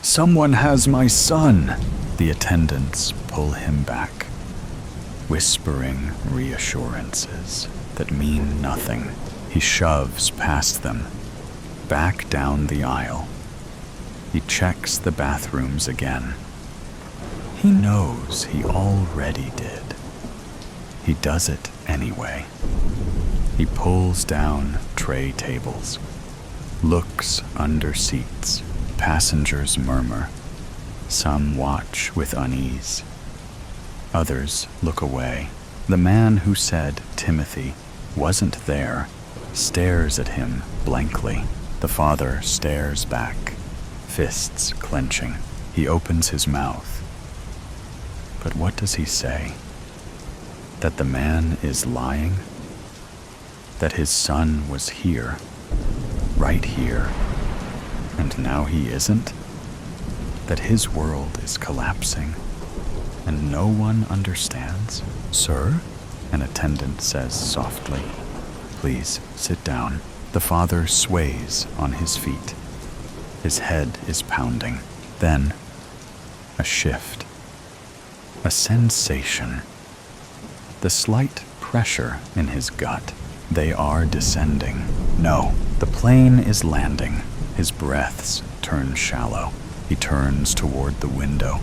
Someone has my son." The attendants pull him back, whispering reassurances that mean nothing. He shoves past them, back down the aisle. He checks the bathrooms again. He knows he already did. He does it anyway. He pulls down tray tables, looks under seats. Passengers murmur. Some watch with unease. Others look away. The man who said Timothy wasn't there stares at him blankly. The father stares back, fists clenching. He opens his mouth. But what does he say? That the man is lying? That his son was here, right here, and now he isn't? That his world is collapsing, and no one understands? "Sir?" an attendant says softly. "Please, sit down." The father sways on his feet. His head is pounding. Then, a shift. A sensation. The slight pressure in his gut. They are descending. No, the plane is landing. His breaths turn shallow. He turns toward the window.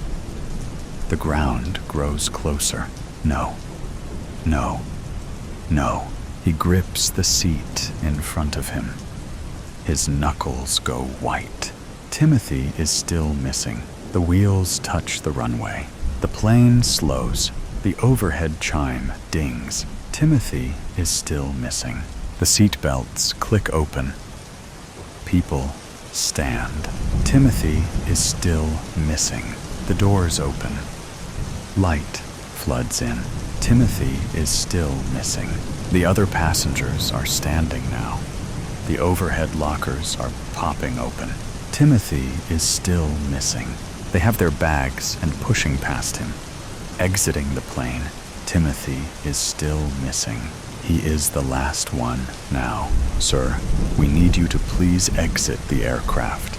The ground grows closer. No, no, no. He grips the seat in front of him. His knuckles go white. Timothy is still missing. The wheels touch the runway. The plane slows. The overhead chime dings. Timothy is still missing. The seat belts click open. People stand. Timothy is still missing. The doors open. Light floods in. Timothy is still missing. The other passengers are standing now. The overhead lockers are popping open. Timothy is still missing. They have their bags and pushing past him. Exiting the plane, Timothy is still missing. He is the last one now. "Sir, we need you to please exit the aircraft.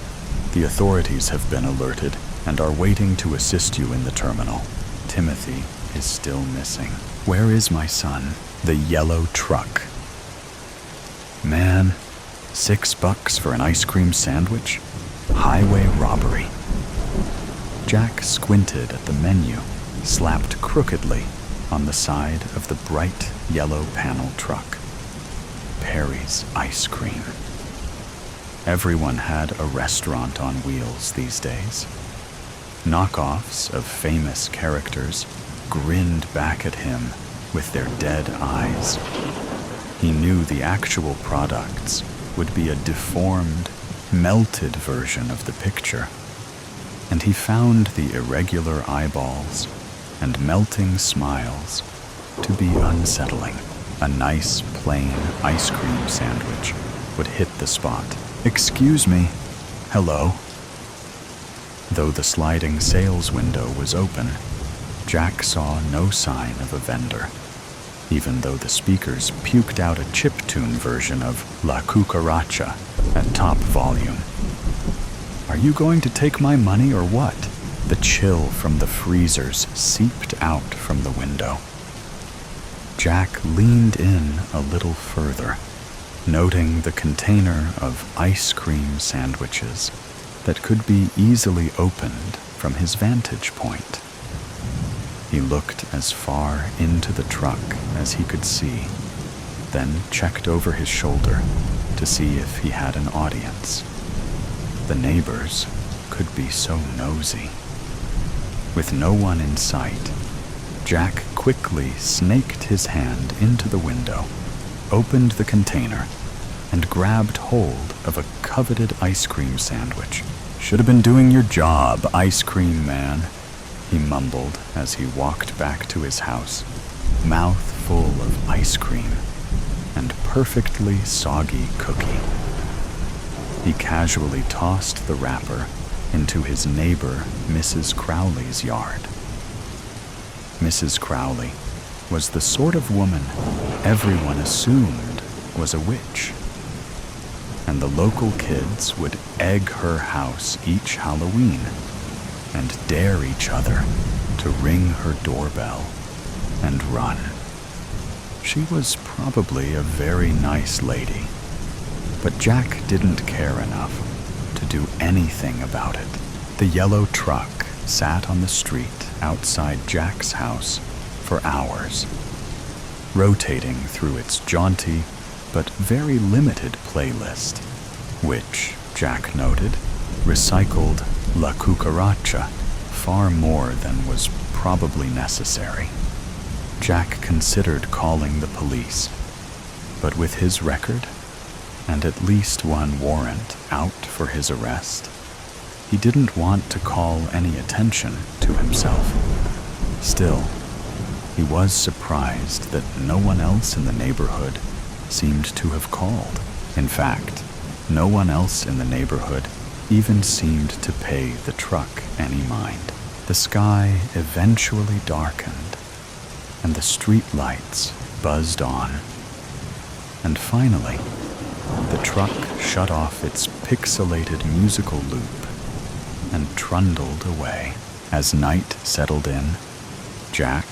The authorities have been alerted and are waiting to assist you in the terminal." Timothy is still missing. Where is my son? The yellow truck. Man, $6 for an ice cream sandwich? Highway robbery. Jack squinted at the menu, slapped crookedly on the side of the bright yellow panel truck. Perry's Ice Cream. Everyone had a restaurant on wheels these days. Knockoffs of famous characters grinned back at him with their dead eyes. He knew the actual products would be a deformed, melted version of the picture, and he found the irregular eyeballs and melting smiles to be unsettling. A nice, plain ice cream sandwich would hit the spot. Excuse me. Hello. Though the sliding sales window was open, Jack saw no sign of a vendor, even though the speakers puked out a chiptune version of La Cucaracha at top volume. Are you going to take my money or what? The chill from the freezers seeped out from the window. Jack leaned in a little further, noting the container of ice cream sandwiches that could be easily opened from his vantage point. He looked as far into the truck as he could see, then checked over his shoulder to see if he had an audience. The neighbors could be so nosy. With no one in sight, Jack quickly snaked his hand into the window, opened the container, and grabbed hold of a coveted ice cream sandwich. Should have been doing your job, ice cream man, he mumbled as he walked back to his house, mouth full of ice cream and perfectly soggy cookie. He casually tossed the wrapper into his neighbor Mrs. Crowley's yard. Mrs. Crowley was the sort of woman everyone assumed was a witch, and the local kids would egg her house each Halloween and dare each other to ring her doorbell and run. She was probably a very nice lady, but Jack didn't care enough to do anything about it. The yellow truck sat on the street outside Jack's house for hours, rotating through its jaunty but very limited playlist, which, Jack noted, recycled La Cucaracha far more than was probably necessary. Jack considered calling the police, but with his record and at least one warrant out for his arrest, he didn't want to call any attention to himself. Still, he was surprised that no one else in the neighborhood seemed to have called. In fact, no one else in the neighborhood even seemed to pay the truck any mind. The sky eventually darkened, and the street lights buzzed on. And finally, the truck shut off its pixelated musical loop and trundled away. As night settled in, Jack,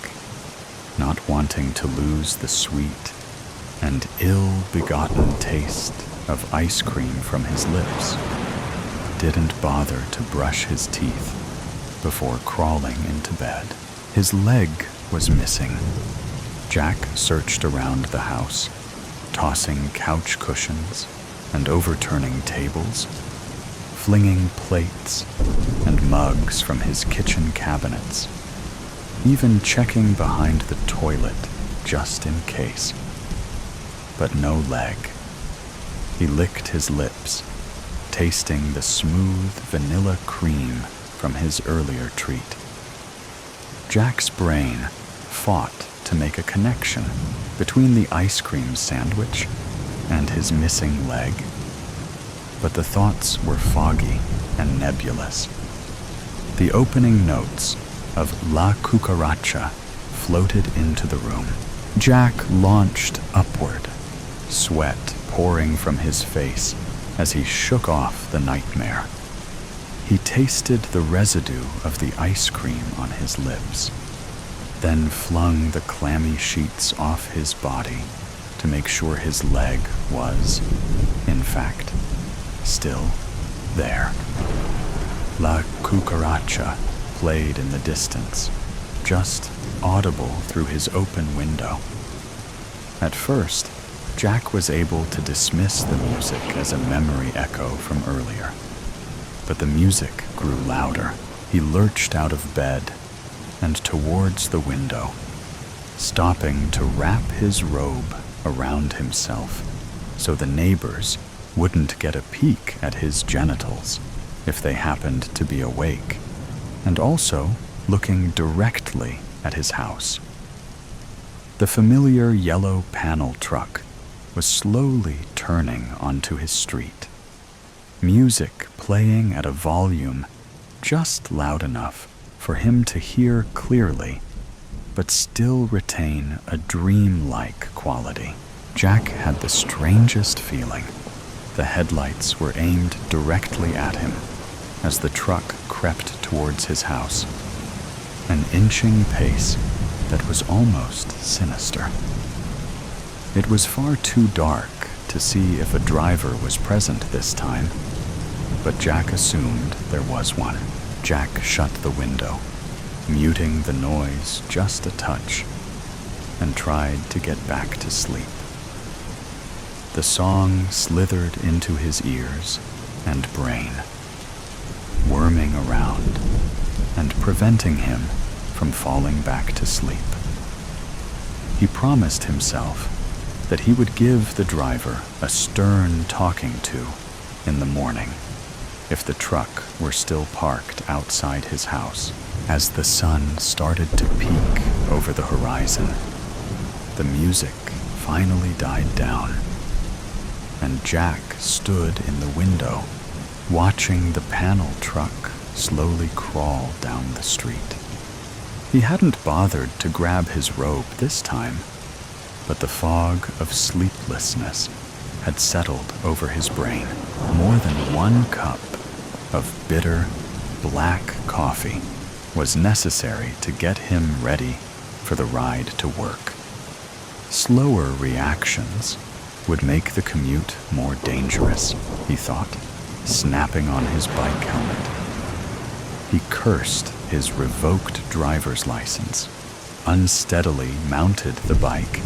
not wanting to lose the sweet and ill-begotten taste of ice cream from his lips, didn't bother to brush his teeth before crawling into bed. His leg was missing. Jack searched around the house, tossing couch cushions and overturning tables, flinging plates and mugs from his kitchen cabinets, even checking behind the toilet just in case. But no leg. He licked his lips, tasting the smooth vanilla cream from his earlier treat. Jack's brain fought to make a connection between the ice cream sandwich and his missing leg, but the thoughts were foggy and nebulous. The opening notes of La Cucaracha floated into the room. Jack launched upward, sweat pouring from his face as he shook off the nightmare. He tasted the residue of the ice cream on his lips, then flung the clammy sheets off his body to make sure his leg was, in fact, still there. La cucaracha played in the distance, just audible through his open window. At first, Jack was able to dismiss the music as a memory echo from earlier. But the music grew louder. He lurched out of bed and towards the window, stopping to wrap his robe around himself so the neighbors wouldn't get a peek at his genitals if they happened to be awake, and also looking directly at his house. The familiar yellow panel truck was slowly turning onto his street, music playing at a volume just loud enough for him to hear clearly, but still retain a dreamlike quality. Jack had the strangest feeling. The headlights were aimed directly at him as the truck crept towards his house, an inching pace that was almost sinister. It was far too dark to see if a driver was present this time, but Jack assumed there was one. Jack shut the window, muting the noise just a touch, and tried to get back to sleep. The song slithered into his ears and brain, worming around and preventing him from falling back to sleep. He promised himself that he would give the driver a stern talking to in the morning if the truck were still parked outside his house. As the sun started to peak over the horizon, the music finally died down, and Jack stood in the window, watching the panel truck slowly crawl down the street. He hadn't bothered to grab his robe this time, but the fog of sleeplessness had settled over his brain. More than 1 cup of bitter, black coffee was necessary to get him ready for the ride to work. Slower reactions would make the commute more dangerous, he thought, snapping on his bike helmet. He cursed his revoked driver's license, unsteadily mounted the bike,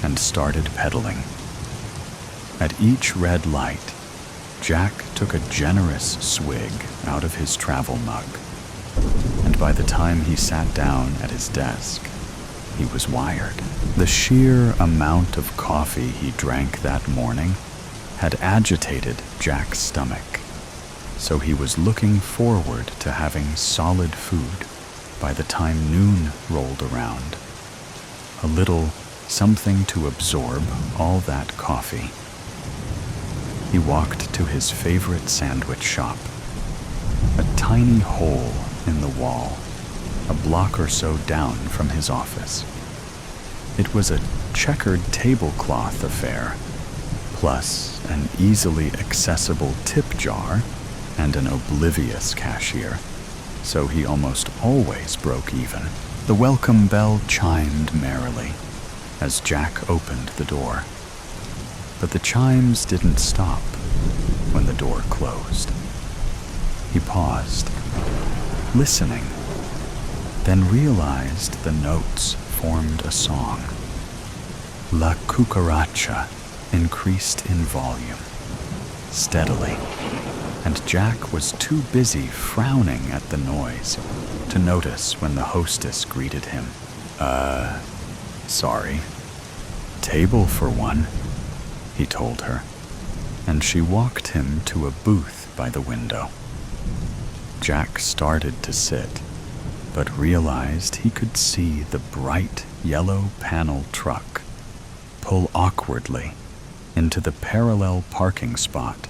and started pedaling. At each red light, Jack took a generous swig out of his travel mug, and by the time he sat down at his desk, he was wired. The sheer amount of coffee he drank that morning had agitated Jack's stomach, so he was looking forward to having solid food by the time noon rolled around. A little something to absorb all that coffee. He walked to his favorite sandwich shop, a tiny hole in the wall, a block or so down from his office. It was a checkered tablecloth affair, plus an easily accessible tip jar and an oblivious cashier, so he almost always broke even. The welcome bell chimed merrily as Jack opened the door, but the chimes didn't stop when the door closed. He paused, listening, then realized the notes formed a song. La cucaracha increased in volume, steadily, and Jack was too busy frowning at the noise to notice when the hostess greeted him. Sorry. Table for one, he told her, and she walked him to a booth by the window. Jack started to sit, but realized he could see the bright yellow panel truck pull awkwardly into the parallel parking spot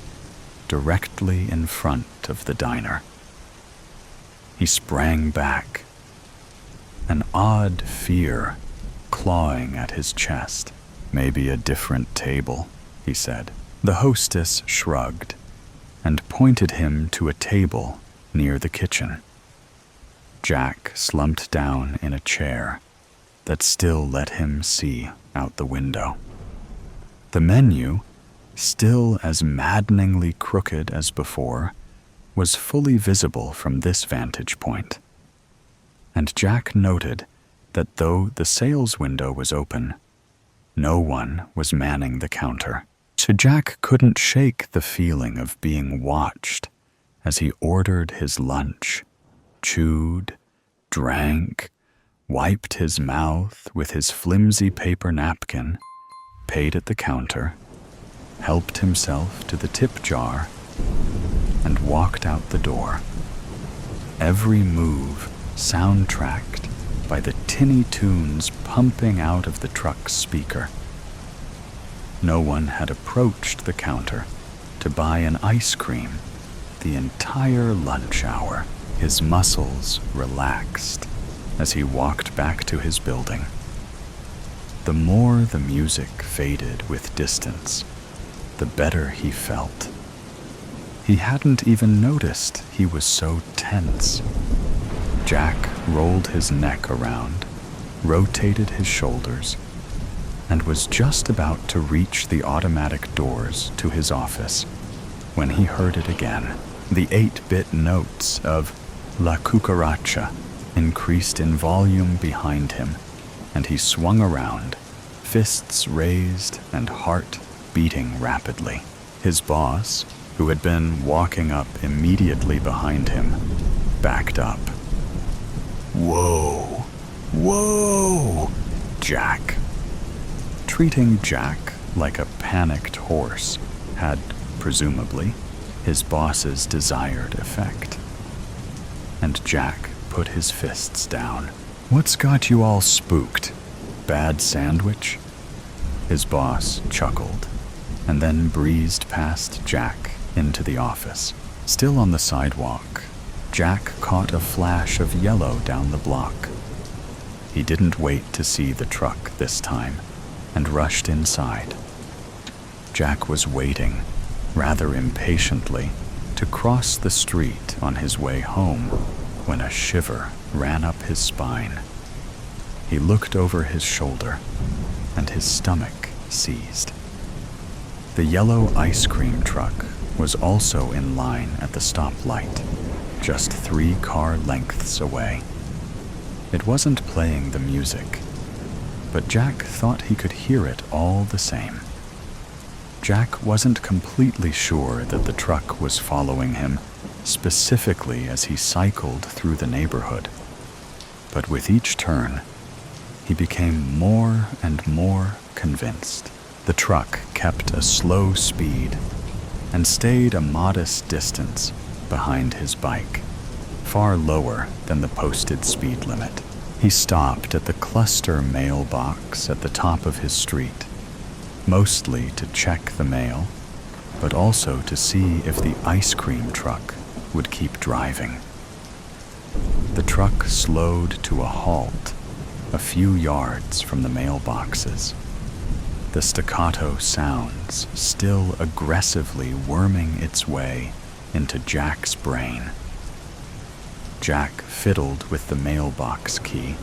directly in front of the diner. He sprang back, an odd fear clawing at his chest. Maybe a different table, he said. The hostess shrugged and pointed him to a table near the kitchen. Jack slumped down in a chair that still let him see out the window. The menu, still as maddeningly crooked as before, was fully visible from this vantage point. And Jack noted that though the sales window was open, no one was manning the counter. So Jack couldn't shake the feeling of being watched as he ordered his lunch, chewed, drank, wiped his mouth with his flimsy paper napkin, paid at the counter, helped himself to the tip jar, and walked out the door. Every move soundtracked by the tinny tunes pumping out of the truck's speaker. No one had approached the counter to buy an ice cream the entire lunch hour. His muscles relaxed as he walked back to his building. The more the music faded with distance, the better he felt. He hadn't even noticed he was so tense. Jack rolled his neck around, rotated his shoulders, and was just about to reach the automatic doors to his office when he heard it again. The 8-bit notes of La Cucaracha increased in volume behind him, and he swung around, fists raised and heart beating rapidly. His boss, who had been walking up immediately behind him, backed up. "Whoa! Whoa! Jack!" Treating Jack like a panicked horse had, presumably, his boss's desired effect. And Jack put his fists down. "What's got you all spooked? Bad sandwich?" His boss chuckled, and then breezed past Jack into the office. Still on the sidewalk, Jack caught a flash of yellow down the block. He didn't wait to see the truck this time, and rushed inside. Jack was waiting, rather impatiently, to cross the street on his way home when a shiver ran up his spine. He looked over his shoulder, and his stomach seized. The yellow ice cream truck was also in line at the stoplight, just 3 car lengths away. It wasn't playing the music, but Jack thought he could hear it all the same. Jack wasn't completely sure that the truck was following him, specifically as he cycled through the neighborhood. But with each turn, he became more and more convinced. The truck kept a slow speed and stayed a modest distance behind his bike, far lower than the posted speed limit. He stopped at the cluster mailbox at the top of his street, mostly to check the mail, but also to see if the ice cream truck would keep driving. The truck slowed to a halt a few yards from the mailboxes, the staccato sounds still aggressively worming its way into Jack's brain. Jack fiddled with the mailbox key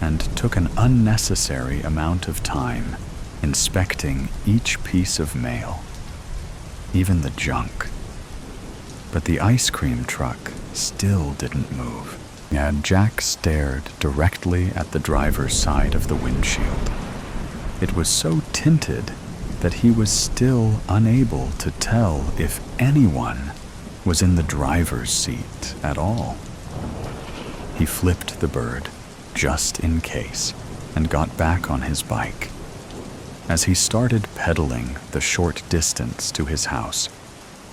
and took an unnecessary amount of time inspecting each piece of mail, even the junk. But the ice cream truck still didn't move. And Jack stared directly at the driver's side of the windshield. It was so tinted that he was still unable to tell if anyone was in the driver's seat at all. He flipped the bird, just in case, and got back on his bike. As he started pedaling the short distance to his house,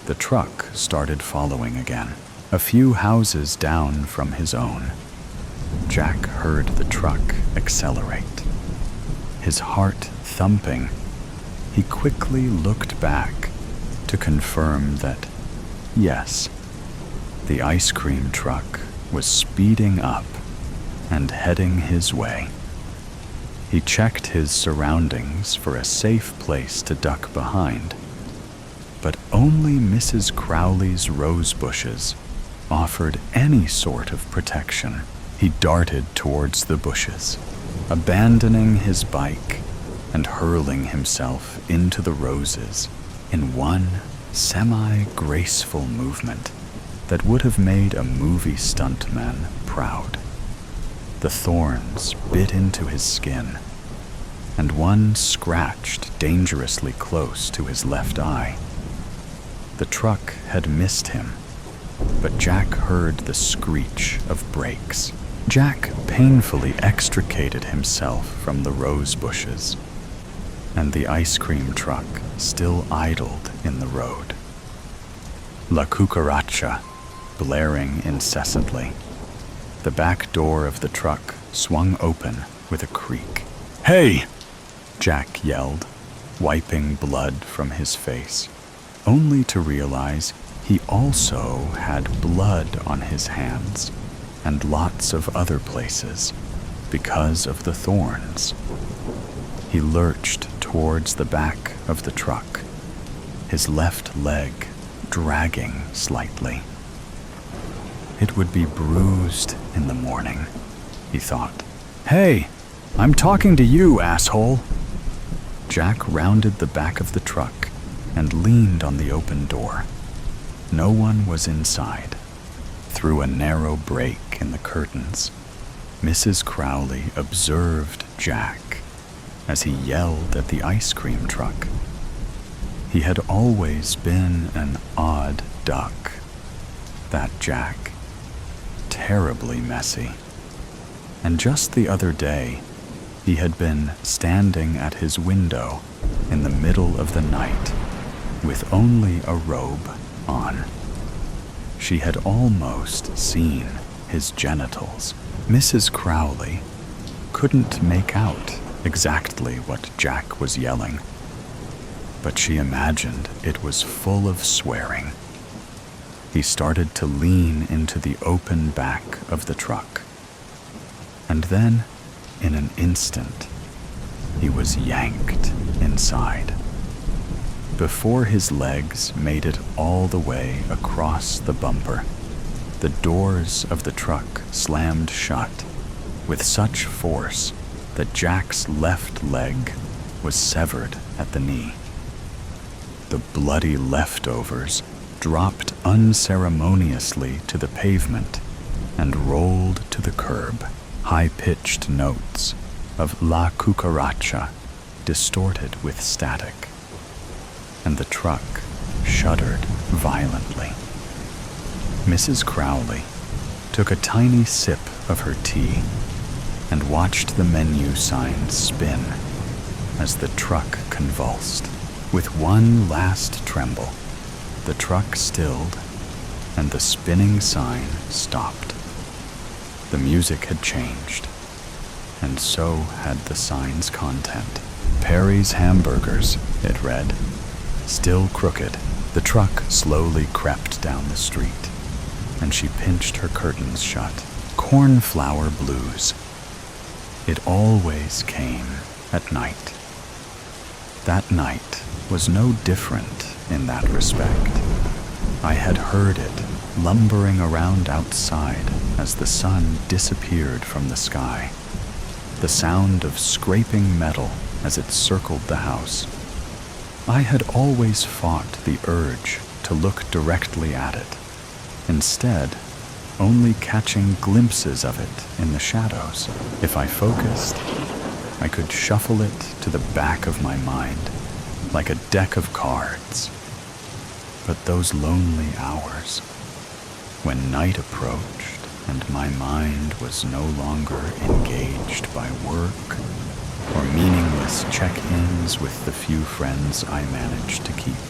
the truck started following again. A few houses down from his own, Jack heard the truck accelerate. His heart thumping, he quickly looked back to confirm that, yes, the ice cream truck was speeding up and heading his way. He checked his surroundings for a safe place to duck behind, but only Mrs. Crowley's rose bushes offered any sort of protection. He darted towards the bushes, abandoning his bike and hurling himself into the roses in one semi-graceful movement that would have made a movie stuntman proud. The thorns bit into his skin, and one scratched dangerously close to his left eye. The truck had missed him, but Jack heard the screech of brakes. Jack painfully extricated himself from the rose bushes, and the ice cream truck still idled in the road. La Cucaracha, blaring incessantly. The back door of the truck swung open with a creak. "Hey!" Jack yelled, wiping blood from his face, only to realize he also had blood on his hands and lots of other places because of the thorns. He lurched towards the back of the truck, his left leg dragging slightly. It would be bruised in the morning, he thought. "Hey, I'm talking to you, asshole!" Jack rounded the back of the truck and leaned on the open door. No one was inside. Through a narrow break in the curtains, Mrs. Crowley observed Jack as he yelled at the ice cream truck. He had always been an odd duck, that Jack. Terribly messy. And just the other day, he had been standing at his window in the middle of the night with only a robe on. She had almost seen his genitals. Mrs. Crowley couldn't make out exactly what Jack was yelling, but she imagined it was full of swearing. He started to lean into the open back of the truck, and then, in an instant, he was yanked inside. Before his legs made it all the way across the bumper, the doors of the truck slammed shut with such force that Jack's left leg was severed at the knee. The bloody leftovers dropped unceremoniously to the pavement and rolled to the curb. High-pitched notes of La Cucaracha distorted with static, and the truck shuddered violently. Mrs. Crowley took a tiny sip of her tea and watched the menu sign spin as the truck convulsed. With one last tremble, the truck stilled and the spinning sign stopped. The music had changed, and so had the sign's content. "Perry's Hamburgers," it read. Still crooked, the truck slowly crept down the street, and she pinched her curtains shut. Cornflower blues. It always came at night. That night was no different in that respect. I had heard it lumbering around outside as the sun disappeared from the sky, the sound of scraping metal as it circled the house. I had always fought the urge to look directly at it, instead only catching glimpses of it in the shadows. If I focused, I could shuffle it to the back of my mind like a deck of cards. But those lonely hours, when night approached and my mind was no longer engaged by work or meaningless check-ins with the few friends I managed to keep,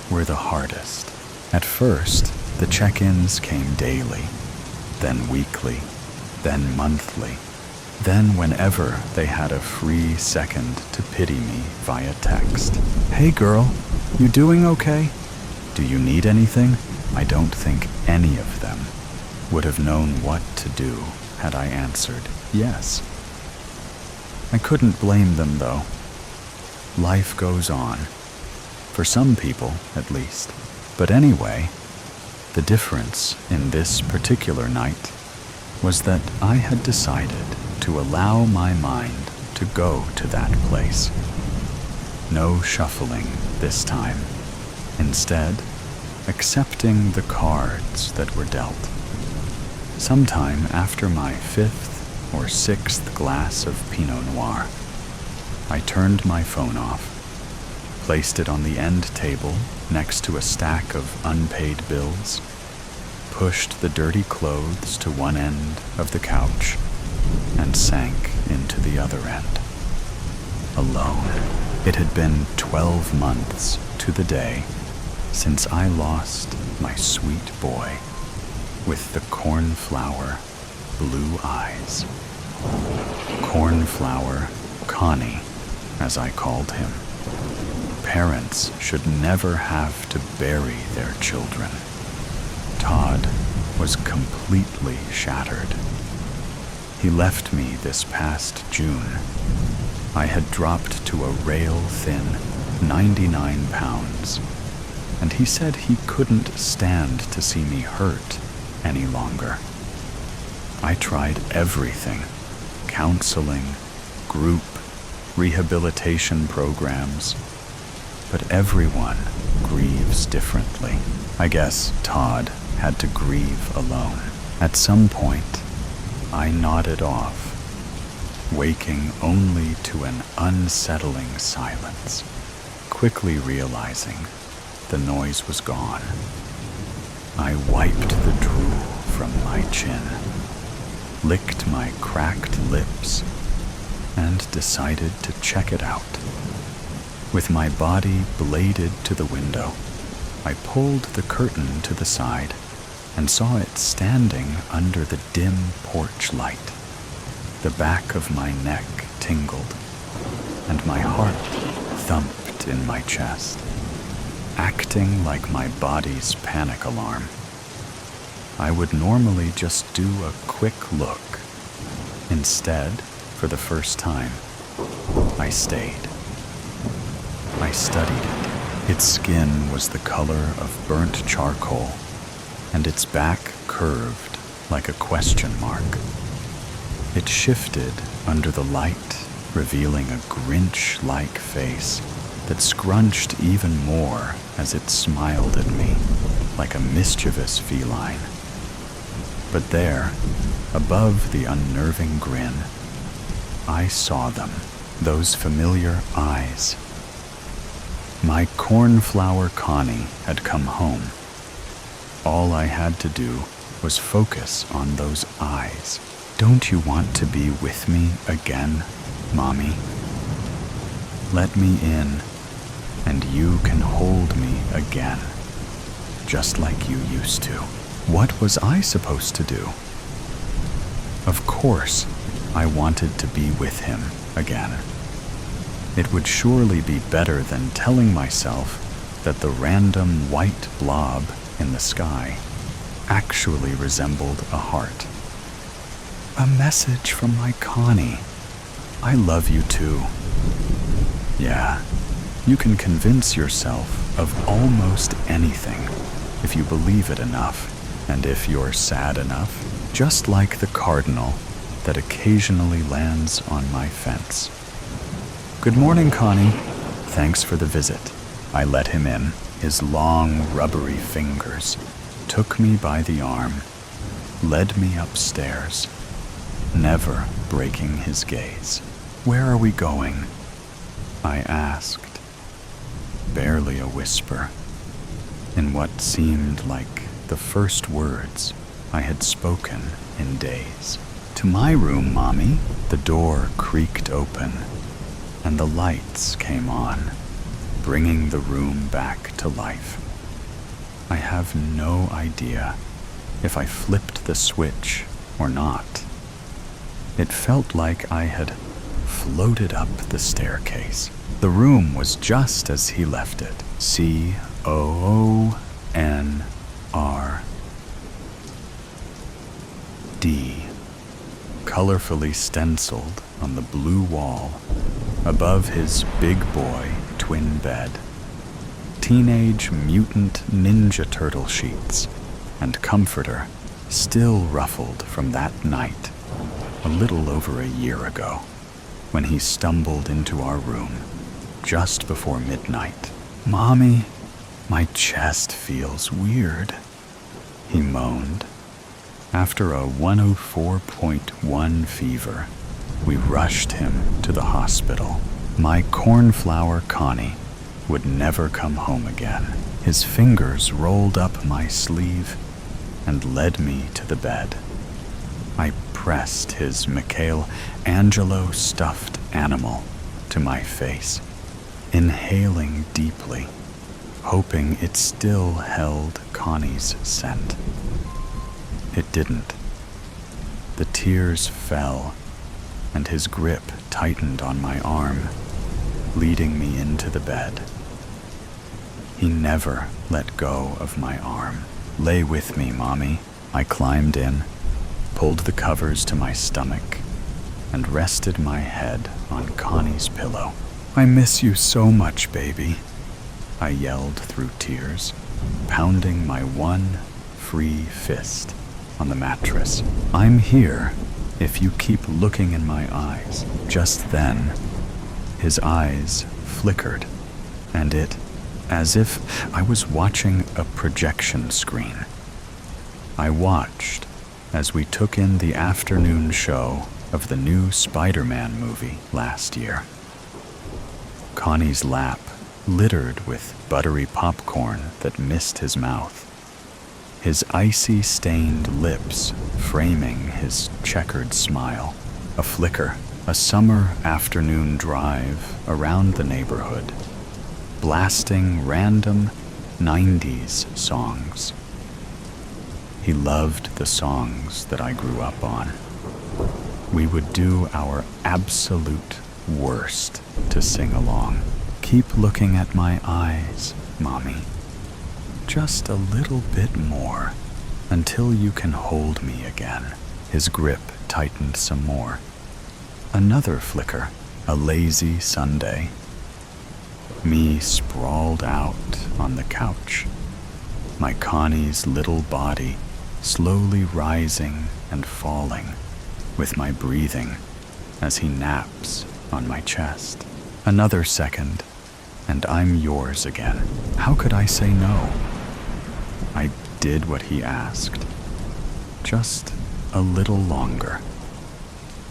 were the hardest. At first, the check-ins came daily, then weekly, then monthly, then whenever they had a free second to pity me via text. "Hey girl, you doing okay? Do you need anything?" I don't think any of them would have known what to do had I answered yes. I couldn't blame them though. Life goes on. For some people, at least. But anyway, the difference in this particular night was that I had decided to allow my mind to go to that place. No shuffling this time. Instead, accepting the cards that were dealt. Sometime after my 5th or 6th glass of Pinot Noir, I turned my phone off, placed it on the end table next to a stack of unpaid bills, pushed the dirty clothes to one end of the couch, and sank into the other end. Alone. It had been 12 months to the day since I lost my sweet boy with the cornflower blue eyes. Cornflower Connie, as I called him. Parents should never have to bury their children. Todd was completely shattered. He left me this past June. I had dropped to a rail-thin 99 pounds, and he said he couldn't stand to see me hurt any longer. I tried everything: counseling, group, rehabilitation programs, but everyone grieves differently. I guess Todd had to grieve alone. At some point, I nodded off, waking only to an unsettling silence, quickly realizing the noise was gone. I wiped the drool from my chin, licked my cracked lips, and decided to check it out. With my body bladed to the window, I pulled the curtain to the side and saw it standing under the dim porch light. The back of my neck tingled, and my heart thumped in my chest, acting like my body's panic alarm. I would normally just do a quick look. Instead, for the first time, I stayed. I studied it. Its skin was the color of burnt charcoal, and its back curved like a question mark. It shifted under the light, revealing a Grinch-like face that scrunched even more as it smiled at me, like a mischievous feline. But there, above the unnerving grin, I saw them, those familiar eyes. My cornflower Connie had come home. All I had to do was focus on those eyes. Don't you want to be with me again, Mommy? Let me in, and you can hold me again, just like you used to. What was I supposed to do? Of course, I wanted to be with him again. It would surely be better than telling myself that the random white blob in the sky actually resembled a heart. A message from my Connie. I love you too. Yeah, you can convince yourself of almost anything if you believe it enough, and if you're sad enough, just like the cardinal that occasionally lands on my fence. Good morning, Connie. Thanks for the visit. I let him in. His long, rubbery fingers took me by the arm, led me upstairs, never breaking his gaze. Where are we going? I asked, barely a whisper, in what seemed like the first words I had spoken in days. To my room, Mommy. The door creaked open, and the lights came on, bringing the room back to life. I have no idea if I flipped the switch or not. It felt like I had floated up the staircase. The room was just as he left it. COONRD, colorfully stenciled on the blue wall above his big boy twin bed. Teenage Mutant Ninja Turtle sheets and comforter still ruffled from that night. a little over a year ago, when he stumbled into our room just before midnight. "Mommy, my chest feels weird," he moaned. After a 104.1 fever, we rushed him to the hospital. My cornflower Connie would never come home again. His fingers rolled up my sleeve and led me to the bed. I pressed his Michelangelo stuffed animal to my face, inhaling deeply, hoping it still held Connie's scent. It didn't. The tears fell, and his grip tightened on my arm, leading me into the bed. He never let go of my arm. "Lay with me, Mommy." I climbed in, pulled the covers to my stomach, and rested my head on Connie's pillow. "I miss you so much, baby," I yelled through tears, pounding my one free fist on the mattress. "I'm here if you keep looking in my eyes." Just then, his eyes flickered, and as if I was watching a projection screen. I watched as we took in the afternoon show of the new Spider-Man movie last year. Connie's lap littered with buttery popcorn that missed his mouth, his icy stained lips framing his checkered smile. A flicker, a summer afternoon drive around the neighborhood, blasting random 90s songs. He loved the songs that I grew up on. We would do our absolute worst to sing along. "Keep looking at my eyes, Mommy. Just a little bit more, until you can hold me again." His grip tightened some more. Another flicker, a lazy Sunday. Me sprawled out on the couch, my Connie's little body slowly rising and falling with my breathing as he naps on my chest. Another second, and I'm yours again. How could I say no? I did what he asked, just a little longer.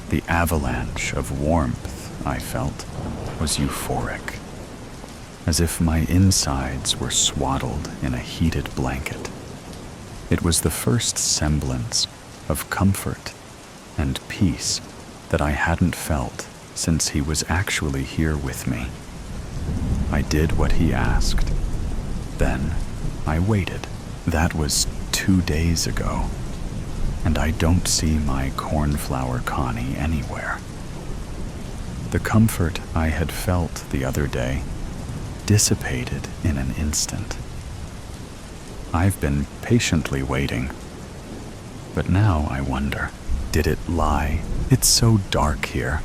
The avalanche of warmth I felt was euphoric, as if my insides were swaddled in a heated blanket. It was the first semblance of comfort and peace that I hadn't felt since he was actually here with me. I did what he asked. Then I waited. That was 2 days ago, and I don't see my cornflower Connie anywhere. The comfort I had felt the other day dissipated in an instant. I've been patiently waiting, but now I wonder, did it lie? It's so dark here.